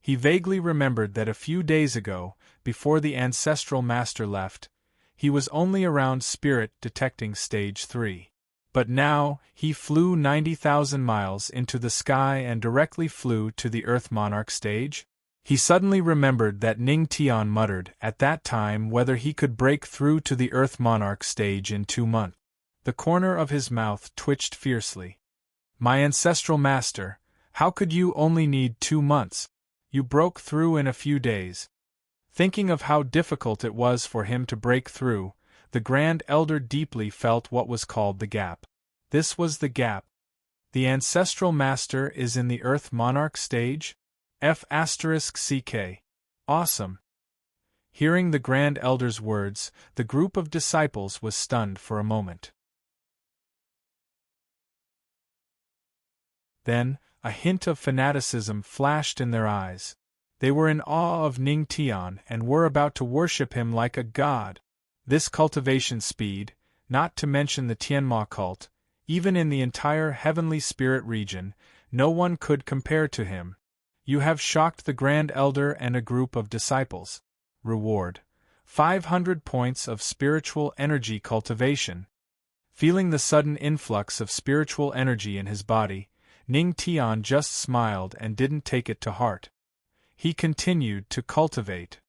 He vaguely remembered that a few days ago, before the ancestral master left, he was only around spirit detecting stage 3. But now, he flew 90,000 miles into the sky and directly flew to the Earth Monarch stage? He suddenly remembered that Ning Tian muttered at that time whether he could break through to the Earth Monarch stage in 2 months. The corner of his mouth twitched fiercely. My ancestral master, how could you only need 2 months? You broke through in a few days. Thinking of how difficult it was for him to break through, the Grand Elder deeply felt what was called the gap. This was the gap. The ancestral master is in the Earth Monarch stage? F***CK. Awesome. Hearing the Grand Elder's words, the group of disciples was stunned for a moment. Then, a hint of fanaticism flashed in their eyes. They were in awe of Ning Tian and were about to worship him like a god. This cultivation speed, not to mention the Tianma cult, even in the entire heavenly spirit region, no one could compare to him. You have shocked the Grand Elder and a group of disciples. Reward: 500 points of spiritual energy cultivation. Feeling the sudden influx of spiritual energy in his body, Ning Tian just smiled and didn't take it to heart. He continued to cultivate.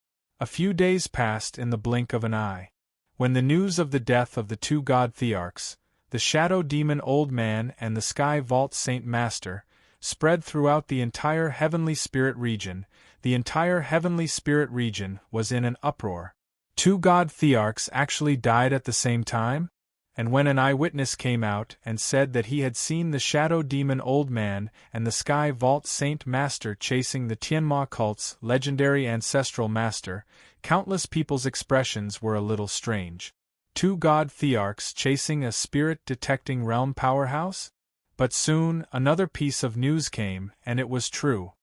A few days passed in the blink of an eye. When the news of the death of the two god Thearchs, the shadow demon Old Man and the sky vault Saint Master, spread throughout the entire heavenly spirit region, the entire heavenly spirit region was in an uproar. Two god Thearchs actually died at the same time? And when an eyewitness came out and said that he had seen the shadow demon Old Man and the sky vault Saint Master chasing the Tianma cult's legendary ancestral master, countless people's expressions were a little strange. Two god Thearchs chasing a spirit-detecting realm powerhouse? But soon another piece of news came, and it was true.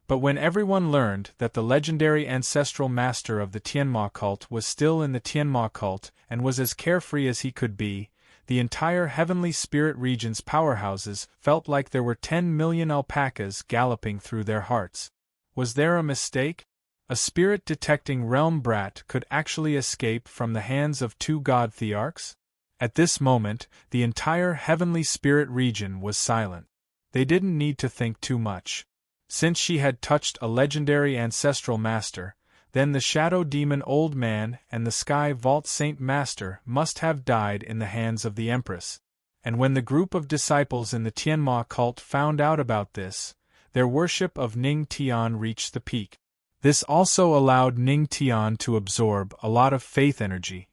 But when everyone learned that the legendary ancestral master of the Tianma cult was still in the Tianma cult and was as carefree as he could be, the entire heavenly spirit region's powerhouses felt like there were 10 million alpacas galloping through their hearts. Was there a mistake? A spirit-detecting realm brat could actually escape from the hands of two god Thearchs? At this moment, the entire heavenly spirit region was silent. They didn't need to think too much. Since she had touched a legendary ancestral master, then the shadow demon Old Man and the sky vault Saint Master must have died in the hands of the Empress. And when the group of disciples in the Tianma cult found out about this, their worship of Ning Tian reached the peak. This also allowed Ning Tian to absorb a lot of faith energy.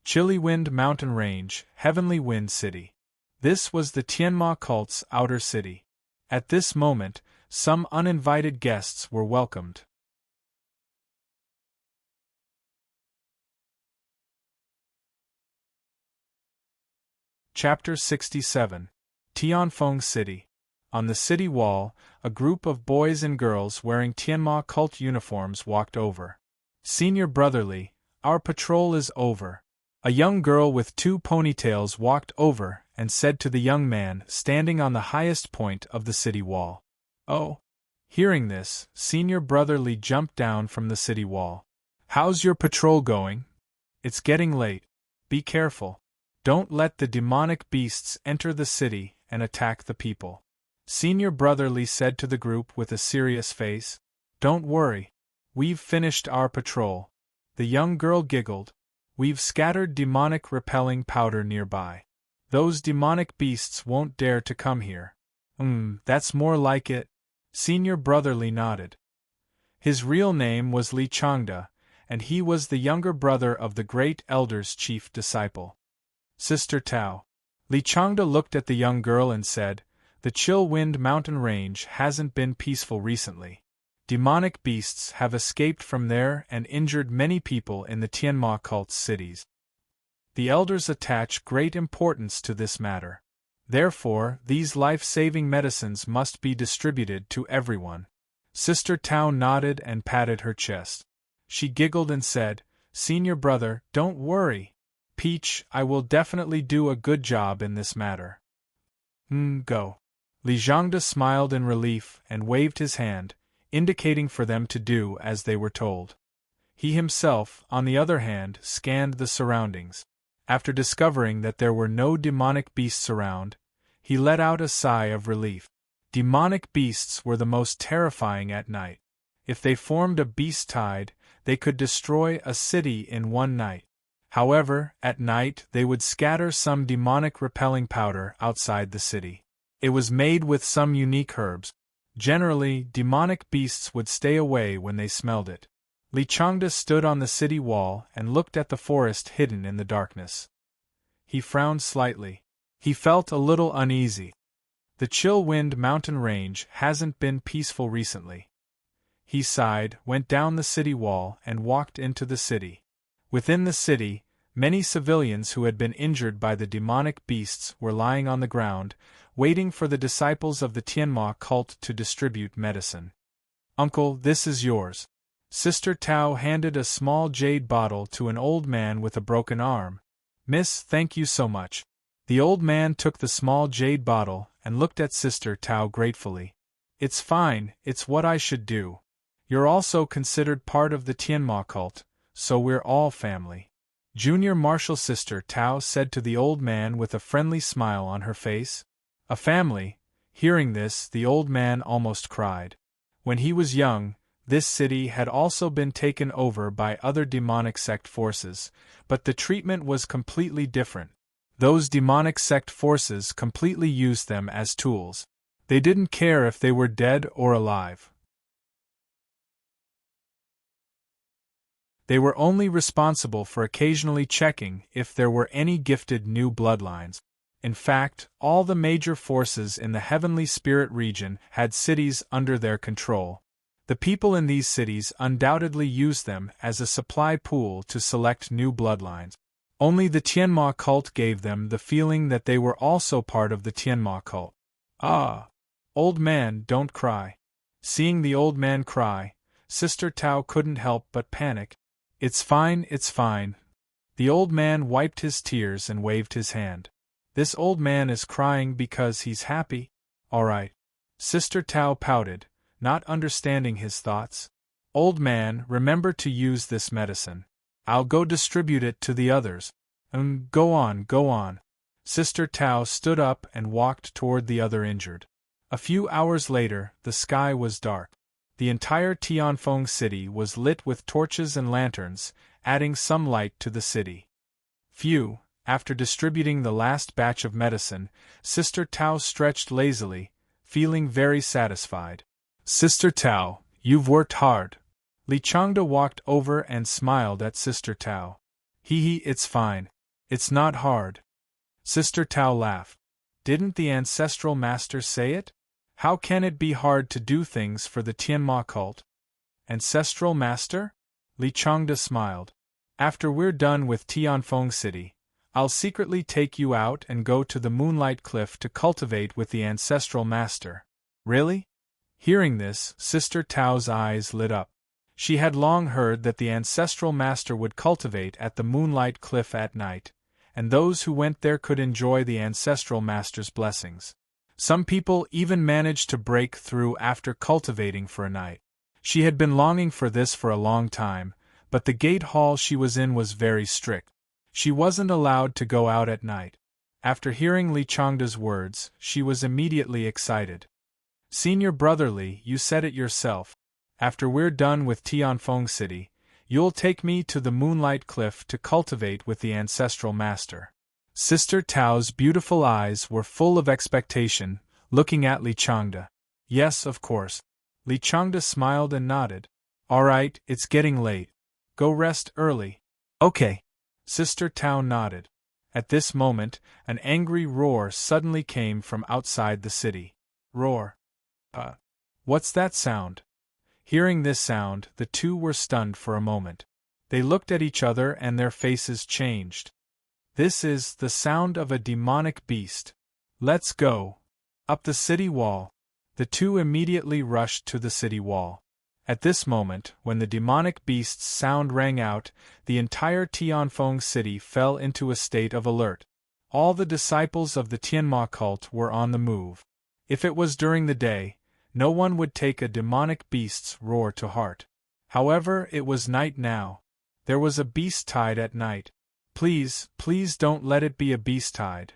Chilly Wind Mountain Range, Heavenly Wind City. This was the Tianma cult's outer city. At this moment, some uninvited guests were welcomed. Chapter 67. Tianfeng City. On the city wall, a group of boys and girls wearing Tianma cult uniforms walked over. Senior Brotherly, our patrol is over. A young girl with two ponytails walked over and said to the young man standing on the highest point of the city wall. Oh. Hearing this, Senior Brotherly jumped down from the city wall. How's your patrol going? It's getting late. Be careful. Don't let the demonic beasts enter the city and attack the people. Senior Brotherly said to the group with a serious face. Don't worry. We've finished our patrol. The young girl giggled. We've scattered demonic repelling powder nearby. Those demonic beasts won't dare to come here. That's more like it. Senior Brotherly nodded. His real name was Li Changda, and he was the younger brother of the great elder's chief disciple. Sister Tao. Li Changda looked at the young girl and said, The Chill Wind Mountain Range hasn't been peaceful recently. Demonic beasts have escaped from there and injured many people in the Tianma cult's cities. The elders attach great importance to this matter. Therefore, these life-saving medicines must be distributed to everyone. Sister Tao nodded and patted her chest. She giggled and said, Senior brother, don't worry. Peach, I will definitely do a good job in this matter. Go. Li Zhangda smiled in relief and waved his hand, indicating for them to do as they were told. He himself, on the other hand, scanned the surroundings. After discovering that there were no demonic beasts around, he let out a sigh of relief. Demonic beasts were the most terrifying at night. If they formed a beast tide, they could destroy a city in one night. However, at night they would scatter some demonic repelling powder outside the city. It was made with some unique herbs. Generally, demonic beasts would stay away when they smelled it. Li Changda stood on the city wall and looked at the forest hidden in the darkness. He frowned slightly. He felt a little uneasy. The Chill Wind Mountain Range hasn't been peaceful recently. He sighed, went down the city wall, and walked into the city. Within the city, many civilians who had been injured by the demonic beasts were lying on the ground, waiting for the disciples of the Tianma cult to distribute medicine. Uncle, this is yours. Sister Tao handed a small jade bottle to an old man with a broken arm. Miss, thank you so much. The old man took the small jade bottle and looked at Sister Tao gratefully. It's fine, it's what I should do. You're also considered part of the Tianma cult, so we're all family. Junior Martial Sister Tao said to the old man with a friendly smile on her face. A family. Hearing this, the old man almost cried. When he was young, This city had also been taken over by other demonic sect forces, but the treatment was completely different. Those demonic sect forces completely used them as tools. They didn't care if they were dead or alive. They were only responsible for occasionally checking if there were any gifted new bloodlines. In fact, all the major forces in the heavenly spirit region had cities under their control. The people in these cities undoubtedly used them as a supply pool to select new bloodlines. Only the Tianma cult gave them the feeling that they were also part of the Tianma cult. Ah! Old man, don't cry. Seeing the old man cry, Sister Tao couldn't help but panic. It's fine, it's fine. The old man wiped his tears and waved his hand. This old man is crying because he's happy? All right. Sister Tao pouted, not understanding his thoughts. Old man, remember to use this medicine. I'll go distribute it to the others. Go on, go on. Sister Tao stood up and walked toward the other injured. A few hours later, the sky was dark. The entire Tianfeng city was lit with torches and lanterns, adding some light to the city. Phew, after distributing the last batch of medicine, Sister Tao stretched lazily, feeling very satisfied. Sister Tao, you've worked hard. Li Changde walked over and smiled at Sister Tao. Hee, it's fine. It's not hard. Sister Tao laughed. Didn't the ancestral master say it? How can it be hard to do things for the Tianma cult? Ancestral master? Li Changde smiled. After we're done with Tianfeng City, I'll secretly take you out and go to the Moonlight Cliff to cultivate with the ancestral master. Really? Hearing this, Sister Tao's eyes lit up. She had long heard that the ancestral master would cultivate at the Moonlight Cliff at night, and those who went there could enjoy the ancestral master's blessings. Some people even managed to break through after cultivating for a night. She had been longing for this for a long time, but the gate hall she was in was very strict. She wasn't allowed to go out at night. After hearing Li Changde's words, she was immediately excited. Senior Brother Li, you said it yourself. After we're done with Tianfeng City, you'll take me to the Moonlight Cliff to cultivate with the ancestral master. Sister Tao's beautiful eyes were full of expectation, looking at Li Changde. Yes, of course. Li Changde smiled and nodded. All right, it's getting late. Go rest early. Okay. Sister Tao nodded. At this moment, an angry roar suddenly came from outside the city. Roar. What's that sound? Hearing this sound, the two were stunned for a moment. They looked at each other and their faces changed. This is the sound of a demonic beast. Let's go. Up the city wall. The two immediately rushed to the city wall. At this moment, when the demonic beast's sound rang out, the entire Tianfeng city fell into a state of alert. All the disciples of the Tianma cult were on the move. If it was during the day, no one would take a demonic beast's roar to heart. However, it was night now. There was a beast tide at night. Please, please don't let it be a beast tide.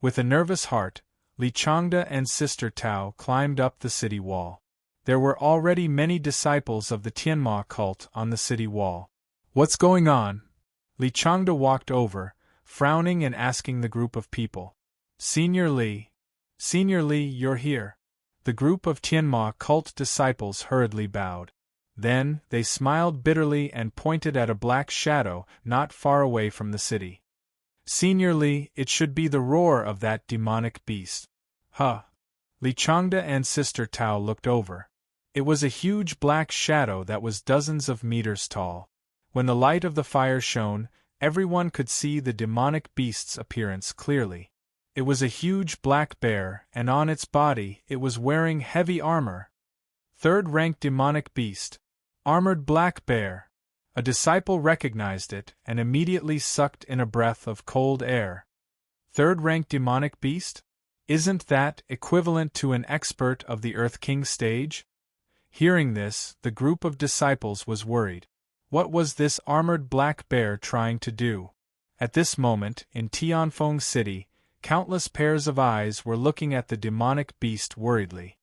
With a nervous heart, Li Changde and Sister Tao climbed up the city wall. There were already many disciples of the Tianma cult on the city wall. What's going on? Li Changde walked over, frowning and asking the group of people. Senior Li, you're here. The group of Tianma cult disciples hurriedly bowed. Then, they smiled bitterly and pointed at a black shadow not far away from the city. Senior Li, it should be the roar of that demonic beast. Huh. Li Changde and Sister Tao looked over. It was a huge black shadow that was dozens of meters tall. When the light of the fire shone, everyone could see the demonic beast's appearance clearly. It was a huge black bear, and on its body it was wearing heavy armor. Third-rank demonic beast. Armored black bear. A disciple recognized it and immediately sucked in a breath of cold air. Third-rank demonic beast? Isn't that equivalent to an expert of the Earth King stage? Hearing this, the group of disciples was worried. What was this armored black bear trying to do? At this moment, in Tianfeng City, countless pairs of eyes were looking at the demonic beast worriedly.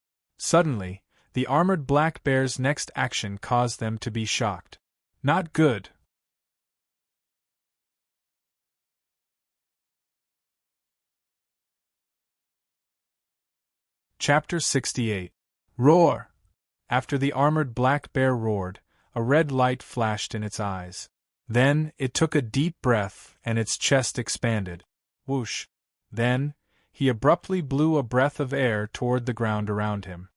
Suddenly, the armored black bear's next action caused them to be shocked. Not good. Chapter 68. Roar! After the armored black bear roared, a red light flashed in its eyes. Then, it took a deep breath, and its chest expanded. Whoosh! Then, he abruptly blew a breath of air toward the ground around him.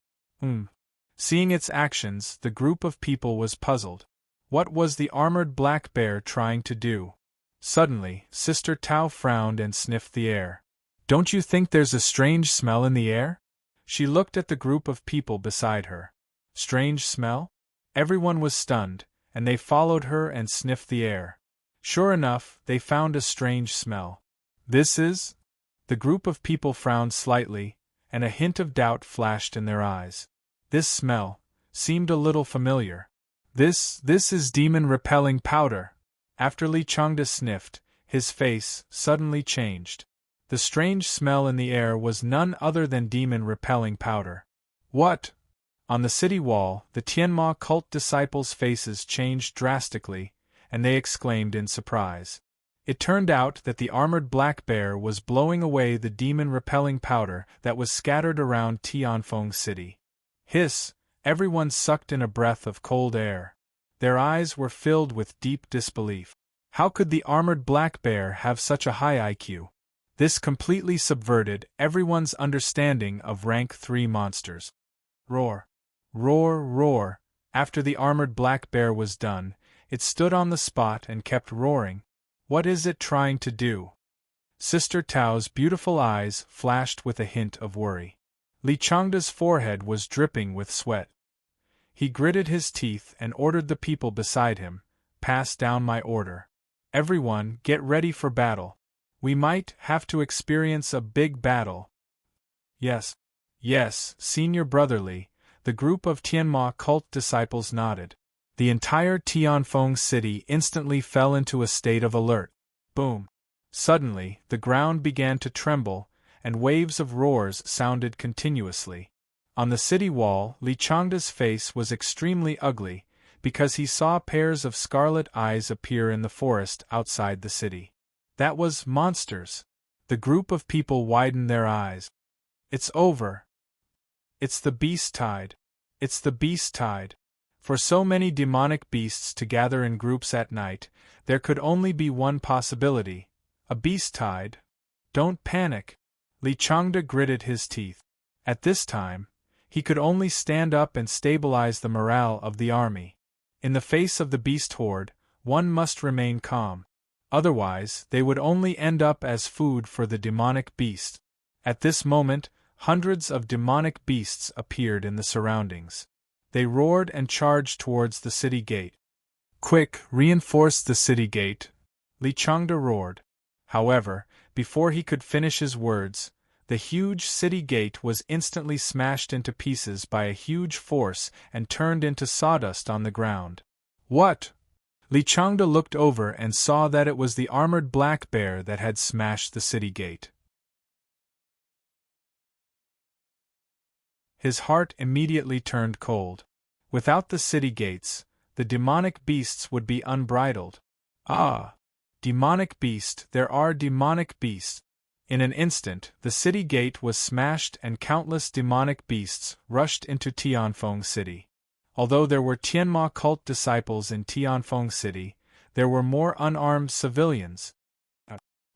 Seeing its actions, the group of people was puzzled. What was the armored black bear trying to do? Suddenly, Sister Tao frowned and sniffed the air. Don't you think there's a strange smell in the air? She looked at the group of people beside her. Strange smell? Everyone was stunned, and they followed her and sniffed the air. Sure enough, they found a strange smell. This is? The group of people frowned slightly, and a hint of doubt flashed in their eyes. This smell seemed a little familiar. This is demon-repelling powder. After Li Changda sniffed, his face suddenly changed. The strange smell in the air was none other than demon-repelling powder. What? On the city wall, the Tianma cult disciples' faces changed drastically, and they exclaimed in surprise. It turned out that the armored black bear was blowing away the demon-repelling powder that was scattered around Tianfeng City. Hiss! Everyone sucked in a breath of cold air. Their eyes were filled with deep disbelief. How could the armored black bear have such a high IQ? This completely subverted everyone's understanding of rank 3 monsters. Roar! Roar! Roar! After the armored black bear was done, it stood on the spot and kept roaring. What is it trying to do? Sister Tao's beautiful eyes flashed with a hint of worry. Li Changda's forehead was dripping with sweat. He gritted his teeth and ordered the people beside him, "Pass down my order. Everyone, get ready for battle. We might have to experience a big battle." Yes, Senior Brotherly, the group of Tianma cult disciples nodded. The entire Tianfeng city instantly fell into a state of alert. Boom! Suddenly, the ground began to tremble, and waves of roars sounded continuously. On the city wall, Li Changda's face was extremely ugly, because he saw pairs of scarlet eyes appear in the forest outside the city. That was monsters. The group of people widened their eyes. It's over. It's the beast tide. It's the beast tide. For so many demonic beasts to gather in groups at night, there could only be one possibility: a beast tide. Don't panic. Li Changda gritted his teeth. At this time, he could only stand up and stabilize the morale of the army. In the face of the beast horde, one must remain calm. Otherwise, they would only end up as food for the demonic beast. At this moment, hundreds of demonic beasts appeared in the surroundings. They roared and charged towards the city gate. Quick, reinforce the city gate, Li Changda roared. However, before he could finish his words, the huge city gate was instantly smashed into pieces by a huge force and turned into sawdust on the ground. What? Li Changda looked over and saw that it was the armored black bear that had smashed the city gate. His heart immediately turned cold. Without the city gates, the demonic beasts would be unbridled. Ah! Demonic beast, there are demonic beasts. In an instant, the city gate was smashed and countless demonic beasts rushed into Tianfeng City. Although there were Tianma cult disciples in Tianfeng City, there were more unarmed civilians.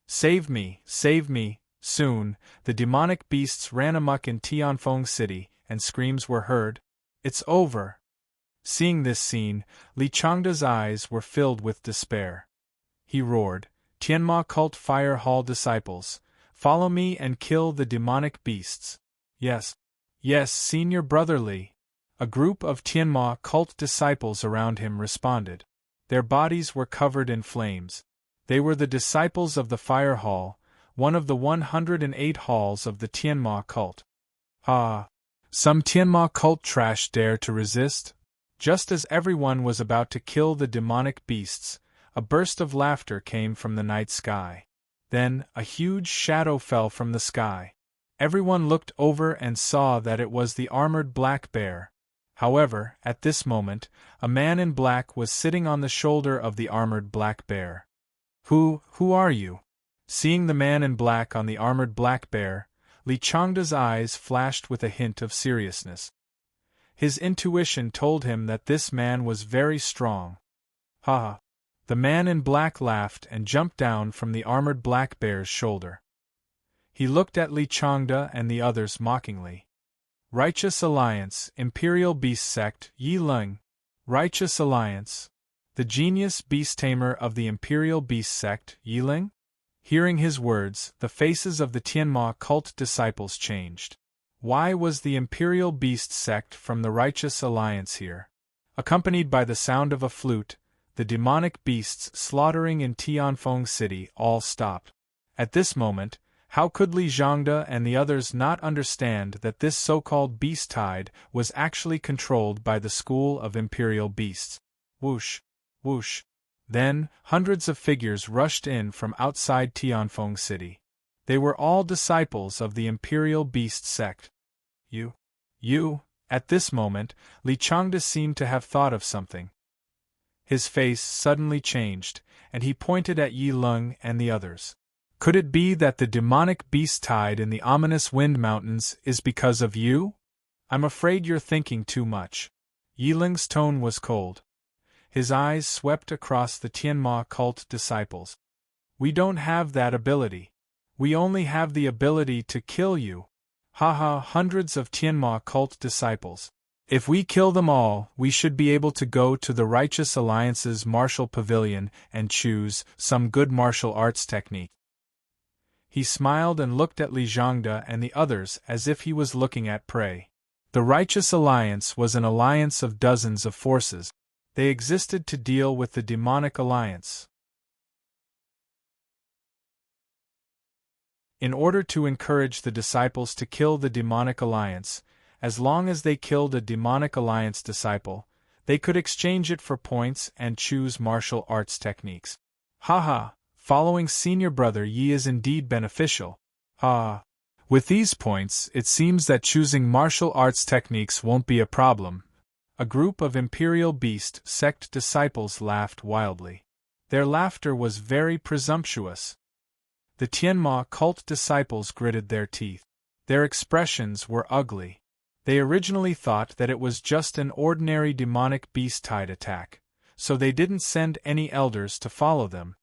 Save me, save me! Soon, the demonic beasts ran amok in Tianfeng City, and screams were heard. It's over! Seeing this scene, Li Changda's eyes were filled with despair. He roared, "Tianma cult fire hall disciples, follow me and kill the demonic beasts." Yes, Senior Brotherly. A group of Tianma cult disciples around him responded. Their bodies were covered in flames. They were the disciples of the fire hall, one of the 108 halls of the Tianma cult. Ah! Some Tianma cult trash dare to resist? Just as everyone was about to kill the demonic beasts, a burst of laughter came from the night sky. Then, a huge shadow fell from the sky. Everyone looked over and saw that it was the armored black bear. However, at this moment, a man in black was sitting on the shoulder of the armored black bear. Who are you? Seeing the man in black on the armored black bear, Li Changda's eyes flashed with a hint of seriousness. His intuition told him that this man was very strong. Ha ha! The man in black laughed and jumped down from the armored black bear's shoulder. He looked at Li Changda and the others mockingly. Righteous Alliance, Imperial Beast Sect, Yi Leng. Righteous Alliance. The genius beast tamer of the Imperial Beast Sect, Yi Leng? Hearing his words, the faces of the Tianma cult disciples changed. Why was the Imperial Beast Sect from the Righteous Alliance here? Accompanied by the sound of a flute, the demonic beasts slaughtering in Tianfeng City all stopped. At this moment, how could Li Zhangde and the others not understand that this so-called beast tide was actually controlled by the school of Imperial Beasts? Whoosh! Whoosh! Then, hundreds of figures rushed in from outside Tianfeng City. They were all disciples of the Imperial Beast Sect. You, at this moment, Li Changde seemed to have thought of something. His face suddenly changed, and he pointed at Yi Leng and the others. Could it be that the demonic beast tide in the ominous Wind Mountains is because of you? I'm afraid you're thinking too much. Yi Leng's tone was cold. His eyes swept across the Tianma cult disciples. We don't have that ability. We only have the ability to kill you. Haha, hundreds of Tianma cult disciples. If we kill them all, we should be able to go to the Righteous Alliance's martial pavilion and choose some good martial arts technique. He smiled and looked at Li Zhangde and the others as if he was looking at prey. The Righteous Alliance was an alliance of dozens of forces. They existed to deal with the demonic alliance. In order to encourage the disciples to kill the demonic alliance, as long as they killed a demonic alliance disciple, they could exchange it for points and choose martial arts techniques. Haha, following senior brother Yi is indeed beneficial. Ha! With these points, it seems that choosing martial arts techniques won't be a problem. A group of Imperial Beast Sect disciples laughed wildly. Their laughter was very presumptuous. The Tianma cult disciples gritted their teeth. Their expressions were ugly. They originally thought that it was just an ordinary demonic beast tide attack, so they didn't send any elders to follow them.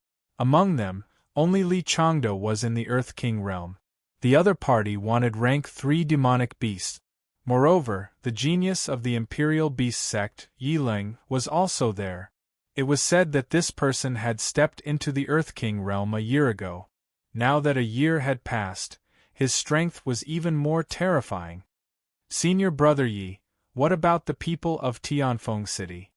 Among them, only Li Changde was in the Earth King realm. The other party wanted rank 3 demonic beasts. Moreover, the genius of the Imperial Beast Sect, Yi Leng, was also there. It was said that this person had stepped into the Earth King realm a year ago. Now that a year had passed, his strength was even more terrifying. Senior brother Yi, what about the people of Tianfeng City?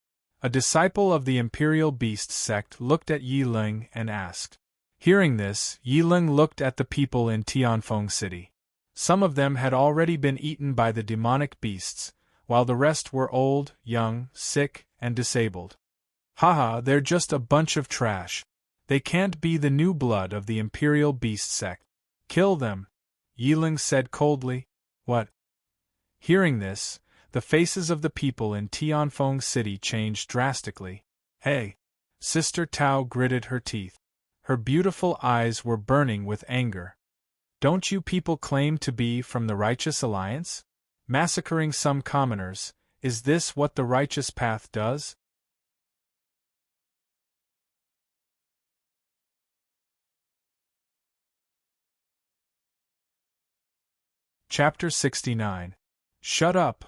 A disciple of the Imperial Beast Sect looked at Yi Leng and asked. Hearing this, Yi Leng looked at the people in Tianfeng City. Some of them had already been eaten by the demonic beasts, while the rest were old, young, sick, and disabled. Haha, they're just a bunch of trash. They can't be the new blood of the Imperial Beast Sect. Kill them, Yi Leng said coldly. What? Hearing this, the faces of the people in Tianfeng City changed drastically. Hey! Sister Tao gritted her teeth. Her beautiful eyes were burning with anger. Don't you people claim to be from the Righteous Alliance? Massacring some commoners, is this what the righteous path does? Chapter 69. Shut up!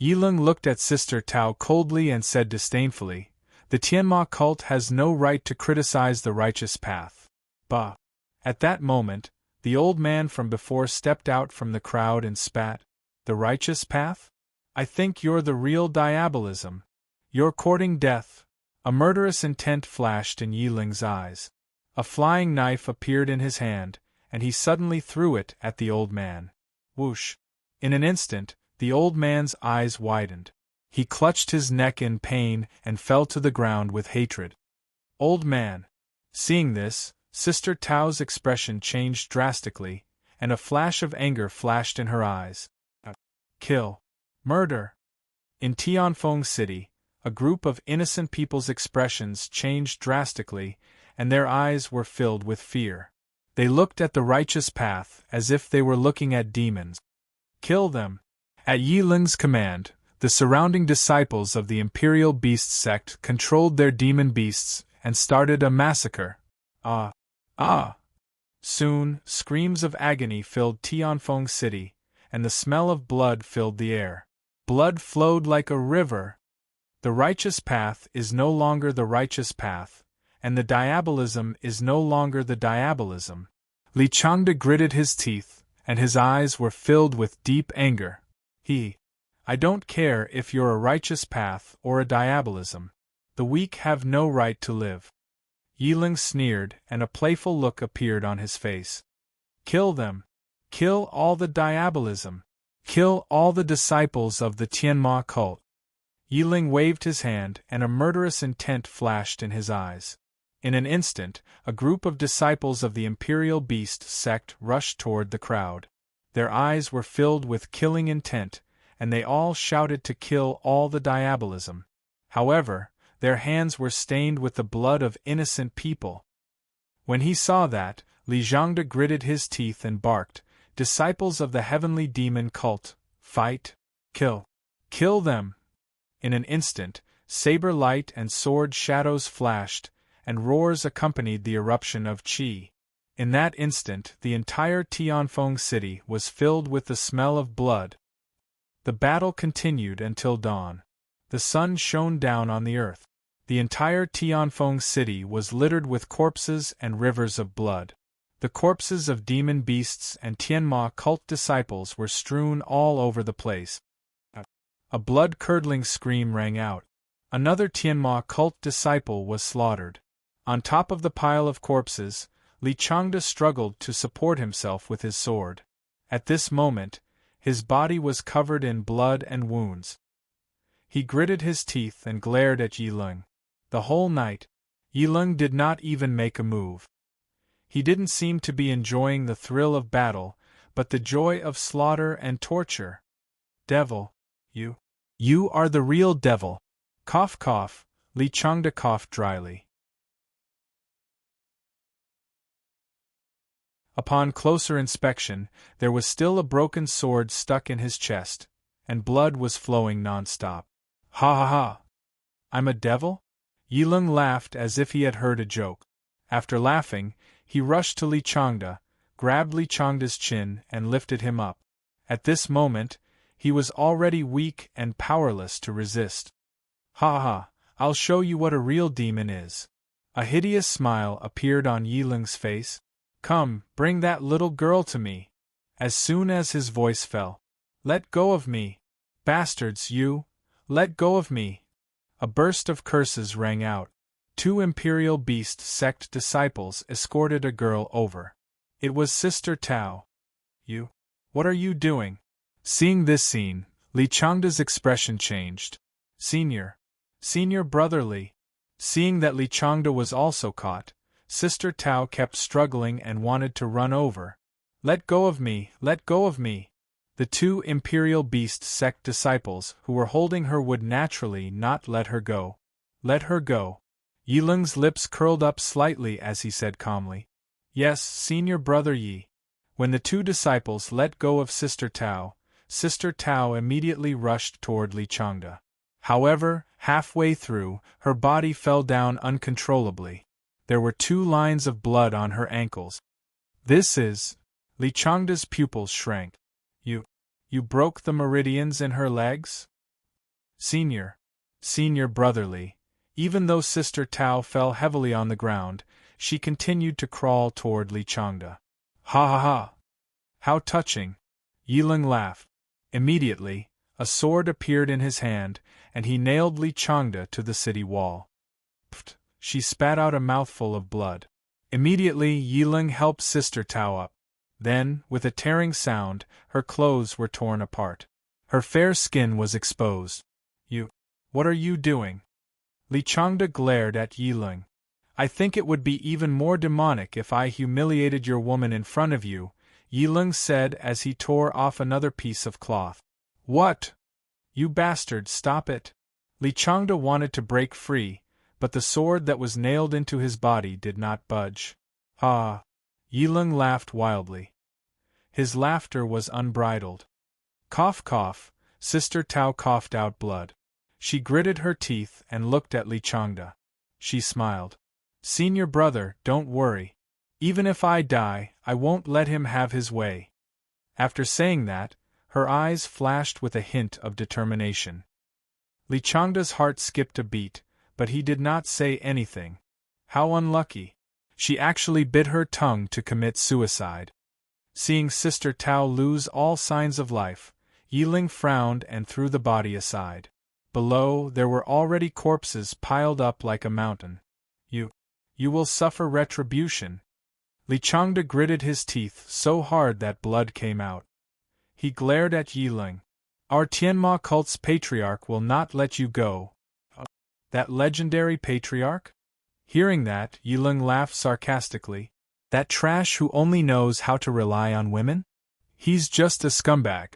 Yi Leng looked at Sister Tao coldly and said disdainfully, the Tianma cult has no right to criticize the righteous path. Bah! At that moment, the old man from before stepped out from the crowd and spat. The righteous path? I think you're the real diabolism. You're courting death. A murderous intent flashed in Yi Leng's eyes. A flying knife appeared in his hand, and he suddenly threw it at the old man. Whoosh! In an instant, the old man's eyes widened. He clutched his neck in pain and fell to the ground with hatred. Old man! Seeing this, Sister Tao's expression changed drastically, and a flash of anger flashed in her eyes. Kill. Murder. In Tianfeng City, a group of innocent people's expressions changed drastically, and their eyes were filled with fear. They looked at the righteous path as if they were looking at demons. Kill them. At Yi Ling's command, the surrounding disciples of the Imperial Beast sect controlled their demon beasts and started a massacre. Soon, screams of agony filled Tianfeng City, and the smell of blood filled the air. Blood flowed like a river. The righteous path is no longer the righteous path, and the diabolism is no longer the diabolism. Li Changde gritted his teeth, and his eyes were filled with deep anger. I don't care if you're a righteous path or a diabolism. The weak have no right to live. Yi Ling sneered, and a playful look appeared on his face. Kill them. Kill all the diabolism. Kill all the disciples of the Tianma cult. Yi Ling waved his hand, and a murderous intent flashed in his eyes. In an instant, a group of disciples of the Imperial Beast sect rushed toward the crowd. Their eyes were filled with killing intent, and they all shouted to kill all the diabolism. However, their hands were stained with the blood of innocent people. When he saw that, Li Zhangde gritted his teeth and barked, "Disciples of the heavenly demon cult, fight! Kill! Kill them!" In an instant, saber light and sword shadows flashed, and roars accompanied the eruption of qi. In that instant, the entire Tianfeng city was filled with the smell of blood. The battle continued until dawn. The sun shone down on the earth. The entire Tianfeng city was littered with corpses and rivers of blood. The corpses of demon beasts and Tianma cult disciples were strewn all over the place. A blood-curdling scream rang out. Another Tianma cult disciple was slaughtered. On top of the pile of corpses, Li Changde struggled to support himself with his sword. At this moment, his body was covered in blood and wounds. He gritted his teeth and glared at Yi Ling. The whole night, Yi Ling did not even make a move. He didn't seem to be enjoying the thrill of battle, but the joy of slaughter and torture. Devil, you are the real devil. Cough cough, Li Changde coughed dryly. Upon closer inspection, there was still a broken sword stuck in his chest, and blood was flowing non-stop. Ha ha ha! I'm a devil? Yi Ling laughed as if he had heard a joke. After laughing, he rushed to Li Changde, grabbed Li Changde's chin and lifted him up. At this moment, he was already weak and powerless to resist. Ha ha! I'll show you what a real demon is. A hideous smile appeared on Yi Ling's face. Come, bring that little girl to me. As soon as his voice fell. Let go of me. Bastards, you! Let go of me! A burst of curses rang out. 2 Imperial Beast sect disciples escorted a girl over. It was Sister Tao. What are you doing? Seeing this scene, Li Changde's expression changed. Senior brotherly. Seeing that Li Changde was also caught, Sister Tao kept struggling and wanted to run over. Let go of me, let go of me! The 2 Imperial Beast sect disciples who were holding her would naturally not let her go. Let her go. Yi Ling's lips curled up slightly as he said calmly. Yes, Senior Brother Yi. When the 2 disciples let go of Sister Tao immediately rushed toward Li Changde. However, halfway through, her body fell down uncontrollably. There were 2 lines of blood on her ankles. This is... Li Changde's pupils shrank. You broke the meridians in her legs? Senior brotherly. Even though Sister Tao fell heavily on the ground, she continued to crawl toward Li Changde. Ha ha ha! How touching! Yi Ling laughed. Immediately, a sword appeared in his hand, and he nailed Li Changde to the city wall. Pft! She spat out a mouthful of blood. Immediately Yi Ling helped Sister Tao up. Then, with a tearing sound, her clothes were torn apart. Her fair skin was exposed. What are you doing? Li Changde glared at Yi Ling. I think it would be even more demonic if I humiliated your woman in front of you. Yileng said as he tore off another piece of cloth. What? You bastard, stop it! Li Changda wanted to break free, but the sword that was nailed into his body did not budge. Ah! Yileng laughed wildly. His laughter was unbridled. Cough cough, Sister Tao coughed out blood. She gritted her teeth and looked at Li Changda. She smiled. Senior brother, don't worry. Even if I die, I won't let him have his way. After saying that, her eyes flashed with a hint of determination. Li Changda's heart skipped a beat, but he did not say anything. How unlucky. She actually bit her tongue to commit suicide. Seeing Sister Tao lose all signs of life, Yileng frowned and threw the body aside. Below, there were already corpses piled up like a mountain. You will suffer retribution. Li Changda gritted his teeth so hard that blood came out. He glared at Yileng. Our Tianma cult's patriarch will not let you go. That legendary patriarch? Hearing that, Yileng laughed sarcastically. That trash who only knows how to rely on women? He's just a scumbag.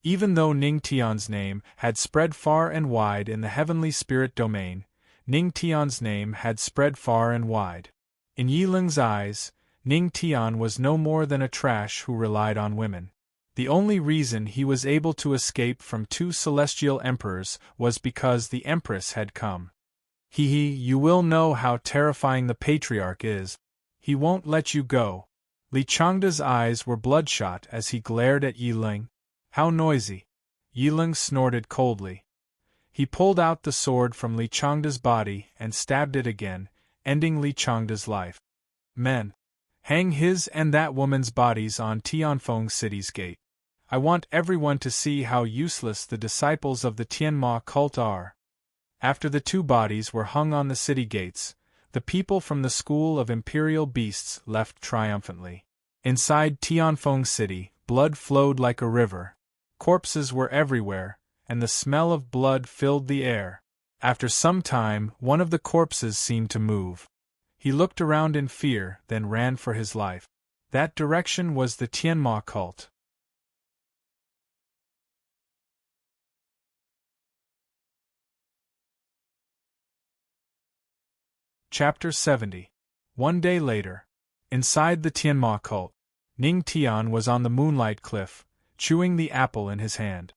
Even though Ning Tian's name had spread far and wide in the heavenly spirit domain, Ning Tian's name had spread far and wide. In Yileng's eyes, Ning Tian was no more than a trash who relied on women. The only reason he was able to escape from 2 celestial emperors was because the empress had come. You will know how terrifying the patriarch is. He won't let you go. Li Changda's eyes were bloodshot as he glared at Yileng. How noisy! Yileng snorted coldly. He pulled out the sword from Li Changda's body and stabbed it again, ending Li Changda's life. Men! Hang his and that woman's bodies on Tianfeng City's gate. I want everyone to see how useless the disciples of the Tianma cult are. After the 2 bodies were hung on the city gates, the people from the school of imperial beasts left triumphantly. Inside Tianfeng City, blood flowed like a river. Corpses were everywhere, and the smell of blood filled the air. After some time, one of the corpses seemed to move. He looked around in fear, then ran for his life. That direction was the Tianma cult. Chapter 70. One day later. Inside the Tianma cult, Ning Tian was on the moonlight cliff, chewing the apple in his hand.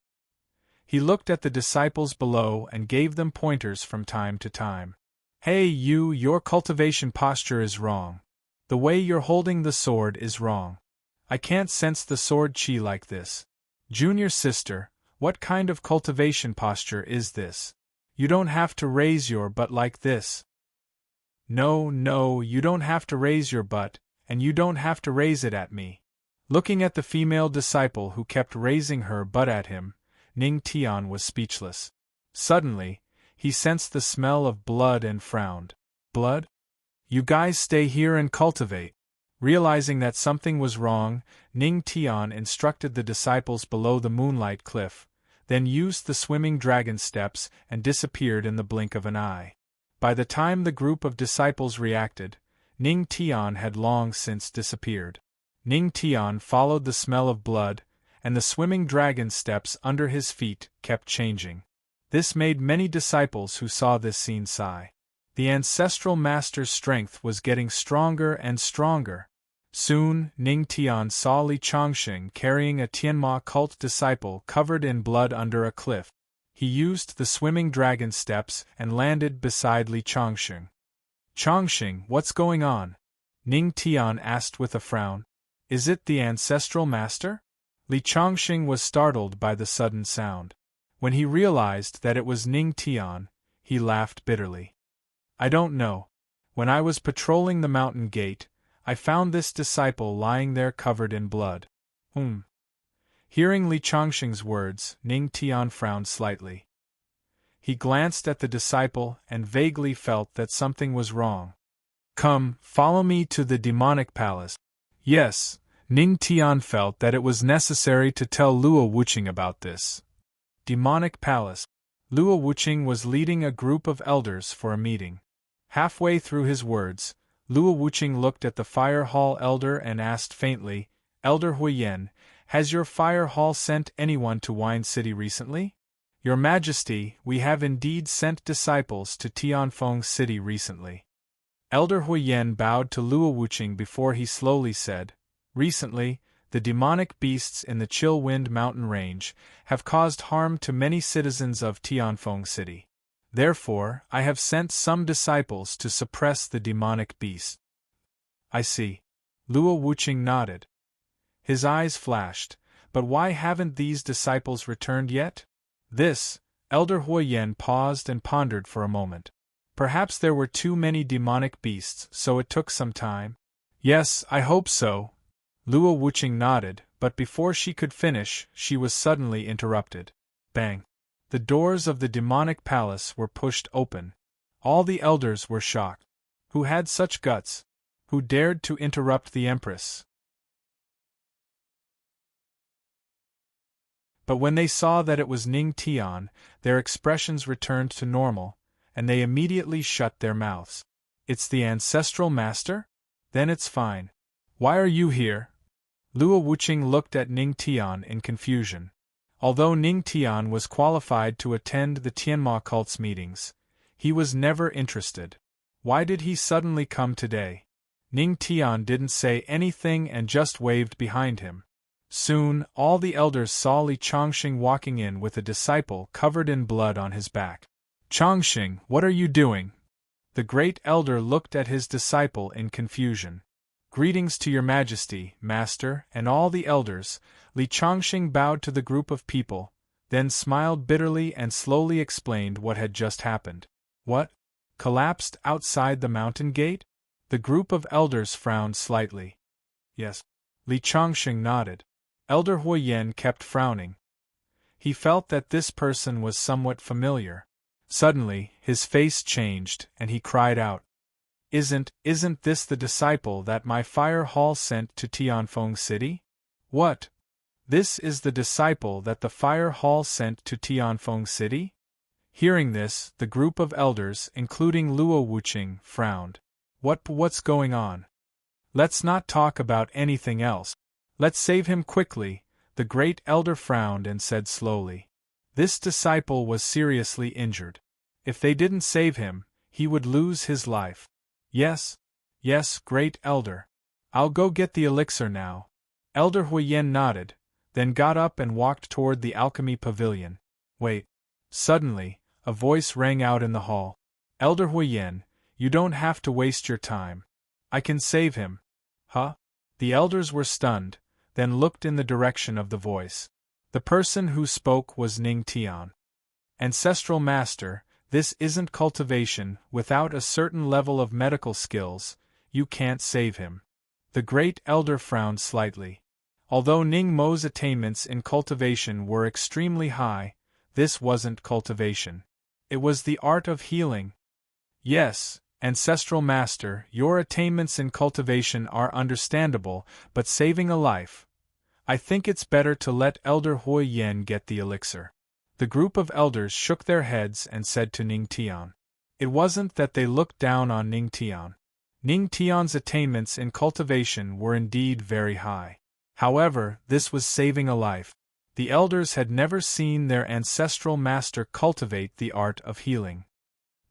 He looked at the disciples below and gave them pointers from time to time. Hey you, your cultivation posture is wrong. The way you're holding the sword is wrong. I can't sense the sword chi like this. Junior sister, what kind of cultivation posture is this? You don't have to raise your butt like this. No, you don't have to raise your butt, and you don't have to raise it at me. Looking at the female disciple who kept raising her butt at him, Ning Tian was speechless. Suddenly, he sensed the smell of blood and frowned. Blood? You guys stay here and cultivate. Realizing that something was wrong, Ning Tian instructed the disciples below the moonlight cliff, then used the swimming dragon steps and disappeared in the blink of an eye. By the time the group of disciples reacted, Ning Tian had long since disappeared. Ning Tian followed the smell of blood, and the swimming dragon steps under his feet kept changing. This made many disciples who saw this scene sigh. The ancestral master's strength was getting stronger and stronger. Soon, Ning Tian saw Li Changxing carrying a Tianma cult disciple covered in blood under a cliff. He used the swimming dragon steps and landed beside Li Changxing. Changxing, what's going on? Ning Tian asked with a frown. Is it the ancestral master? Li Changxing was startled by the sudden sound. When he realized that it was Ning Tian, he laughed bitterly. I don't know. When I was patrolling the mountain gate, I found this disciple lying there covered in blood. Hearing Li Changxing's words, Ning Tian frowned slightly. He glanced at the disciple and vaguely felt that something was wrong. Come, follow me to the demonic palace. Yes, Ning Tian felt that it was necessary to tell Luo Wuqing about this. Demonic palace. Luo Wuqing was leading a group of elders for a meeting. Halfway through his words, Luo Wuqing looked at the fire hall elder and asked faintly, Elder Huiyen, has your fire hall sent anyone to Wine City recently? Your Majesty, we have indeed sent disciples to Tianfeng City recently. Elder Huiyen bowed to Luo Wuqing before he slowly said, Recently, the demonic beasts in the Chill Wind mountain range have caused harm to many citizens of Tianfeng City. Therefore, I have sent some disciples to suppress the demonic beast. I see. Luo Wuqing nodded. His eyes flashed, but why haven't these disciples returned yet? This, Elder Huiyen paused and pondered for a moment. Perhaps there were too many demonic beasts, so it took some time. Yes, I hope so. Luo Wuqing nodded, but before she could finish, she was suddenly interrupted. Bang! The doors of the demonic palace were pushed open. All the elders were shocked. Who had such guts? Who dared to interrupt the Empress? But when they saw that it was Ning Tian, their expressions returned to normal, and they immediately shut their mouths. It's the ancestral master? Then it's fine. Why are you here? Luo Wuqing looked at Ning Tian in confusion. Although Ning Tian was qualified to attend the Tianma cult's meetings, he was never interested. Why did he suddenly come today? Ning Tian didn't say anything and just waved behind him. Soon, all the elders saw Li Chongxing walking in with a disciple covered in blood on his back. Chongxing, what are you doing? The great elder looked at his disciple in confusion. Greetings to your Majesty, Master, and all the elders. Li Chongxing bowed to the group of people, then smiled bitterly and slowly explained what had just happened. What? Collapsed outside the mountain gate? The group of elders frowned slightly. Yes. Li Chongxing nodded. Elder Huiyen kept frowning. He felt that this person was somewhat familiar. Suddenly, his face changed, and he cried out, Isn't this the disciple that my fire hall sent to Tianfeng City? What? This is the disciple that the fire hall sent to Tianfeng City? Hearing this, the group of elders, including Luo Wuqing, frowned. What's going on? Let's not talk about anything else. Let's save him quickly. The great elder frowned and said slowly. This disciple was seriously injured. If they didn't save him, he would lose his life. Yes, great elder. I'll go get the elixir now. Elder Huiyen nodded, then got up and walked toward the alchemy pavilion. Wait. Suddenly, a voice rang out in the hall. Elder Huiyen, you don't have to waste your time. I can save him. Huh? The elders were stunned, then looked in the direction of the voice. The person who spoke was Ning Tian. Ancestral Master, this isn't cultivation. Without a certain level of medical skills, you can't save him. The great elder frowned slightly. Although Ning Mo's attainments in cultivation were extremely high, this wasn't cultivation. It was the art of healing. Yes, Ancestral Master, your attainments in cultivation are understandable, but saving a life. I think it's better to let Elder Huiyen get the elixir. The group of elders shook their heads and said to Ning Tian. It wasn't that they looked down on Ning Tian. Ning Tian's attainments in cultivation were indeed very high. However, this was saving a life. The elders had never seen their ancestral master cultivate the art of healing.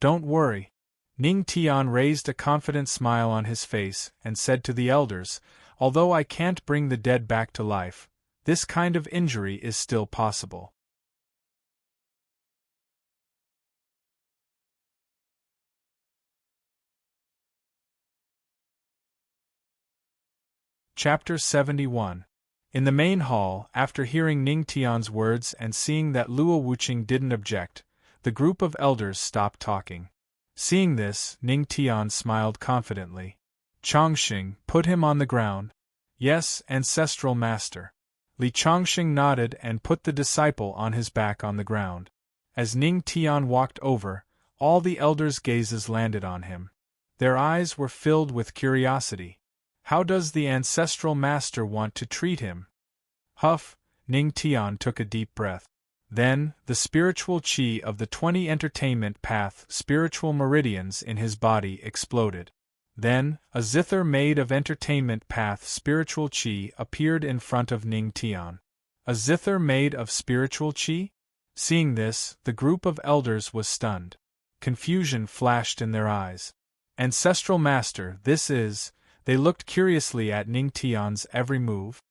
Don't worry. Ning Tian raised a confident smile on his face and said to the elders, although I can't bring the dead back to life, this kind of injury is still possible. Chapter 71. In the main hall, after hearing Ning Tian's words and seeing that Luo Wuqing didn't object, the group of elders stopped talking. Seeing this, Ning Tian smiled confidently. Chongxing, put him on the ground. Yes, Ancestral Master. Li Chongxing nodded and put the disciple on his back on the ground. As Ning Tian walked over, all the elders' gazes landed on him. Their eyes were filled with curiosity. How does the Ancestral Master want to treat him? Huff, Ning Tian took a deep breath. Then, the spiritual qi of the 20 entertainment path spiritual meridians in his body exploded. Then, a zither made of entertainment path spiritual chi appeared in front of Ning Tian. A zither made of spiritual chi? Seeing this, the group of elders was stunned. Confusion flashed in their eyes. Ancestral Master, this is. They looked curiously at Ning Tian's every move.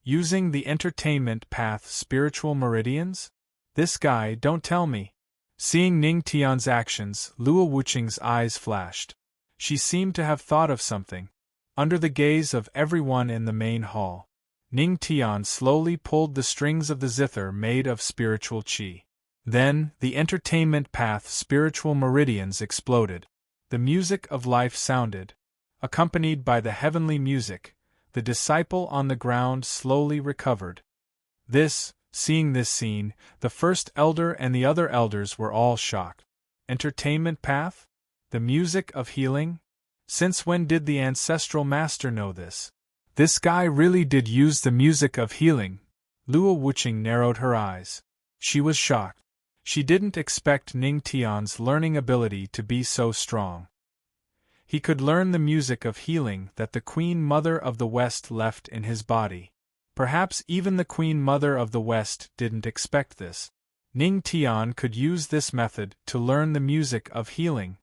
Using the entertainment path spiritual meridians? This guy, don't tell me. Seeing Ning Tian's actions, Luo Wuqing's eyes flashed. She seemed to have thought of something. Under the gaze of everyone in the main hall, Ning Tian slowly pulled the strings of the zither made of spiritual chi. Then, the entertainment path spiritual meridians exploded. The music of life sounded. Accompanied by the heavenly music, the disciple on the ground slowly recovered. Seeing this scene, the first elder and the other elders were all shocked. Entertainment path? The music of healing? Since when did the ancestral master know this? This guy really did use the music of healing. Luo Wuqing narrowed her eyes. She was shocked. She didn't expect Ning Tian's learning ability to be so strong. He could learn the music of healing that the Queen Mother of the West left in his body. Perhaps even the Queen Mother of the West didn't expect this. Ning Tian could use this method to learn the music of healing.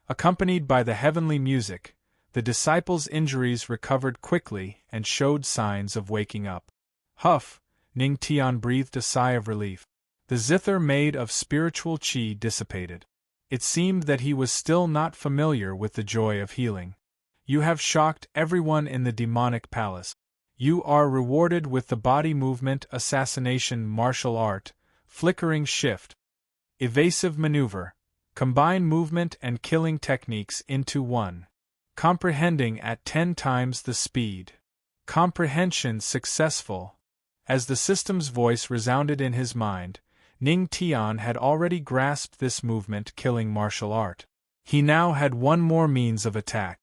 Accompanied by the heavenly music, the disciples' injuries recovered quickly and showed signs of waking up. Huff! Ning Tian breathed a sigh of relief. The zither made of spiritual chi dissipated. It seemed that he was still not familiar with the joy of healing. You have shocked everyone in the demonic palace. You are rewarded with the body movement assassination martial art, flickering shift, evasive maneuver. Combine movement and killing techniques into one. Comprehending at 10 times the speed. Comprehension successful. As the system's voice resounded in his mind, Ning Tian had already grasped this movement-killing martial art. He now had one more means of attack.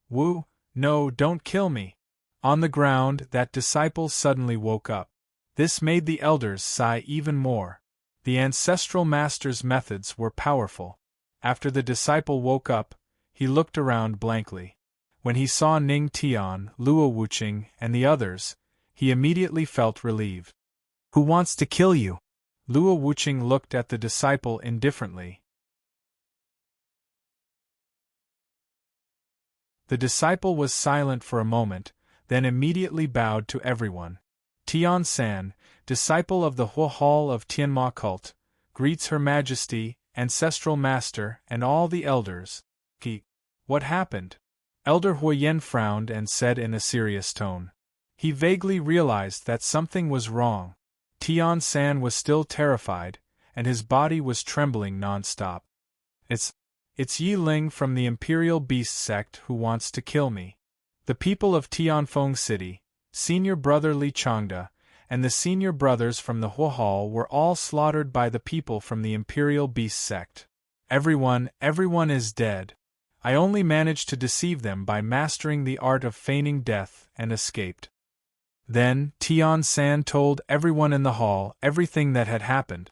Wu, no, don't kill me. On the ground, that disciple suddenly woke up. This made the elders sigh even more. The ancestral master's methods were powerful. After the disciple woke up, he looked around blankly. When he saw Ning Tian, Luo Wuqing, and the others, he immediately felt relieved. Who wants to kill you? Luo Wuqing looked at the disciple indifferently. The disciple was silent for a moment, then immediately bowed to everyone. Tian San, disciple of the Hua Hall of Tianma cult, greets Her Majesty, Ancestral Master, and all the elders. What happened? Elder Huoyen frowned and said in a serious tone. He vaguely realized that something was wrong. Tian San was still terrified, and his body was trembling non-stop. It's Yi Ling from the Imperial Beast sect who wants to kill me. The people of Tianfeng City, senior brother Li Changda, and the senior brothers from the Hua Hall were all slaughtered by the people from the Imperial Beast sect. Everyone is dead. I only managed to deceive them by mastering the art of feigning death and escaped. Then, Tian San told everyone in the hall everything that had happened.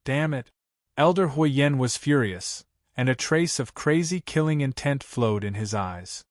Damn it! Elder Huoyen was furious, and a trace of crazy killing intent flowed in his eyes.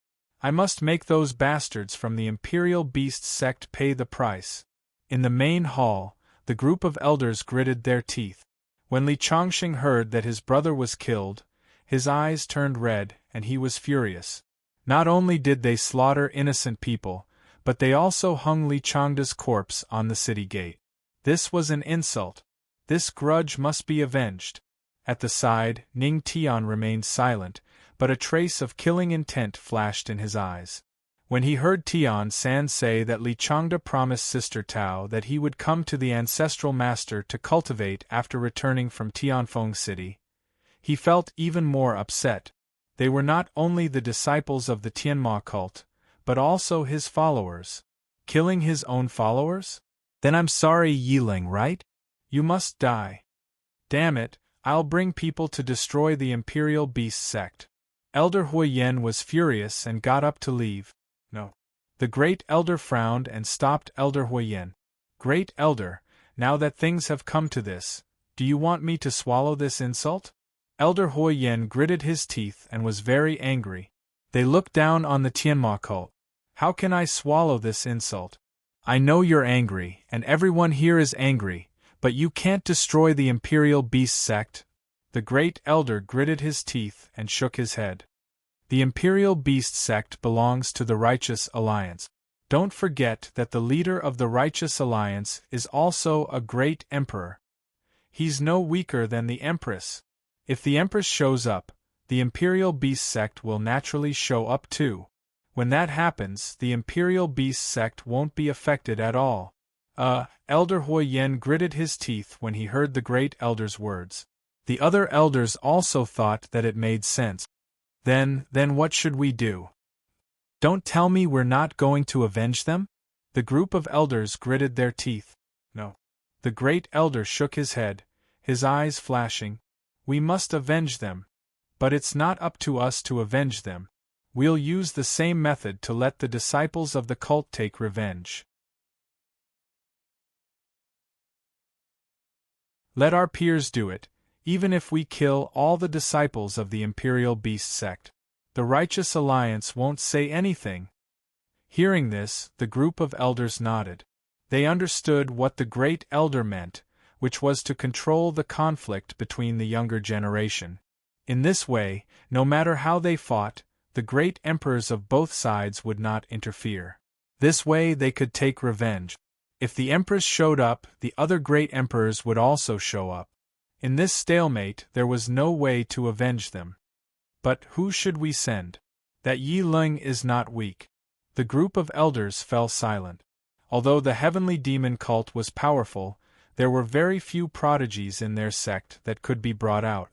I must make those bastards from the Imperial Beast sect pay the price. In the main hall, the group of elders gritted their teeth. When Li Changxing heard that his brother was killed, his eyes turned red and he was furious. Not only did they slaughter innocent people, but they also hung Li Changda's corpse on the city gate. This was an insult. This grudge must be avenged. At the side, Ning Tian remained silent, but a trace of killing intent flashed in his eyes. When he heard Tian San say that Li Changda promised Sister Tao that he would come to the ancestral master to cultivate after returning from Tianfeng City, he felt even more upset. They were not only the disciples of the Tianma cult, but also his followers. Killing his own followers? Then I'm sorry, Yiling, right? You must die. Damn it, I'll bring people to destroy the Imperial Beast sect. Elder Huoyen was furious and got up to leave. No. The Great Elder frowned and stopped Elder Huoyen. Great Elder, now that things have come to this, do you want me to swallow this insult? Elder Huoyen gritted his teeth and was very angry. They looked down on the Tianma cult. How can I swallow this insult? I know you're angry, and everyone here is angry, but you can't destroy the Imperial Beast sect. The Great Elder gritted his teeth and shook his head. The Imperial Beast sect belongs to the Righteous Alliance. Don't forget that the leader of the Righteous Alliance is also a great emperor. He's no weaker than the Empress. If the Empress shows up, the Imperial Beast sect will naturally show up too. When that happens, the Imperial Beast sect won't be affected at all. Elder Huoyen gritted his teeth when he heard the Great Elder's words. The other elders also thought that it made sense. Then what should we do? Don't tell me we're not going to avenge them? The group of elders gritted their teeth. No. The Great Elder shook his head, his eyes flashing. We must avenge them. But it's not up to us to avenge them. We'll use the same method to let the disciples of the cult take revenge. Let our peers do it, even if we kill all the disciples of the Imperial Beast sect. The Righteous Alliance won't say anything. Hearing this, the group of elders nodded. They understood what the Great Elder meant, which was to control the conflict between the younger generation. In this way, no matter how they fought, the great emperors of both sides would not interfere. This way they could take revenge. If the Empress showed up, the other great emperors would also show up. In this stalemate, there was no way to avenge them. But who should we send? That Yi Ling is not weak. The group of elders fell silent. Although the heavenly demon cult was powerful, there were very few prodigies in their sect that could be brought out.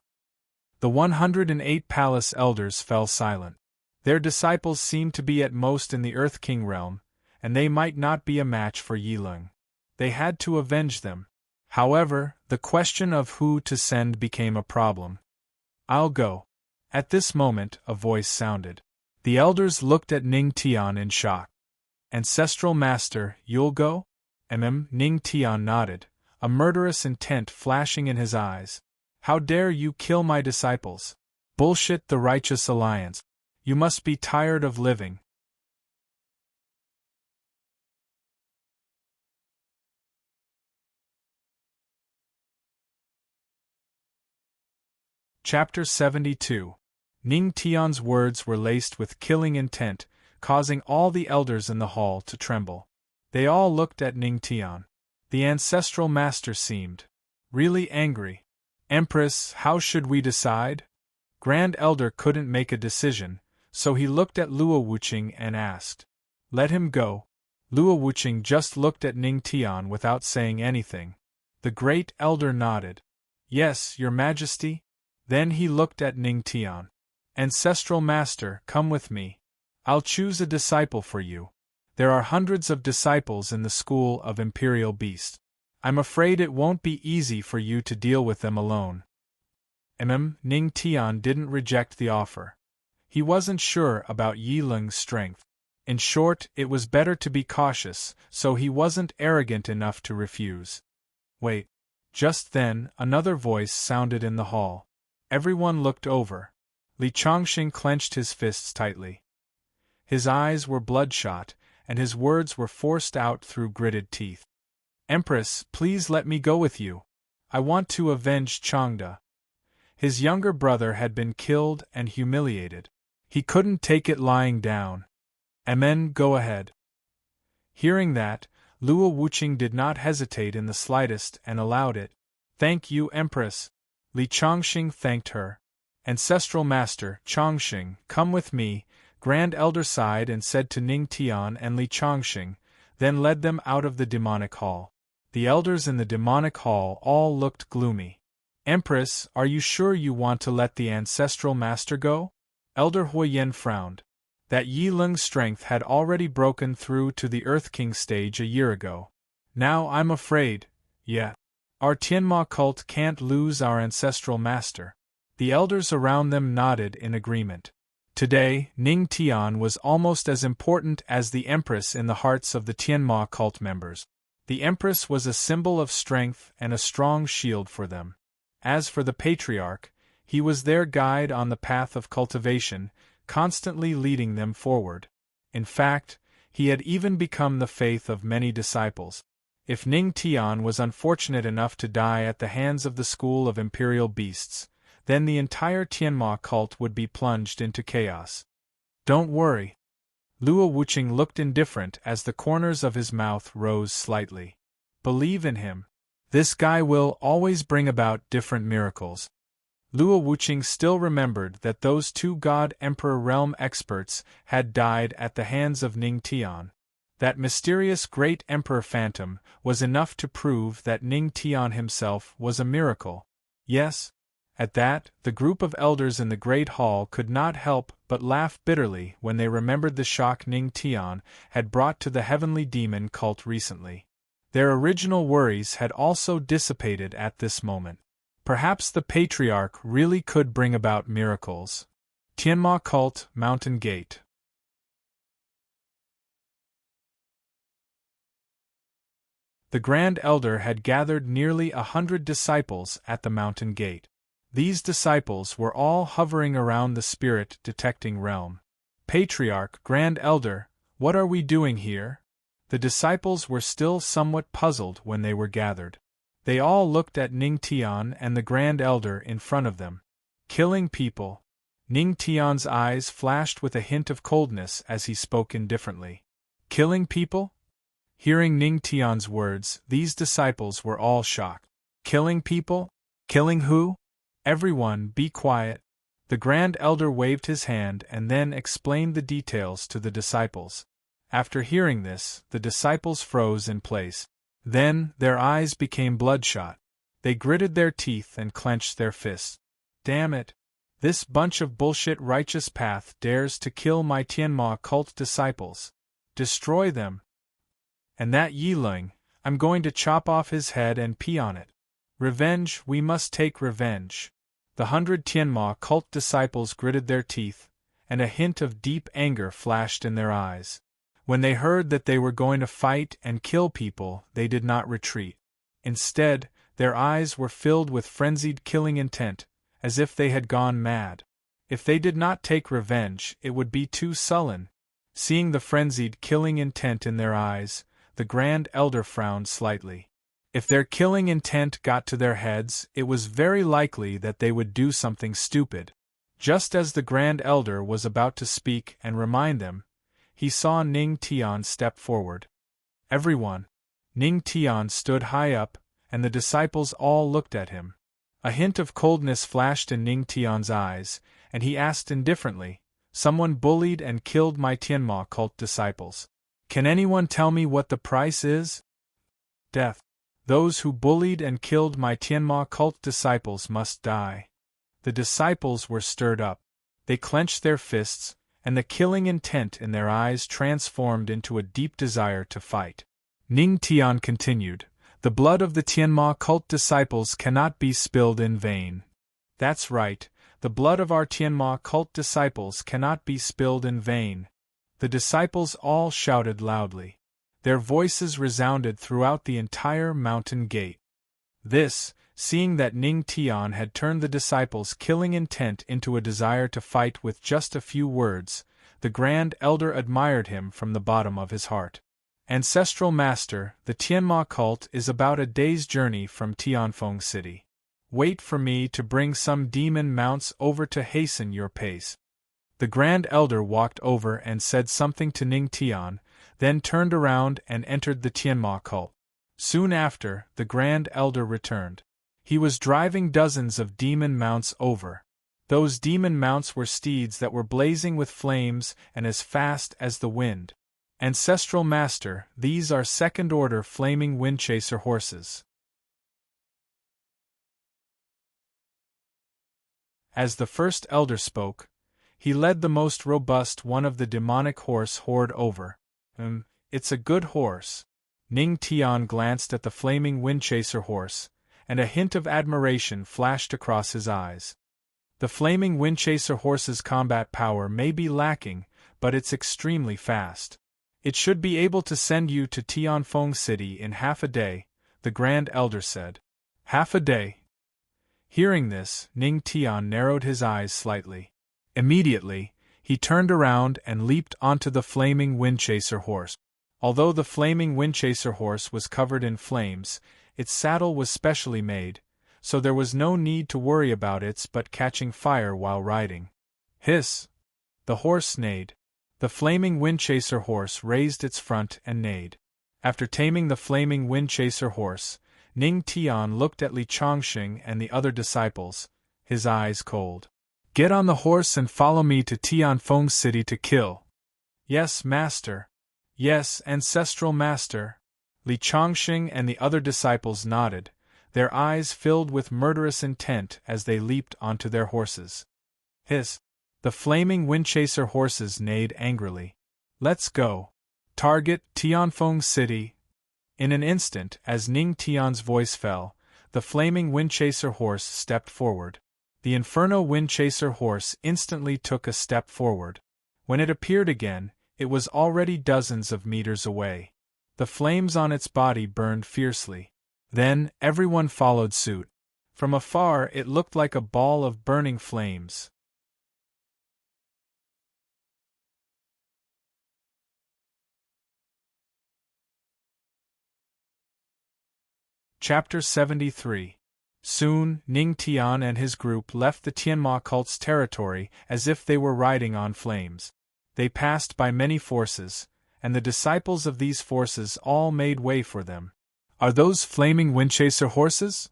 The 108 palace elders fell silent. Their disciples seemed to be at most in the Earth King realm, and they might not be a match for Yi Ling. They had to avenge them. However, the question of who to send became a problem. I'll go. At this moment, a voice sounded. The elders looked at Ning Tian in shock. Ancestral Master, you'll go? Ning Tian nodded, a murderous intent flashing in his eyes. How dare you kill my disciples? Bullshit, the Righteous Alliance. You must be tired of living. Chapter 72. Ning Tian's words were laced with killing intent, causing all the elders in the hall to tremble. They all looked at Ning Tian. The Ancestral Master seemed really angry. Empress, how should we decide? Grand Elder couldn't make a decision, so he looked at Luo Wuqing and asked. Let him go. Luo Wuqing just looked at Ning Tian without saying anything. The Great Elder nodded. Yes, Your Majesty. Then he looked at Ning Tian. Ancestral Master, come with me. I'll choose a disciple for you. There are hundreds of disciples in the school of Imperial Beast. I'm afraid it won't be easy for you to deal with them alone. Ning Tian didn't reject the offer. He wasn't sure about Yi Ling's strength. In short, it was better to be cautious, so he wasn't arrogant enough to refuse. Wait. Just then, another voice sounded in the hall. Everyone looked over. Li Chongqing clenched his fists tightly. His eyes were bloodshot, and his words were forced out through gritted teeth. Empress, please let me go with you. I want to avenge Changda. His younger brother had been killed and humiliated. He couldn't take it lying down. Go ahead. Hearing that, Luo Wuqing did not hesitate in the slightest and allowed it. Thank you, Empress. Li Chongqing thanked her. Ancestral Master, Chongqing, come with me. Grand Elder sighed and said to Ning Tian and Li Chongqing, then led them out of the demonic hall. The elders in the demonic hall all looked gloomy. Empress, are you sure you want to let the Ancestral Master go? Elder Huoyen frowned. That Yi Ling's strength had already broken through to the Earth King stage a year ago. Now I'm afraid, yeah. Our Tianma cult can't lose our Ancestral Master. The elders around them nodded in agreement. Today, Ning Tian was almost as important as the Empress in the hearts of the Tianma cult members. The Empress was a symbol of strength and a strong shield for them. As for the Patriarch, he was their guide on the path of cultivation, constantly leading them forward. In fact, he had even become the faith of many disciples. If Ning Tian was unfortunate enough to die at the hands of the school of imperial beasts, then the entire Tianma cult would be plunged into chaos. Don't worry. Luo Wuqing looked indifferent as the corners of his mouth rose slightly. Believe in him. This guy will always bring about different miracles. Luo Wuqing still remembered that those two God Emperor realm experts had died at the hands of Ning Tian. That mysterious great Emperor Phantom was enough to prove that Ning Tian himself was a miracle. Yes. At that, the group of elders in the Great Hall could not help but laugh bitterly when they remembered the shock Ning Tian had brought to the heavenly demon cult recently. Their original worries had also dissipated at this moment. Perhaps the Patriarch really could bring about miracles. Tianma Cult, Mountain Gate. The Grand Elder had gathered nearly 100 disciples at the mountain gate. These disciples were all hovering around the spirit-detecting realm. Patriarch, Grand Elder, what are we doing here? The disciples were still somewhat puzzled when they were gathered. They all looked at Ning Tian and the Grand Elder in front of them. Killing people. Ning Tian's eyes flashed with a hint of coldness as he spoke indifferently. Killing people? Hearing Ning Tian's words, these disciples were all shocked. Killing people? Killing who? Everyone, be quiet. The Grand Elder waved his hand and then explained the details to the disciples. After hearing this, the disciples froze in place. Then, their eyes became bloodshot. They gritted their teeth and clenched their fists. Damn it! This bunch of bullshit righteous path dares to kill my Tianma cult disciples. Destroy them. And that Yiling, I'm going to chop off his head and pee on it. Revenge, we must take revenge. The 100 Tianma cult disciples gritted their teeth, and a hint of deep anger flashed in their eyes. When they heard that they were going to fight and kill people, they did not retreat. Instead, their eyes were filled with frenzied killing intent, as if they had gone mad. If they did not take revenge, it would be too sullen. Seeing the frenzied killing intent in their eyes, the Grand Elder frowned slightly. If their killing intent got to their heads, it was very likely that they would do something stupid. Just as the Grand Elder was about to speak and remind them, he saw Ning Tian step forward. Everyone. Ning Tian stood high up, and the disciples all looked at him. A hint of coldness flashed in Ning Tian's eyes, and he asked indifferently, "Someone bullied and killed my Tianma cult disciples. Can anyone tell me what the price is?" Death. Those who bullied and killed my Tianma cult disciples must die. The disciples were stirred up. They clenched their fists, and the killing intent in their eyes transformed into a deep desire to fight. Ning Tian continued, "The blood of the Tianma cult disciples cannot be spilled in vain." That's right, the blood of our Tianma cult disciples cannot be spilled in vain. The disciples all shouted loudly. Their voices resounded throughout the entire mountain gate. This, seeing that Ning Tian had turned the disciples' killing intent into a desire to fight with just a few words, the Grand Elder admired him from the bottom of his heart. Ancestral Master, the Tianma cult is about a day's journey from Tianfeng City. Wait for me to bring some demon mounts over to hasten your pace. The Grand Elder walked over and said something to Ning Tian, then turned around and entered the Tianma cult. Soon after, the Grand Elder returned. He was driving dozens of demon mounts over. Those demon mounts were steeds that were blazing with flames and as fast as the wind. Ancestral Master, these are second-order flaming windchaser horses. As the first elder spoke, he led the most robust one of the demonic horse horde over. It's a good horse. Ning Tian glanced at the flaming windchaser horse, and a hint of admiration flashed across his eyes. The flaming windchaser horse's combat power may be lacking, but it's extremely fast. It should be able to send you to Tianfeng City in half a day, the Grand Elder said. Half a day. Hearing this, Ning Tian narrowed his eyes slightly. Immediately, he turned around and leaped onto the flaming Windchaser horse. Although the flaming Windchaser horse was covered in flames, its saddle was specially made, so there was no need to worry about its butt catching fire while riding. Hiss! The horse neighed. The flaming Windchaser horse raised its front and neighed. After taming the flaming Windchaser horse, Ning Tian looked at Li Chongqing and the other disciples, his eyes cold. "Get on the horse and follow me to Tianfeng City to kill." "Yes, master." "Yes, ancestral master." Li Chongqing and the other disciples nodded, their eyes filled with murderous intent as they leaped onto their horses. Hiss! The flaming Windchaser horses neighed angrily. "Let's go. Target Tianfeng City." In an instant, as Ning Tian's voice fell, the flaming Windchaser horse stepped forward. The Inferno Windchaser horse instantly took a step forward. When it appeared again, it was already dozens of meters away. The flames on its body burned fiercely. Then, everyone followed suit. From afar it looked like a ball of burning flames. Chapter 73. Soon, Ning Tian and his group left the Tianma cult's territory as if they were riding on flames. They passed by many forces, and the disciples of these forces all made way for them. "Are those flaming Windchaser horses?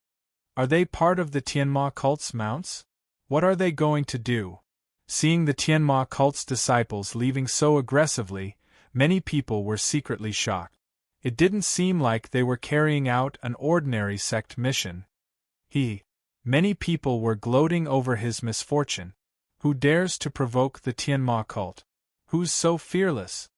Are they part of the Tianma cult's mounts? What are they going to do?" Seeing the Tianma cult's disciples leaving so aggressively, many people were secretly shocked. It didn't seem like they were carrying out an ordinary sect mission. Many people were gloating over his misfortune. Who dares to provoke the Tianma cult? Who's so fearless?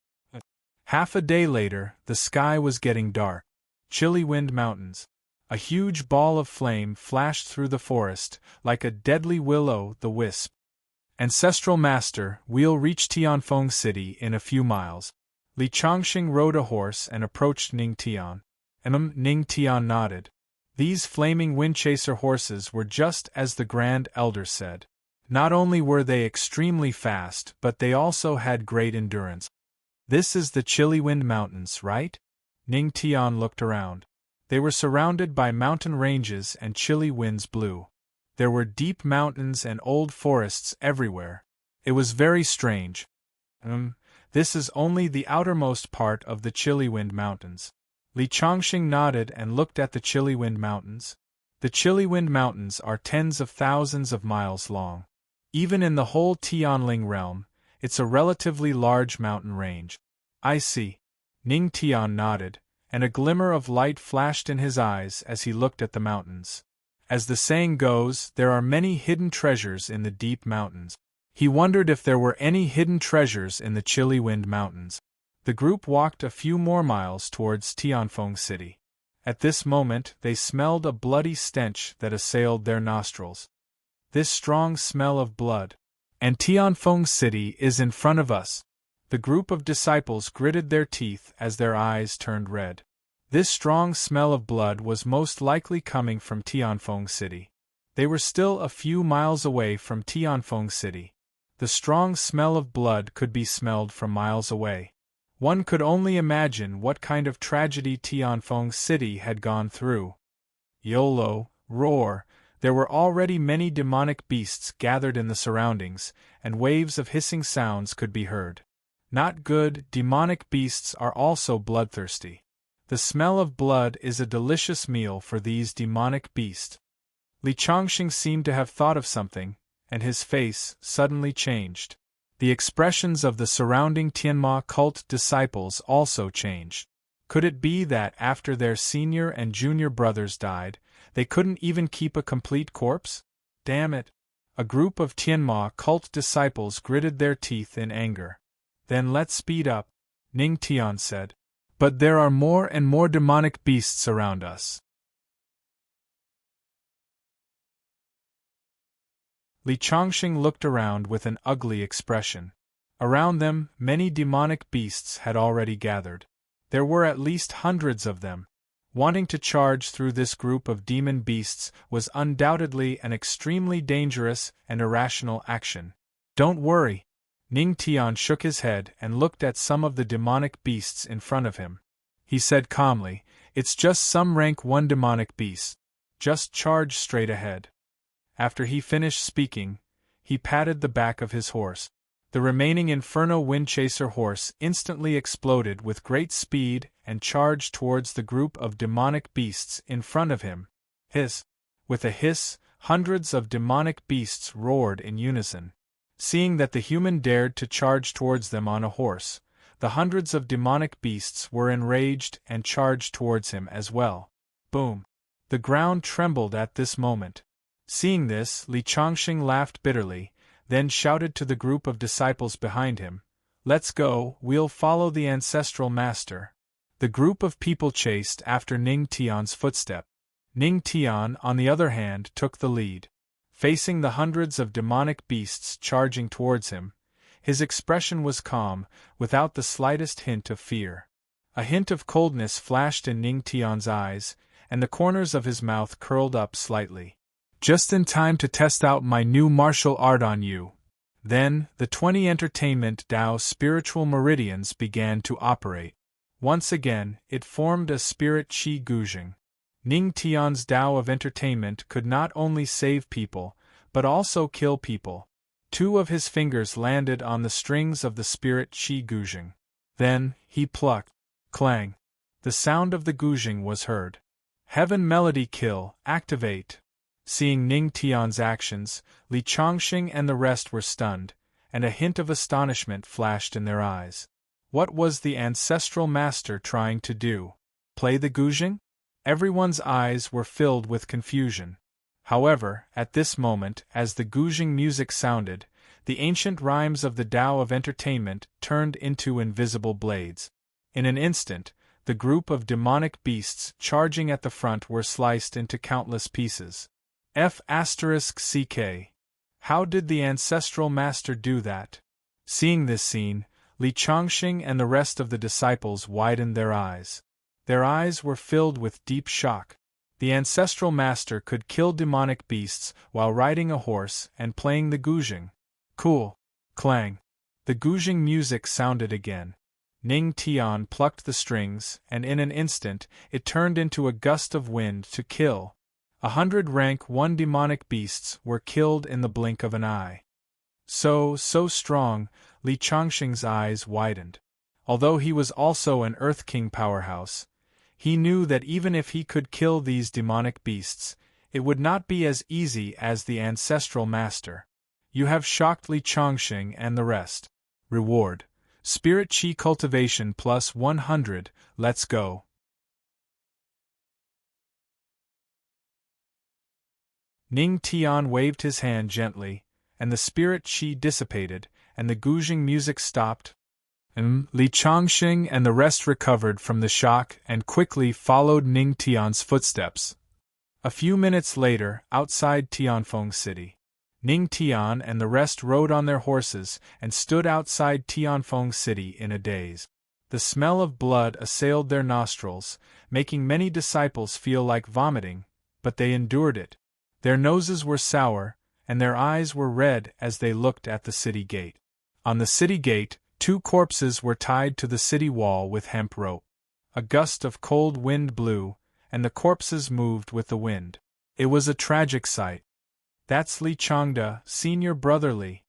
Half a day later, the sky was getting dark. Chilly Wind Mountains. A huge ball of flame flashed through the forest, like a deadly will-o'-the-wisp. "Ancestral Master, we'll reach Tianfeng City in a few miles." Li Chongqing rode a horse and approached Ning Tian. Ning Tian nodded. These flaming Windchaser horses were just as the Grand Elder said. Not only were they extremely fast, but they also had great endurance. "This is the Chilly Wind Mountains, right?" Ning Tian looked around. They were surrounded by mountain ranges and chilly winds blew. There were deep mountains and old forests everywhere. It was very strange. This is only the outermost part of the Chilly Wind Mountains." Li Chongqing nodded and looked at the Chilly Wind Mountains. The Chilly Wind Mountains are tens of thousands of miles long. Even in the whole Tianling realm, it's a relatively large mountain range. "I see." Ning Tian nodded, and a glimmer of light flashed in his eyes as he looked at the mountains. As the saying goes, there are many hidden treasures in the deep mountains. He wondered if there were any hidden treasures in the Chilly Wind Mountains. The group walked a few more miles towards Tianfeng City. At this moment, they smelled a bloody stench that assailed their nostrils. This strong smell of blood. "And Tianfeng City is in front of us." The group of disciples gritted their teeth as their eyes turned red. This strong smell of blood was most likely coming from Tianfeng City. They were still a few miles away from Tianfeng City. The strong smell of blood could be smelled from miles away. One could only imagine what kind of tragedy Tianfeng City had gone through. YOLO, roar! There were already many demonic beasts gathered in the surroundings, and waves of hissing sounds could be heard. Not good, demonic beasts are also bloodthirsty. The smell of blood is a delicious meal for these demonic beasts. Li Chongqing seemed to have thought of something, and his face suddenly changed. The expressions of the surrounding Tianma cult disciples also changed. Could it be that after their senior and junior brothers died, they couldn't even keep a complete corpse? Damn it! A group of Tianma cult disciples gritted their teeth in anger. "Then let's speed up," Ning Tian said. "But there are more and more demonic beasts around us." Li Chongqing looked around with an ugly expression. Around them, many demonic beasts had already gathered. There were at least hundreds of them. Wanting to charge through this group of demon beasts was undoubtedly an extremely dangerous and irrational action. "Don't worry," Ning Tian shook his head and looked at some of the demonic beasts in front of him. He said calmly, "It's just some rank 1 demonic beast. Just charge straight ahead." After he finished speaking, he patted the back of his horse. The remaining Inferno Windchaser horse instantly exploded with great speed and charged towards the group of demonic beasts in front of him. Hiss! With a hiss, hundreds of demonic beasts roared in unison. Seeing that the human dared to charge towards them on a horse, the hundreds of demonic beasts were enraged and charged towards him as well. Boom! The ground trembled at this moment. Seeing this, Li Changxing laughed bitterly, then shouted to the group of disciples behind him, "Let's go, we'll follow the ancestral master." The group of people chased after Ning Tian's footstep. Ning Tian, on the other hand, took the lead. Facing the hundreds of demonic beasts charging towards him, his expression was calm, without the slightest hint of fear. A hint of coldness flashed in Ning Tian's eyes, and the corners of his mouth curled up slightly. "Just in time to test out my new martial art on you." Then, the 20 entertainment Tao spiritual meridians began to operate. Once again, it formed a spirit Qi Guzheng. Ning Tian's Tao of entertainment could not only save people, but also kill people. 2 of his fingers landed on the strings of the spirit Qi Guzheng. Then, he plucked. Clang! The sound of the Guzheng was heard. Heaven Melody Kill, activate! Seeing Ning Tian's actions, Li Changxing and the rest were stunned, and a hint of astonishment flashed in their eyes. What was the ancestral master trying to do? Play the Guzheng? Everyone's eyes were filled with confusion. However, at this moment, as the Guzheng music sounded, the ancient rhymes of the Tao of entertainment turned into invisible blades. In an instant, the group of demonic beasts charging at the front were sliced into countless pieces. F***ck. How did the ancestral master do that? Seeing this scene, Li Changxing and the rest of the disciples widened their eyes. Their eyes were filled with deep shock. The ancestral master could kill demonic beasts while riding a horse and playing the Guzheng. Cool! Clang! The Guzheng music sounded again. Ning Tian plucked the strings, and in an instant, it turned into a gust of wind to kill. 100 rank 1 demonic beasts were killed in the blink of an eye. So strong, Li Changxing's eyes widened. Although he was also an Earth King powerhouse, he knew that even if he could kill these demonic beasts, it would not be as easy as the ancestral master. You have shocked Li Changxing and the rest. Reward: Spirit Qi Cultivation plus 100, let's go. Ning Tian waved his hand gently, and the spirit Qi dissipated, and the Guzheng music stopped. Li Changxing and the rest recovered from the shock and quickly followed Ning Tian's footsteps. A few minutes later, outside Tianfeng City, Ning Tian and the rest rode on their horses and stood outside Tianfeng City in a daze. The smell of blood assailed their nostrils, making many disciples feel like vomiting, but they endured it. Their noses were sour, and their eyes were red as they looked at the city gate. On the city gate, 2 corpses were tied to the city wall with hemp rope. A gust of cold wind blew, and the corpses moved with the wind. It was a tragic sight. That's Li Changde, senior brother Li,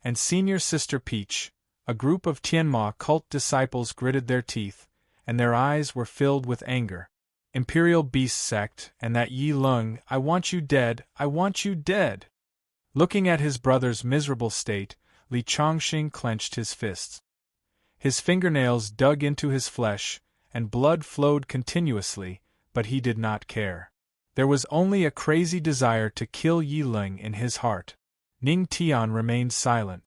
and senior sister Peach. A group of Tianma cult disciples gritted their teeth, and their eyes were filled with anger. Imperial Beast Sect, and that Yi Lung, I want you dead, I want you dead! Looking at his brother's miserable state, Li Changxing clenched his fists. His fingernails dug into his flesh, and blood flowed continuously, but he did not care. There was only a crazy desire to kill Yi Lung in his heart. Ning Tian remained silent.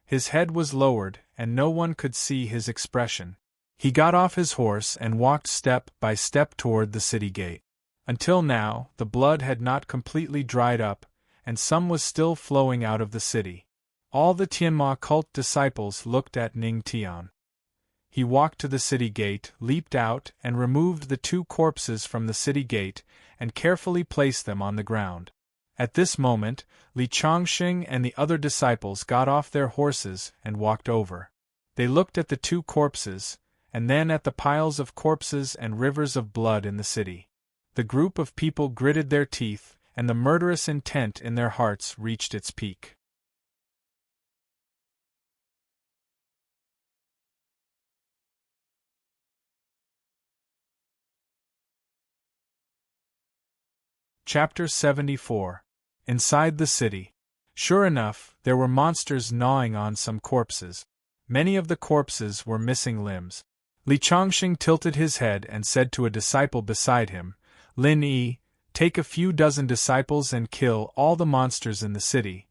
His head was lowered, and no one could see his expression. He got off his horse and walked step by step toward the city gate. Until now, the blood had not completely dried up, and some was still flowing out of the city. All the Tianma cult disciples looked at Ning Tian. He walked to the city gate, leaped out, and removed the 2 corpses from the city gate, and carefully placed them on the ground. At this moment, Li Chongqing and the other disciples got off their horses and walked over. They looked at the two corpses, and then at the piles of corpses and rivers of blood in the city. The group of people gritted their teeth, and the murderous intent in their hearts reached its peak. Chapter 74. Inside the city. Sure enough, there were monsters gnawing on some corpses. Many of the corpses were missing limbs. Li Chongqing tilted his head and said to a disciple beside him, "Lin Yi, take a few dozen disciples and kill all the monsters in the city."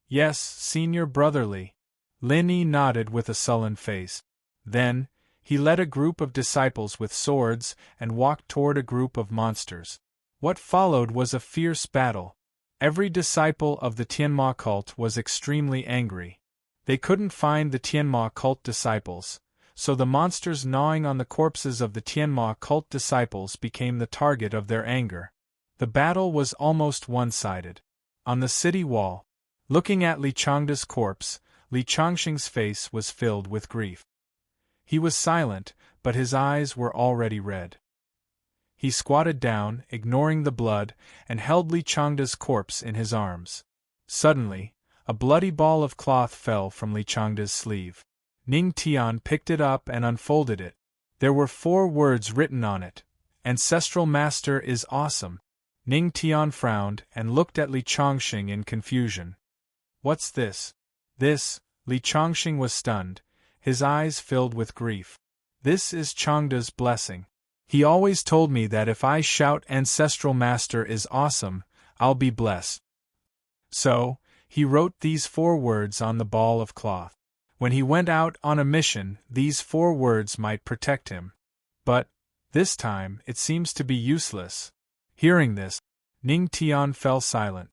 "Yes, Senior Brother Li." Lin Yi nodded with a sullen face. Then, he led a group of disciples with swords and walked toward a group of monsters. What followed was a fierce battle. Every disciple of the Tianma cult was extremely angry. They couldn't find the Tianma cult disciples, so the monsters gnawing on the corpses of the Tianma cult disciples became the target of their anger. The battle was almost one-sided. On the city wall, looking at Li Chongda's corpse, Li Chongqing's face was filled with grief. He was silent, but his eyes were already red. He squatted down, ignoring the blood, and held Li Chongda's corpse in his arms. Suddenly, a bloody ball of cloth fell from Li Chongda's sleeve. Ning Tian picked it up and unfolded it. There were 4 words written on it. "Ancestral Master is awesome." Ning Tian frowned and looked at Li Chongqing in confusion. "What's this?" "This," Li Chongqing was stunned, his eyes filled with grief. "This is Chongda's blessing. He always told me that if I shout 'Ancestral Master is awesome,' I'll be blessed." So, he wrote these 4 words on the ball of cloth. When he went out on a mission, these 4 words might protect him. But, this time, it seems to be useless. Hearing this, Ning Tian fell silent.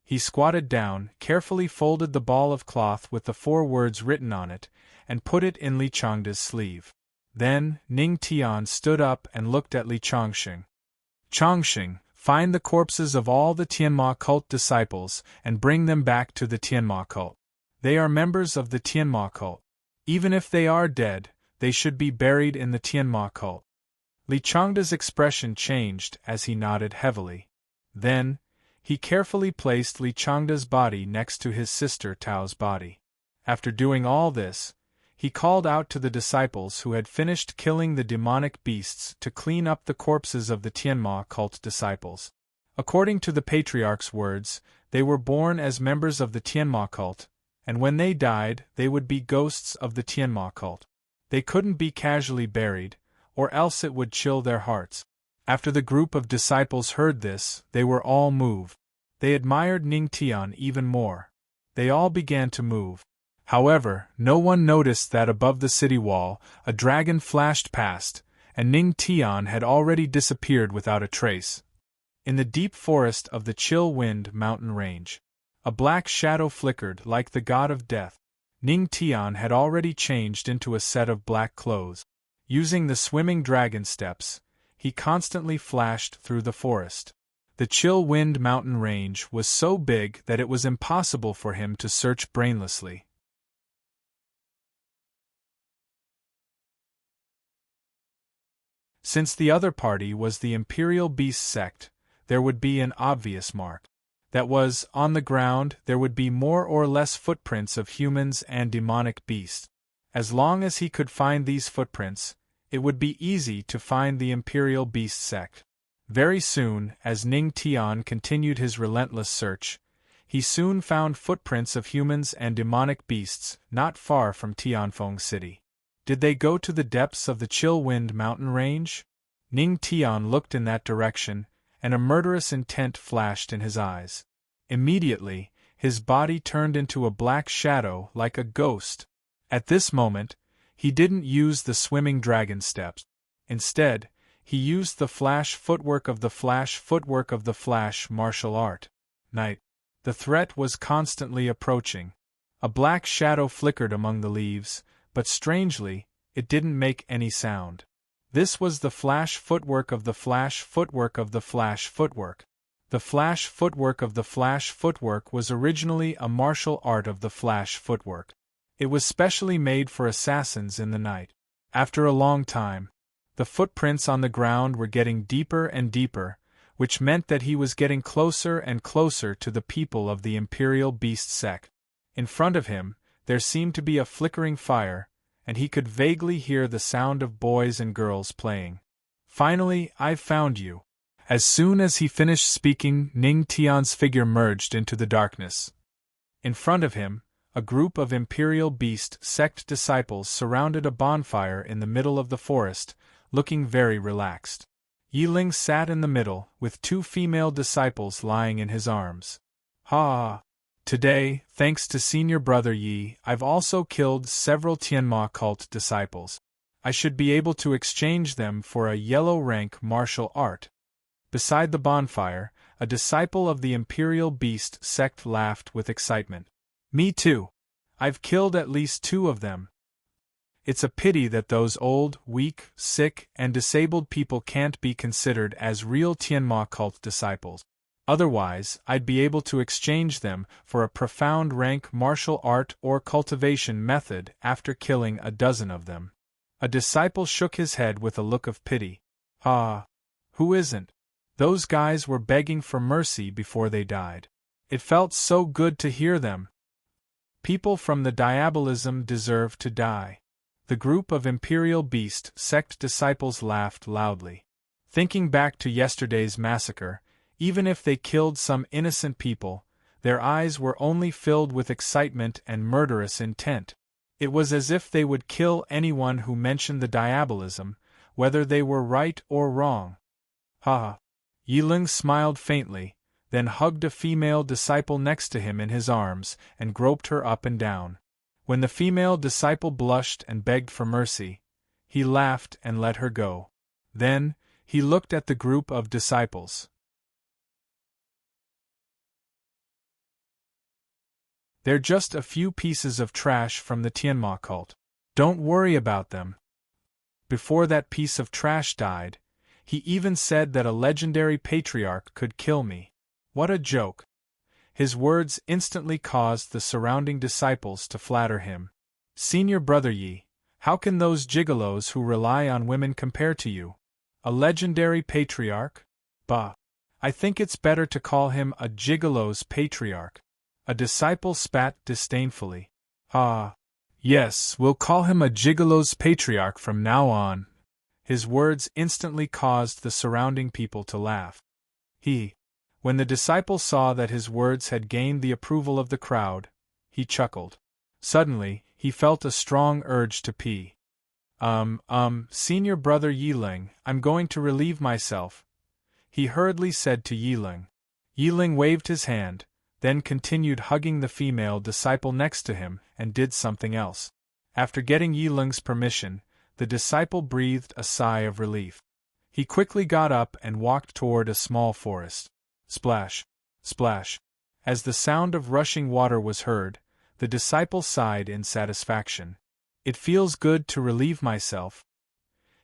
He squatted down, carefully folded the ball of cloth with the 4 words written on it, and put it in Li Chongda's sleeve. Then, Ning Tian stood up and looked at Li Chongqing. "Chongqing, find the corpses of all the Tianma cult disciples and bring them back to the Tianma cult. They are members of the Tianma cult. Even if they are dead, they should be buried in the Tianma cult." Li Chongda's expression changed as he nodded heavily. Then, he carefully placed Li Chongda's body next to his sister Tao's body. After doing all this, he called out to the disciples who had finished killing the demonic beasts to clean up the corpses of the Tianma cult disciples. According to the patriarch's words, they were born as members of the Tianma cult, and when they died, they would be ghosts of the Tianma cult. They couldn't be casually buried, or else it would chill their hearts. After the group of disciples heard this, they were all moved. They admired Ning Tian even more. They all began to move. However, no one noticed that above the city wall, a dragon flashed past, and Ning Tian had already disappeared without a trace. In the deep forest of the Chill Wind mountain range, a black shadow flickered like the god of death. Ning Tian had already changed into a set of black clothes. Using the swimming dragon steps, he constantly flashed through the forest. The Chill Wind mountain range was so big that it was impossible for him to search brainlessly. Since the other party was the Imperial Beast sect, there would be an obvious mark. That was, on the ground there would be more or less footprints of humans and demonic beasts. As long as he could find these footprints, it would be easy to find the Imperial Beast sect. Very soon, as Ning Tian continued his relentless search, he soon found footprints of humans and demonic beasts not far from Tianfeng City. Did they go to the depths of the Chill Wind mountain range? Ning Tian looked in that direction, and a murderous intent flashed in his eyes. Immediately, his body turned into a black shadow like a ghost. At this moment, he didn't use the swimming dragon steps. Instead, he used the flash footwork of the flash martial art. Night. The threat was constantly approaching. A black shadow flickered among the leaves, but strangely, it didn't make any sound. This was the flash footwork of the flash footwork. The flash footwork of the flash footwork was originally a martial art of the flash footwork. It was specially made for assassins in the night. After a long time, the footprints on the ground were getting deeper and deeper, which meant that he was getting closer and closer to the people of the Imperial Beast sect. In front of him, there seemed to be a flickering fire, and he could vaguely hear the sound of boys and girls playing. Finally, I've found you. As soon as he finished speaking, Ning Tian's figure merged into the darkness. In front of him, a group of Imperial Beast sect disciples surrounded a bonfire in the middle of the forest, looking very relaxed. Yiling sat in the middle, with 2 female disciples lying in his arms. Ha! Today, thanks to Senior Brother Yi, I've also killed several Tianma cult disciples. I should be able to exchange them for a yellow rank martial art. Beside the bonfire, a disciple of the Imperial Beast sect laughed with excitement. Me too. I've killed at least 2 of them. It's a pity that those old, weak, sick, and disabled people can't be considered as real Tianma cult disciples. Otherwise, I'd be able to exchange them for a profound rank martial art or cultivation method after killing a dozen of them. A disciple shook his head with a look of pity. Ah, who isn't? Those guys were begging for mercy before they died. It felt so good to hear them. People from the diabolism deserve to die. The group of Imperial Beast sect disciples laughed loudly. Thinking back to yesterday's massacre, even if they killed some innocent people, their eyes were only filled with excitement and murderous intent. It was as if they would kill anyone who mentioned the diabolism, whether they were right or wrong. Ha! Yiling smiled faintly, then hugged a female disciple next to him in his arms and groped her up and down. When the female disciple blushed and begged for mercy, he laughed and let her go. Then, he looked at the group of disciples. They're just a few pieces of trash from the Tianma cult. Don't worry about them. Before that piece of trash died, he even said that a legendary patriarch could kill me. What a joke. His words instantly caused the surrounding disciples to flatter him. Senior Brother Yi, how can those gigolos who rely on women compare to you? A legendary patriarch? Bah! I think it's better to call him a gigolo's patriarch. A disciple spat disdainfully. Ah, yes, we'll call him a gigolo's patriarch from now on. His words instantly caused the surrounding people to laugh. When the disciple saw that his words had gained the approval of the crowd, he chuckled. Suddenly, he felt a strong urge to pee. Senior Brother Yiling, I'm going to relieve myself, he hurriedly said to Yiling. Yiling waved his hand, then continued hugging the female disciple next to him and did something else. After getting Yiling's permission, the disciple breathed a sigh of relief. He quickly got up and walked toward a small forest. Splash! Splash! As the sound of rushing water was heard, the disciple sighed in satisfaction. It feels good to relieve myself.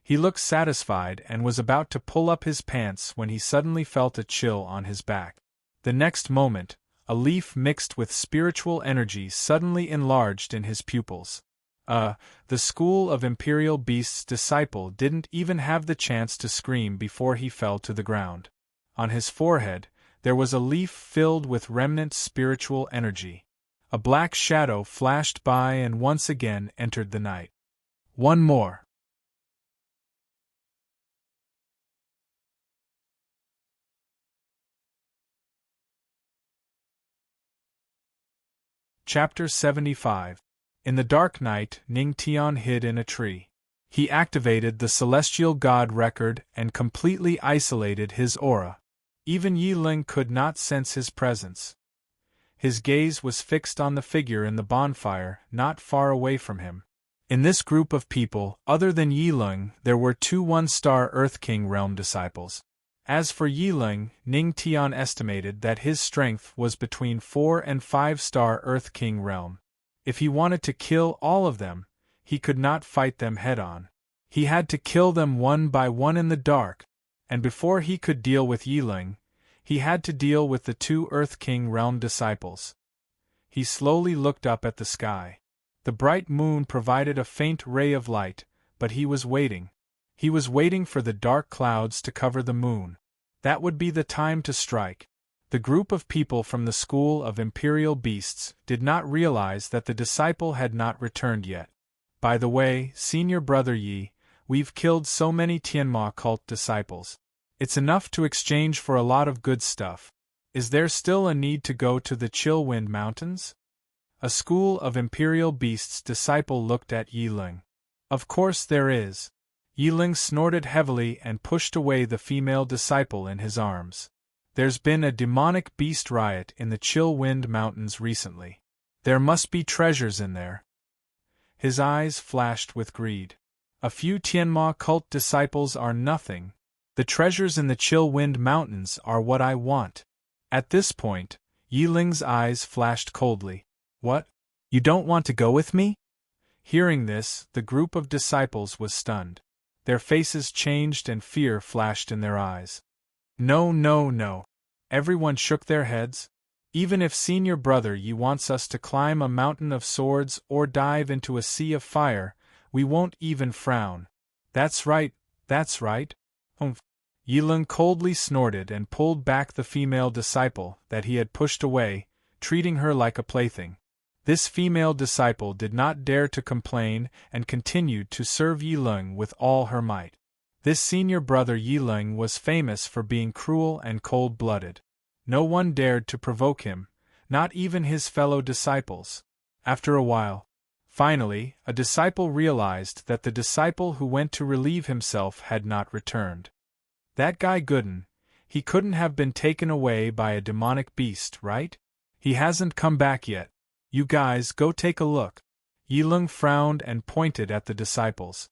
He looked satisfied and was about to pull up his pants when he suddenly felt a chill on his back. The next moment, a leaf mixed with spiritual energy suddenly enlarged in his pupils. The school of Imperial Beast's disciple didn't even have the chance to scream before he fell to the ground. On his forehead, there was a leaf filled with remnant spiritual energy. A black shadow flashed by and once again entered the night. One more. Chapter 75. In the dark night, Ning Tian hid in a tree. He activated the Celestial God record and completely isolated his aura. Even Yiling could not sense his presence. His gaze was fixed on the figure in the bonfire, not far away from him. In this group of people, other than Yiling, there were 2 one-star Earth King realm disciples. As for Yiling, Ning Tian estimated that his strength was between 4 and 5-star Earth King realm. If he wanted to kill all of them, he could not fight them head-on. He had to kill them one by one in the dark, and before he could deal with Yiling, He had to deal with the two Earth King realm disciples. He slowly looked up at the sky. The bright moon provided a faint ray of light, but he was waiting. He was waiting for the dark clouds to cover the moon. That would be the time to strike. The group of people from the school of imperial beasts did not realize that the disciple had not returned yet. By the way, senior brother Yi, we've killed so many Tianma cult disciples. It's enough to exchange for a lot of good stuff. Is there still a need to go to the Chill Wind Mountains? A school of imperial beasts disciple looked at Yi Ling. Of course there is. Yi Ling snorted heavily and pushed away the female disciple in his arms. There's been a demonic beast riot in the Chill Wind Mountains recently. There must be treasures in there. His eyes flashed with greed. A few Tianma cult disciples are nothing. The treasures in the Chill Wind Mountains are what I want. At this point, Yi Ling's eyes flashed coldly. What? You don't want to go with me? Hearing this, the group of disciples was stunned. Their faces changed and fear flashed in their eyes. No, no, no. Everyone shook their heads. Even if senior brother Yi wants us to climb a mountain of swords or dive into a sea of fire, we won't even frown. That's right, that's right. Humph. Yi Ling coldly snorted and pulled back the female disciple that he had pushed away, treating her like a plaything. This female disciple did not dare to complain and continued to serve Yi Ling with all her might. This senior brother Yi Ling was famous for being cruel and cold-blooded. No one dared to provoke him, not even his fellow disciples. After a while, finally, a disciple realized that the disciple who went to relieve himself had not returned. That guy Gooden, he couldn't have been taken away by a demonic beast, right? He hasn't come back yet. You guys go take a look. Yi Ling frowned and pointed at the disciples.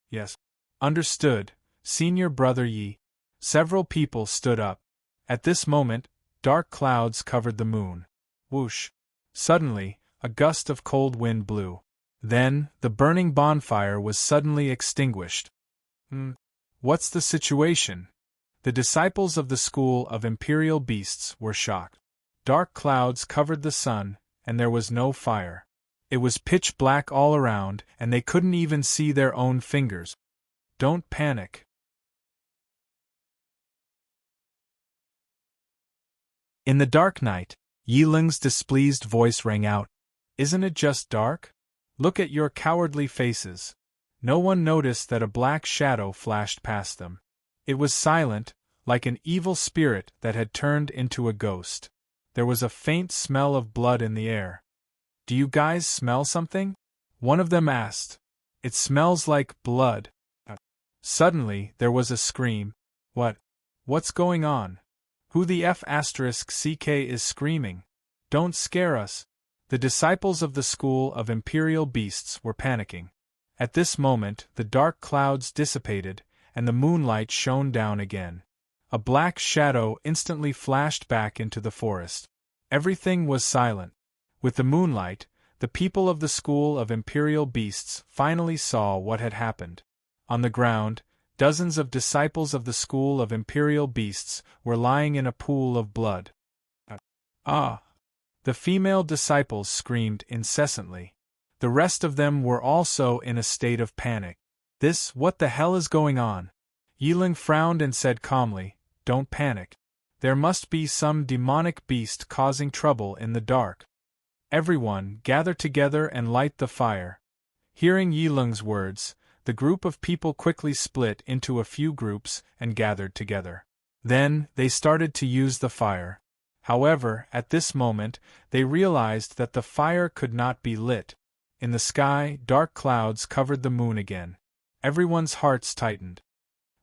Yes. Understood, senior brother Yi. Several people stood up. At this moment, dark clouds covered the moon. Whoosh. Suddenly, a gust of cold wind blew. Then, the burning bonfire was suddenly extinguished. What's the situation? The disciples of the school of imperial beasts were shocked. Dark clouds covered the sun, and there was no fire. It was pitch black all around, and they couldn't even see their own fingers. Don't panic. In the dark night, Yi Ling's displeased voice rang out. Isn't it just dark? Look at your cowardly faces. No one noticed that a black shadow flashed past them. It was silent, like an evil spirit that had turned into a ghost. There was a faint smell of blood in the air. Do you guys smell something? One of them asked. It smells like blood. Suddenly, there was a scream. What's going on? Who the F***ck is screaming? Don't scare us. The disciples of the school of imperial beasts were panicking. At this moment, the dark clouds dissipated, and the moonlight shone down again. A black shadow instantly flashed back into the forest. Everything was silent. With the moonlight, the people of the school of imperial beasts finally saw what had happened. On the ground, dozens of disciples of the school of imperial beasts were lying in a pool of blood. Ah! The female disciples screamed incessantly. The rest of them were also in a state of panic. What the hell is going on? Yi Ling frowned and said calmly, Don't panic. There must be some demonic beast causing trouble in the dark. Everyone, gather together and light the fire. Hearing Yi Ling's words, the group of people quickly split into a few groups and gathered together. Then, they started to use the fire. However, at this moment, they realized that the fire could not be lit. In the sky, dark clouds covered the moon again. Everyone's hearts tightened.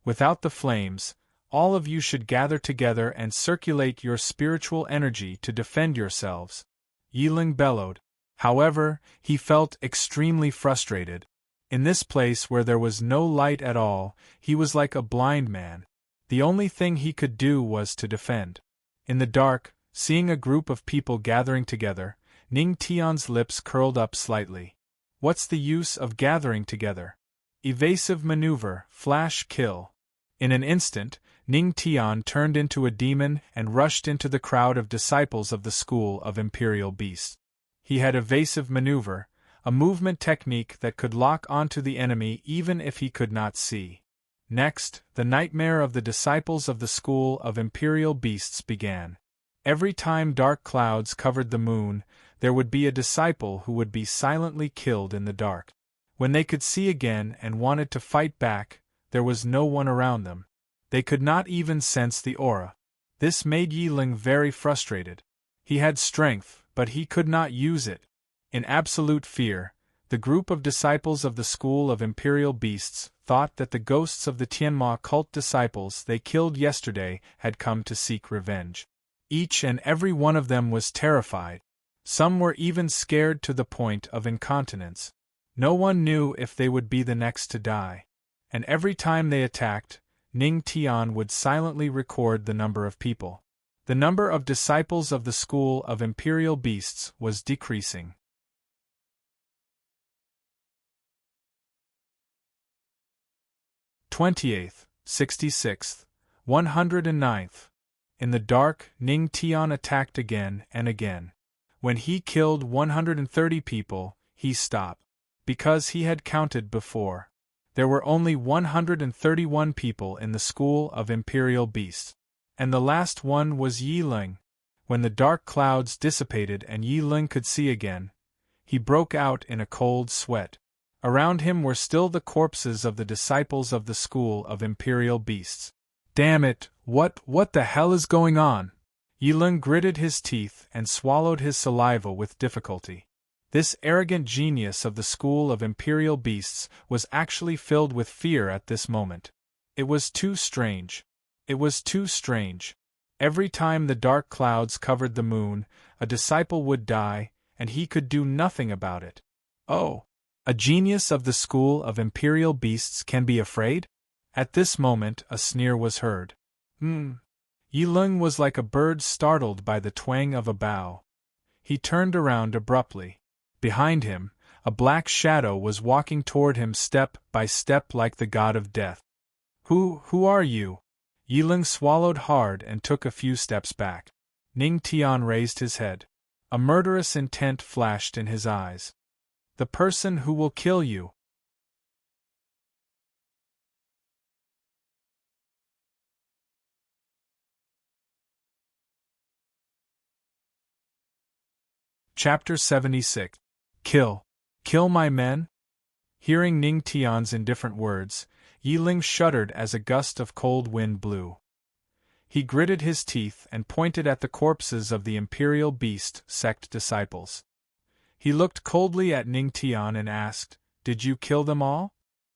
Without the flames, all of you should gather together and circulate your spiritual energy to defend yourselves. Yi Ling bellowed. However, he felt extremely frustrated. In this place where there was no light at all, he was like a blind man. The only thing he could do was to defend. In the dark, seeing a group of people gathering together, Ning Tian's lips curled up slightly. What's the use of gathering together? Evasive maneuver, flash kill. In an instant, Ning Tian turned into a demon and rushed into the crowd of disciples of the school of imperial beasts. He had evasive maneuver, a movement technique that could lock onto the enemy even if he could not see. Next, the nightmare of the disciples of the school of imperial beasts began. Every time dark clouds covered the moon, there would be a disciple who would be silently killed in the dark. When they could see again and wanted to fight back, there was no one around them. They could not even sense the aura. This made Yiling very frustrated. He had strength, but he could not use it. In absolute fear, the group of disciples of the school of imperial beasts thought that the ghosts of the Tianma cult disciples they killed yesterday had come to seek revenge. Each and every one of them was terrified. Some were even scared to the point of incontinence. No one knew if they would be the next to die. And every time they attacked, Ning Tian would silently record the number of people. The number of disciples of the school of imperial beasts was decreasing. 28th, 66th, 109th. In the dark, Ning Tian attacked again and again. When he killed 130 people, he stopped. Because he had counted before. There were only 131 people in the school of imperial beasts. And the last one was Yiling. When the dark clouds dissipated and Yiling could see again, he broke out in a cold sweat. Around him were still the corpses of the disciples of the school of imperial beasts. Damn it, what the hell is going on? Yiling gritted his teeth and swallowed his saliva with difficulty. This arrogant genius of the school of imperial beasts was actually filled with fear at this moment. It was too strange. It was too strange. Every time the dark clouds covered the moon, a disciple would die, and he could do nothing about it. Oh! A genius of the school of imperial beasts can be afraid? At this moment a sneer was heard. Yiling was like a bird startled by the twang of a bow. He turned around abruptly. Behind him, a black shadow was walking toward him step by step like the god of death. Who are you? Yiling swallowed hard and took a few steps back. Ning Tian raised his head. A murderous intent flashed in his eyes. The person who will kill you. Chapter 76. Kill my men? Hearing Ning Tian's indifferent words, Yiling shuddered as a gust of cold wind blew. He gritted his teeth and pointed at the corpses of the imperial beast sect disciples. He looked coldly at Ning Tian and asked, "Did you kill them all?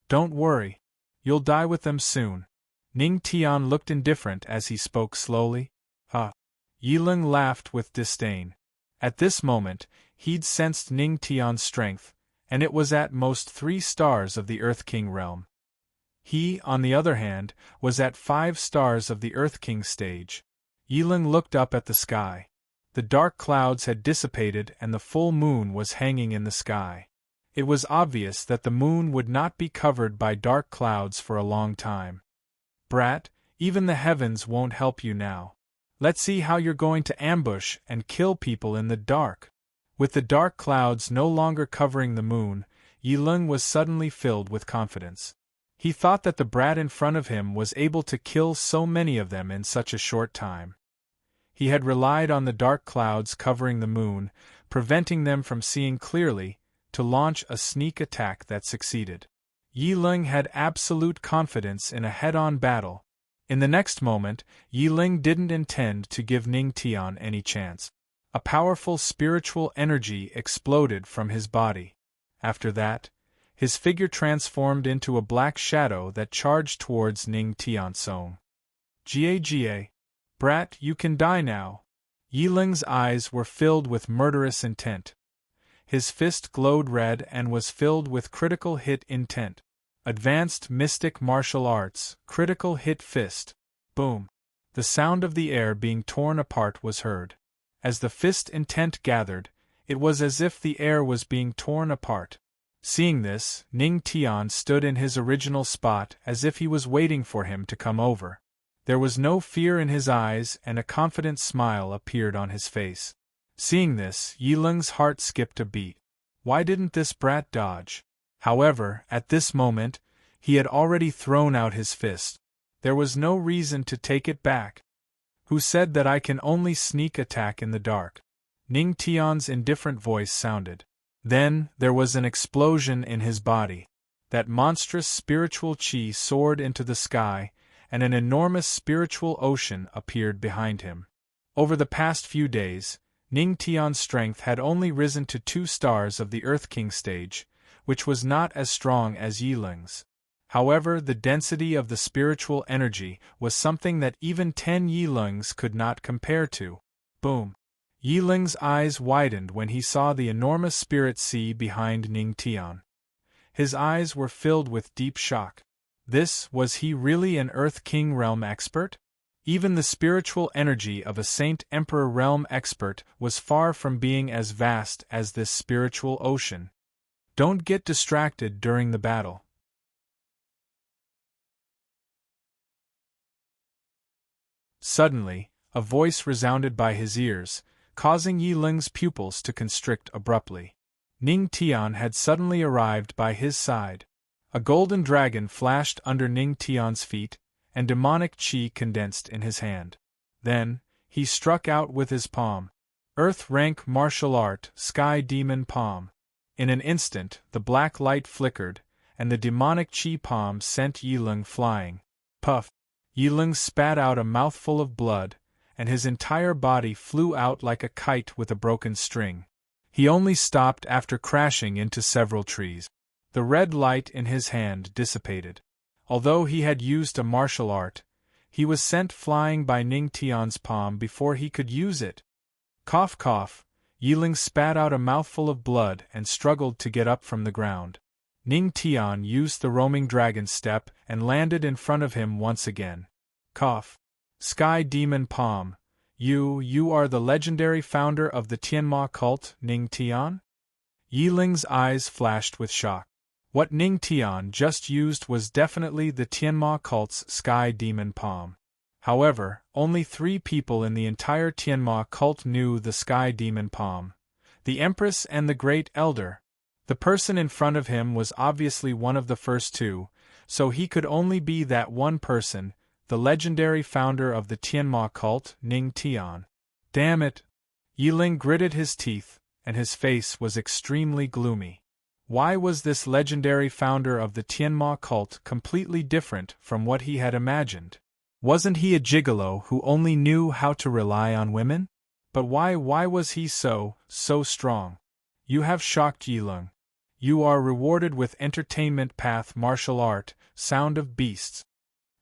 Don't worry. You'll die with them soon." Ning Tian looked indifferent as he spoke slowly. Yiling laughed with disdain. At this moment, he'd sensed Ning Tian's strength, and it was at most 3 stars of the Earth King realm. He, on the other hand, was at 5 stars of the Earth King stage. Yiling looked up at the sky. The dark clouds had dissipated and the full moon was hanging in the sky. It was obvious that the moon would not be covered by dark clouds for a long time. Brat, even the heavens won't help you now. Let's see how you're going to ambush and kill people in the dark. With the dark clouds no longer covering the moon, Yiling was suddenly filled with confidence. He thought that the brat in front of him was able to kill so many of them in such a short time. He had relied on the dark clouds covering the moon, preventing them from seeing clearly, to launch a sneak attack that succeeded. Yiling had absolute confidence in a head-on battle. In the next moment, Yiling didn't intend to give Ning Tian any chance. A powerful spiritual energy exploded from his body. After that, his figure transformed into a black shadow that charged towards Ning Tian's own. Ga, brat, you can die now. Yiling's eyes were filled with murderous intent. His fist glowed red and was filled with critical hit intent. Advanced Mystic Martial Arts, Critical Hit Fist. Boom. The sound of the air being torn apart was heard. As the fist intent gathered, it was as if the air was being torn apart. Seeing this, Ning Tian stood in his original spot as if he was waiting for him to come over. There was no fear in his eyes and a confident smile appeared on his face. Seeing this, Yiling's heart skipped a beat. Why didn't this brat dodge? However, at this moment, he had already thrown out his fist. There was no reason to take it back. Who said that I can only sneak attack in the dark? Ning Tian's indifferent voice sounded. Then, there was an explosion in his body. That monstrous spiritual qi soared into the sky, and an enormous spiritual ocean appeared behind him. Over the past few days, Ning Tian's strength had only risen to 2 stars of the Earth King stage, which was not as strong as Yiling's. However, the density of the spiritual energy was something that even 10 Yilings could not compare to. Boom! Yiling's eyes widened when he saw the enormous spirit sea behind Ning Tian. His eyes were filled with deep shock. Was he really an Earth King realm expert? Even the spiritual energy of a Saint Emperor realm expert was far from being as vast as this spiritual ocean. Don't get distracted during the battle. Suddenly, a voice resounded by his ears, causing Yiling's pupils to constrict abruptly. Ning Tian had suddenly arrived by his side. A golden dragon flashed under Ning Tian's feet, and demonic qi condensed in his hand. Then, he struck out with his palm. Earth rank martial art, sky demon palm. In an instant, the black light flickered, and the demonic qi palm sent Yiling flying. Puff! Yiling spat out a mouthful of blood, and his entire body flew out like a kite with a broken string. He only stopped after crashing into several trees. The red light in his hand dissipated. Although he had used a martial art, he was sent flying by Ning Tian's palm before he could use it. Cough cough, Yiling spat out a mouthful of blood and struggled to get up from the ground. Ning Tian used the roaming dragon step and landed in front of him once again. Cough. Sky Demon Palm, you are the legendary founder of the Tianma cult, Ning Tian? Yiling's eyes flashed with shock. What Ning Tian just used was definitely the Tianma cult's Sky Demon Palm. However, only 3 people in the entire Tianma cult knew the Sky Demon Palm: the Empress and the Great Elder. The person in front of him was obviously one of the first 2, so he could only be that one person, the legendary founder of the Tianma cult, Ning Tian. Damn it! Yiling gritted his teeth, and his face was extremely gloomy. Why was this legendary founder of the Tianma cult completely different from what he had imagined? Wasn't he a gigolo who only knew how to rely on women? But why was he so strong? You have shocked Yiling. You are rewarded with Entertainment Path Martial Art, Sound of Beasts.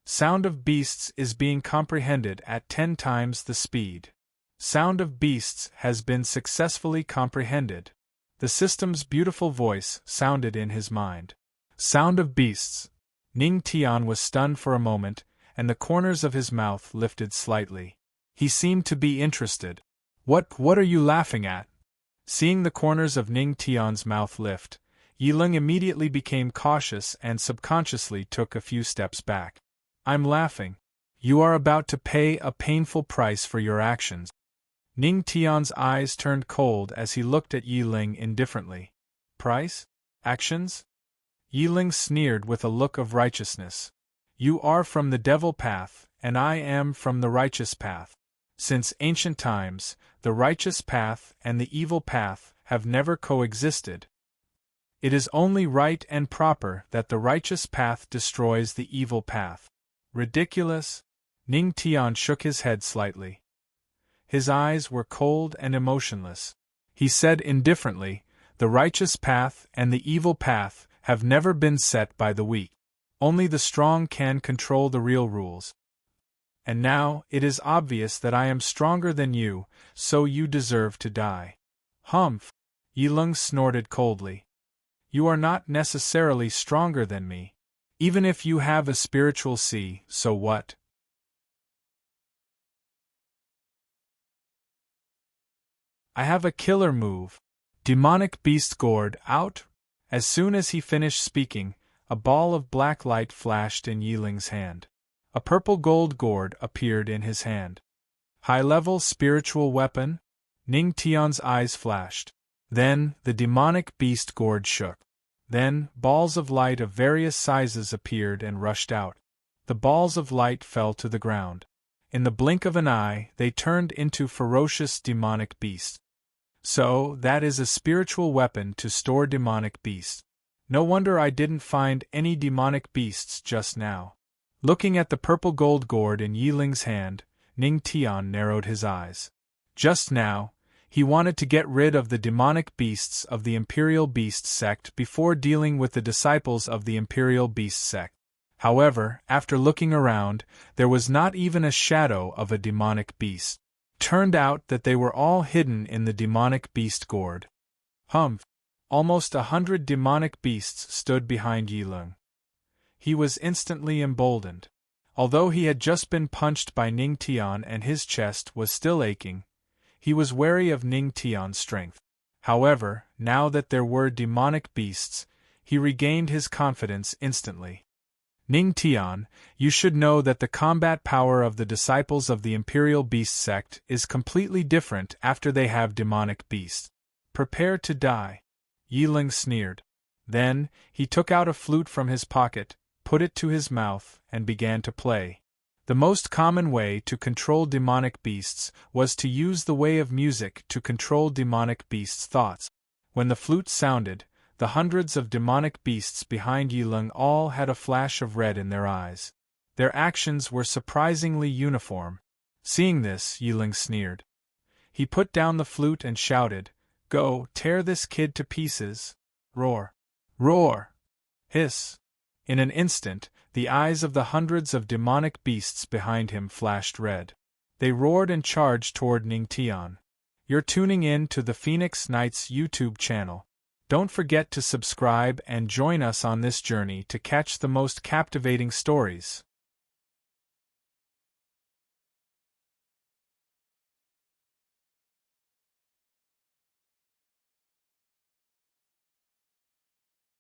Sound of Beasts is being comprehended at 10 times the speed. Sound of Beasts has been successfully comprehended. The system's beautiful voice sounded in his mind. Sound of Beasts. Ning Tian was stunned for a moment, and the corners of his mouth lifted slightly. He seemed to be interested. What are you laughing at? Seeing the corners of Ning Tian's mouth lift, Yiling immediately became cautious and subconsciously took a few steps back. I'm laughing. You are about to pay a painful price for your actions. Ning Tian's eyes turned cold as he looked at Yiling indifferently. Price? Actions? Yiling sneered with a look of righteousness. You are from the devil path, and I am from the righteous path. Since ancient times, the righteous path and the evil path have never coexisted. It is only right and proper that the righteous path destroys the evil path. Ridiculous? Ning Tian shook his head slightly. His eyes were cold and emotionless. He said indifferently, the righteous path and the evil path have never been set by the weak. Only the strong can control the real rules. And now, it is obvious that I am stronger than you, so you deserve to die. Humph! Yiling snorted coldly. You are not necessarily stronger than me. Even if you have a spiritual C, so what? I have a killer move. Demonic Beast Gourd out? As soon as he finished speaking, a ball of black light flashed in Yiling's hand. A purple gold gourd appeared in his hand. High-level spiritual weapon? Ning Tian's eyes flashed. Then, the demonic beast gourd shook. Then, balls of light of various sizes appeared and rushed out. The balls of light fell to the ground. In the blink of an eye, they turned into ferocious demonic beasts. So, that is a spiritual weapon to store demonic beasts. No wonder I didn't find any demonic beasts just now. Looking at the purple gold gourd in Yiling's hand, Ning Tian narrowed his eyes. Just now, he wanted to get rid of the demonic beasts of the Imperial Beast sect before dealing with the disciples of the Imperial Beast sect. However, after looking around, there was not even a shadow of a demonic beast. Turned out that they were all hidden in the demonic beast gourd. Humph! Almost 100 demonic beasts stood behind Yiling. He was instantly emboldened. Although he had just been punched by Ning Tian and his chest was still aching, he was wary of Ning Tian's strength. However, now that there were demonic beasts, he regained his confidence instantly. Ning Tian, you should know that the combat power of the disciples of the Imperial Beast sect is completely different after they have demonic beasts. Prepare to die. Yiling sneered. Then, he took out a flute from his pocket, put it to his mouth, and began to play. The most common way to control demonic beasts was to use the way of music to control demonic beasts' thoughts. When the flute sounded, the hundreds of demonic beasts behind Yiling all had a flash of red in their eyes. Their actions were surprisingly uniform. Seeing this, Yiling sneered. He put down the flute and shouted, "Go, tear this kid to pieces!" Roar! Roar! Hiss! In an instant, the eyes of the hundreds of demonic beasts behind him flashed red. They roared and charged toward Ning Tian. You're tuning in to the Phoenix Knights YouTube channel. Don't forget to subscribe and join us on this journey to catch the most captivating stories.